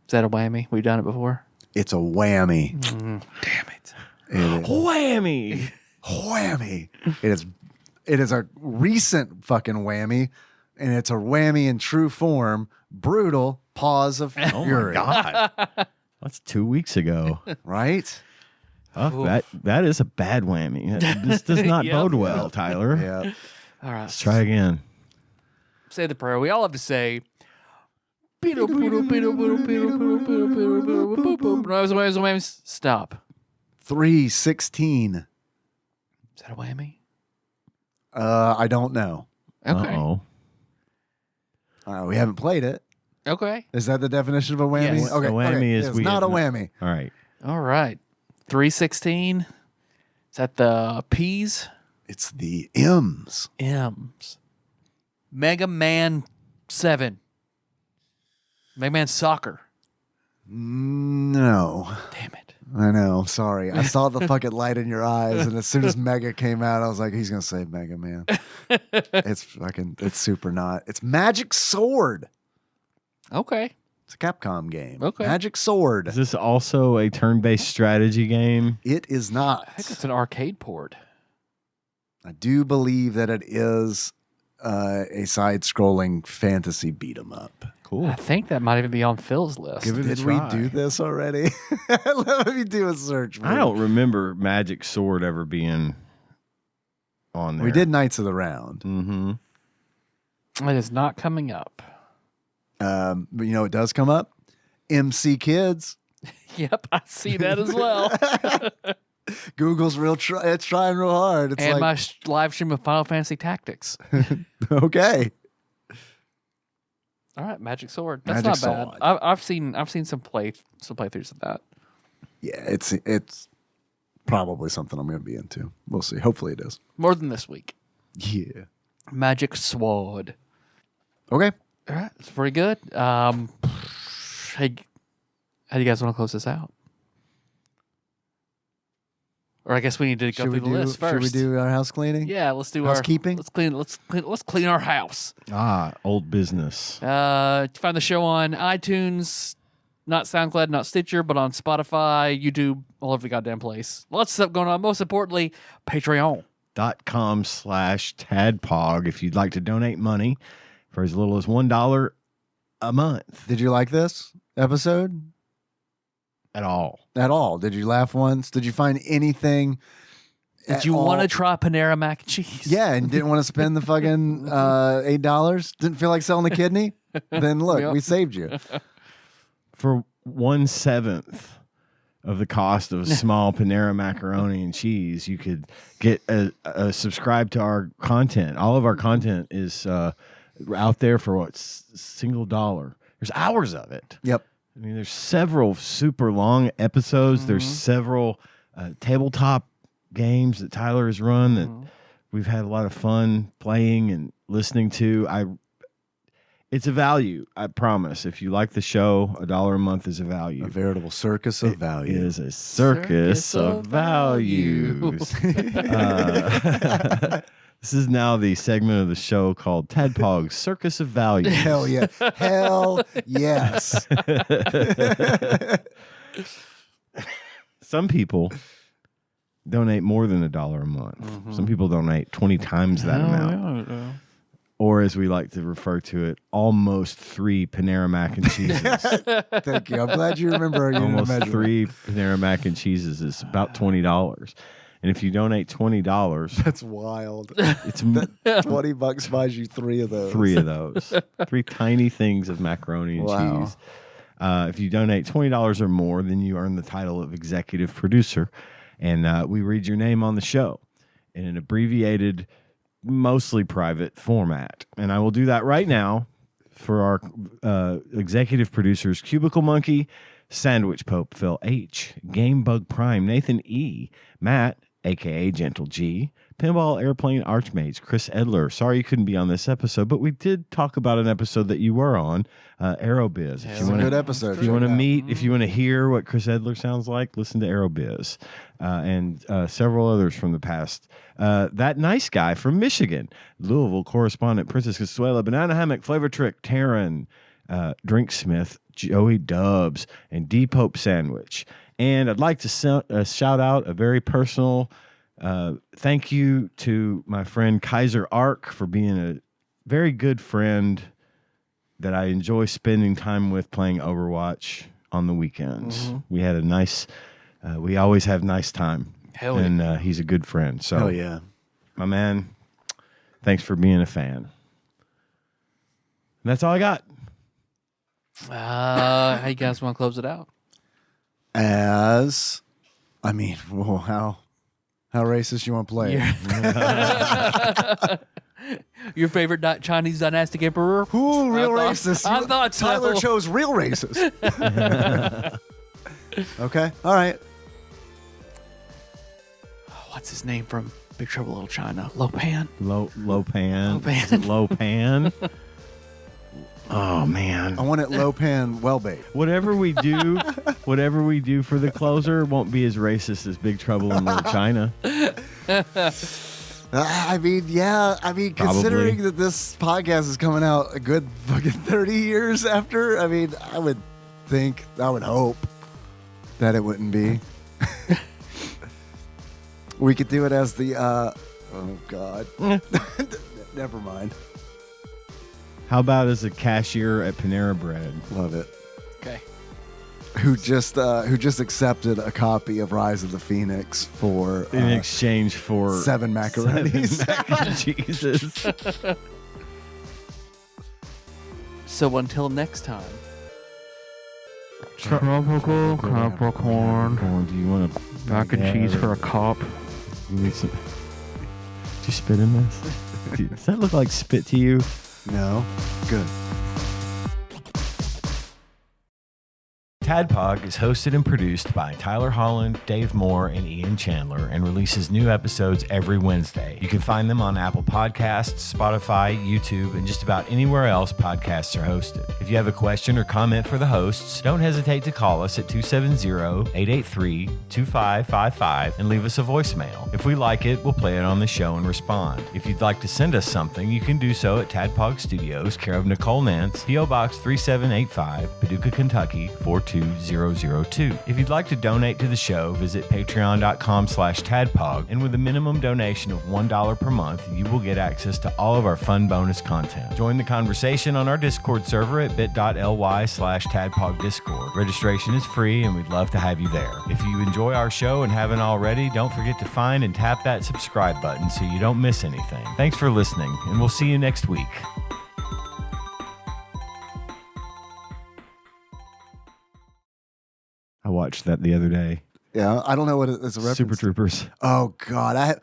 Is that a whammy? We've done it before. It's a whammy. Damn it. It is. Whammy. Whammy. It is a recent fucking whammy, and it's a whammy in true form. Brutal pause of Oh fury. my God. That's 2 weeks ago. Right? Oh, that is a bad whammy. This does not Yep. bode well, Tyler. Yeah. All right. Let's try again. Say the prayer. We all have to say. Stop. 3:16. Is that a whammy? I don't know. Okay. Uh-oh. We haven't played it. Okay. Is that the definition of a whammy? Yes. Okay. A whammy okay. is It's we not a have whammy. All right. All right. 316. Is that the P's? It's the M's. M's. Mega Man 7. Mega Man Soccer. No. Damn it. I know. I'm sorry. I saw the fucking light in your eyes, and as soon as Mega came out, I was like, he's gonna say Mega Man. It's super not. It's Magic Sword. Okay. It's a Capcom game. Okay. Magic Sword. Is this also a turn-based strategy game? It is not. I think it's an arcade port. I do believe that it is a side-scrolling fantasy beat 'em up. Cool. I think that might even be on Phil's list. Give it a Did we try. do this already? Let me do a search. I don't remember Magic Sword ever being on there. We did Knights of the Round. Mm-hmm. It is not coming up. But you know it does come up. MC Kids. Yep, I see that as well. Google's it's trying real hard. It's And like my live stream of Final Fantasy Tactics. okay. All right, Magic Sword. That's Magic not bad. Sword. I've seen some playthroughs of that. Yeah, it's probably something I'm going to be into. We'll see. Hopefully it is. More than this week. Yeah. Magic Sword. Okay. All right, it's pretty good. Hey, how do you guys want to close this out? Or I guess we need to go through the list first. Should we do our house cleaning? Yeah, let's do Housekeeping? Let's clean our house. Old business. Find the show on iTunes, not SoundCloud, not Stitcher, but on Spotify, YouTube, all over the goddamn place. Lots of stuff going on. Most importantly, Patreon. .com/TADPOG if you'd like to donate money for as little as $1 a month Did you like this episode at all. at all? Did you laugh once? Did you find anything? Did you want to try Panera mac and cheese? Yeah, and didn't want to spend the fucking $8? Didn't feel like selling a kidney? Then look, Yep. we saved you. For 1/7 of the cost of a small Panera macaroni and cheese, you could get a subscribe to our content. All of our content is out there for what, single dollar. There's hours of it. Yep. I mean, there's several super long episodes. There's several tabletop games that Tyler has run that we've had a lot of fun playing and listening to. It's a value, I promise. If you like the show, $1 a month is a value. A veritable circus of value. It is a circus of values. This is now the segment of the show called TADPOG's Circus of Values. Hell yeah. Hell yes. Some people donate more than $1 a month. Some people donate 20 times that amount. Or as we like to refer to it, almost 3 Panera mac and cheeses. Thank you. I'm glad you remember our unit of Almost measurement. 3 Panera mac and cheeses is about $20. And if you donate $20, That's wild. it's $20 buys you 3 of those. 3 of those. 3 tiny things of macaroni and Wow. cheese. If you donate $20 or more, then you earn the title of executive producer. And we read your name on the show in an abbreviated, mostly private format. And I will do that right now for our executive producers, Cubicle Monkey, Sandwich Pope, Phil H., Game Bug Prime, Nathan E., Matt, a.k.a. Gentle G., Pinball Airplane Archmates, Chris Edler. Sorry you couldn't be on this episode, but we did talk about an episode that you were on, Aerobiz. It's a good episode. If you want to Check it out. meet, if you want to hear what Chris Edler sounds like, listen to Aerobiz and several others from the past. That nice guy from Michigan, Louisville correspondent Princess Consuela, Banana Hammock, Flavor Trick, Taryn, Drinksmith, Joey Dubs, and Deep Hope Sandwich. And I'd like to shout out a very personal thank you to my friend Kaiser Ark for being a very good friend that I enjoy spending time with playing Overwatch on the weekends. We had a nice, we always have nice time. Hell and he's a good friend. So, Hell yeah. my man, thanks for being a fan. And that's all I got. How you guys want to close it out? Well, how racist you want to play it? Your favorite Chinese dynastic emperor? Ooh, real I thought- racist. I thought so. Tyler chose real racist. Okay, all right. What's his name from Big Trouble in Little China? Lopan. Lopan. Lopan. Is it Lopan? Oh man. I want it low pan, well baked. Whatever we do for the closer won't be as racist as Big Trouble in Little China. Considering that this podcast is coming out a good fucking 30 years after, I would hope that it wouldn't be. We could do it as the, oh God. Never mind. How about as a cashier at Panera Bread? Love it. Okay. Who just accepted a copy of Rise of the Phoenix for In exchange for 7 macaronis. 7 mac and cheeses. So until next time. Tropical Capricorn. Do you want a Mac and cheese for a cop. You need some. Did you spit in this? Does that look like spit to you? No? Good. TADPOG is hosted and produced by Tyler Holland, Dave Moore, and Ian Chandler, and releases new episodes every Wednesday. You can find them on Apple Podcasts, Spotify, YouTube, and just about anywhere else podcasts are hosted. If you have a question or comment for the hosts, don't hesitate to call us at 270-883-2555 and leave us a voicemail. If we like it, we'll play it on the show and respond. If you'd like to send us something, you can do so at TADPOG Studios, care of Nicole Nance, P.O. Box 3785, Paducah, Kentucky 42002. If you'd like to donate to the show, visit patreon.com/tadpog, and with a minimum donation of $1 per month, you will get access to all of our fun bonus content. Join the conversation on our Discord server at bit.ly/tadpogdiscord. Registration is free, and we'd love to have you there. If you enjoy our show and haven't already, don't forget to find and tap that subscribe button so you don't miss anything. Thanks for listening, and we'll see you next week. I watched that the other day. Yeah, I don't know what it's a reference Super to. Troopers. Oh God,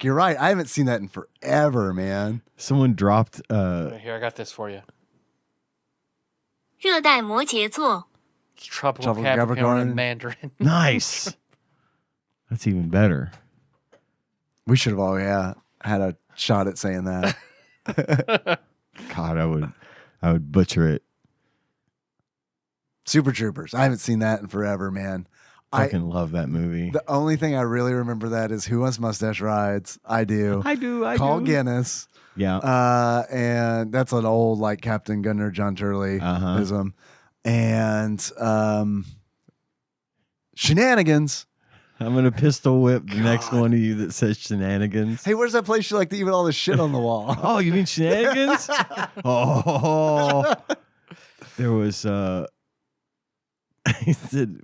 you're right. I haven't seen that in forever, man. Someone dropped Here, I got this for you. 热带摩羯座 It's Tropical Tropical Capricorn Capricorn. and Mandarin. nice. That's even better. We should have all had a shot at saying that. God, I would butcher it. Super Troopers. I haven't seen that in forever, man. I fucking love that movie. The only thing I really remember that is Who Wants Mustache Rides. I do. I do. Call Guinness. Yeah. And that's an old like Captain Gunner John Turley-ism. And Shenanigans. I'm going to pistol whip the next one of you that says Shenanigans. Hey, where's that place you like to eat all this shit on the wall? Oh, you mean Shenanigans? Oh. There was he said,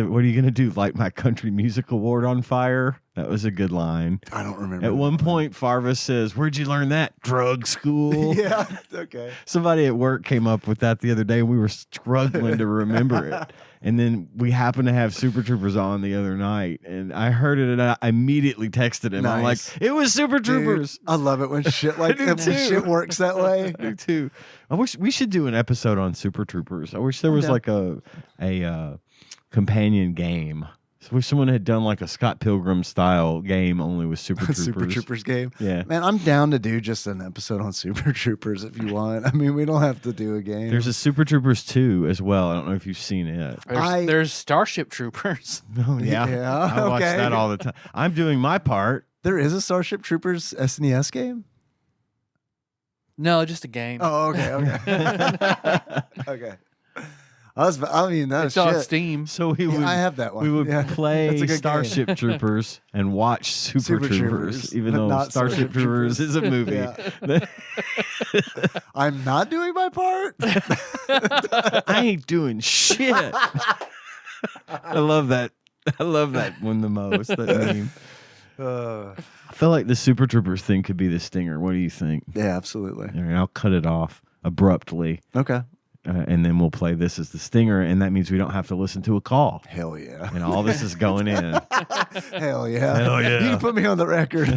what are you going to do? Light my country music award on fire? That was a good line. I don't remember. At one point, Farva says, where'd you learn that? Drug school. Yeah, okay. Somebody at work came up with that the other day, and we were struggling to remember it. And then we happened to have Super Troopers on the other night, and I heard it, and I immediately texted him. I'm like, Nice. it was Super Troopers. Dude, I love it when shit like do when too. shit works that way. I do too. I wish we should do an episode on Super Troopers. I wish there was like a companion game. I wish someone had done like a Scott Pilgrim style game only with Super Troopers. Super Troopers game. Yeah. Man, I'm down to do just an episode on Super Troopers if you want. I mean, we don't have to do a game. There's a Super Troopers 2 as well. I don't know if you've seen it. There's Starship Troopers. Oh, yeah. Yeah, I watch okay. that all the time. I'm doing my part. There is a Starship Troopers SNES game? No, just a game. Oh, okay. Okay. No it's shit. on Steam. So we would. I have that one. We would Yeah. That's play a good Starship game. Troopers and watch Super Troopers, even but though not Starship Troopers is a movie. Yeah. I'm not doing my part. I ain't doing shit. I love that. I love that one the most. That meme. I feel like the Super Troopers thing could be the stinger. What do you think? Yeah, absolutely. All right, I'll cut it off abruptly, Okay. and then we'll play this as the stinger, and that means we don't have to listen to a call. Hell yeah. And all this is going in. Hell yeah. Hell yeah. You can put me on the record.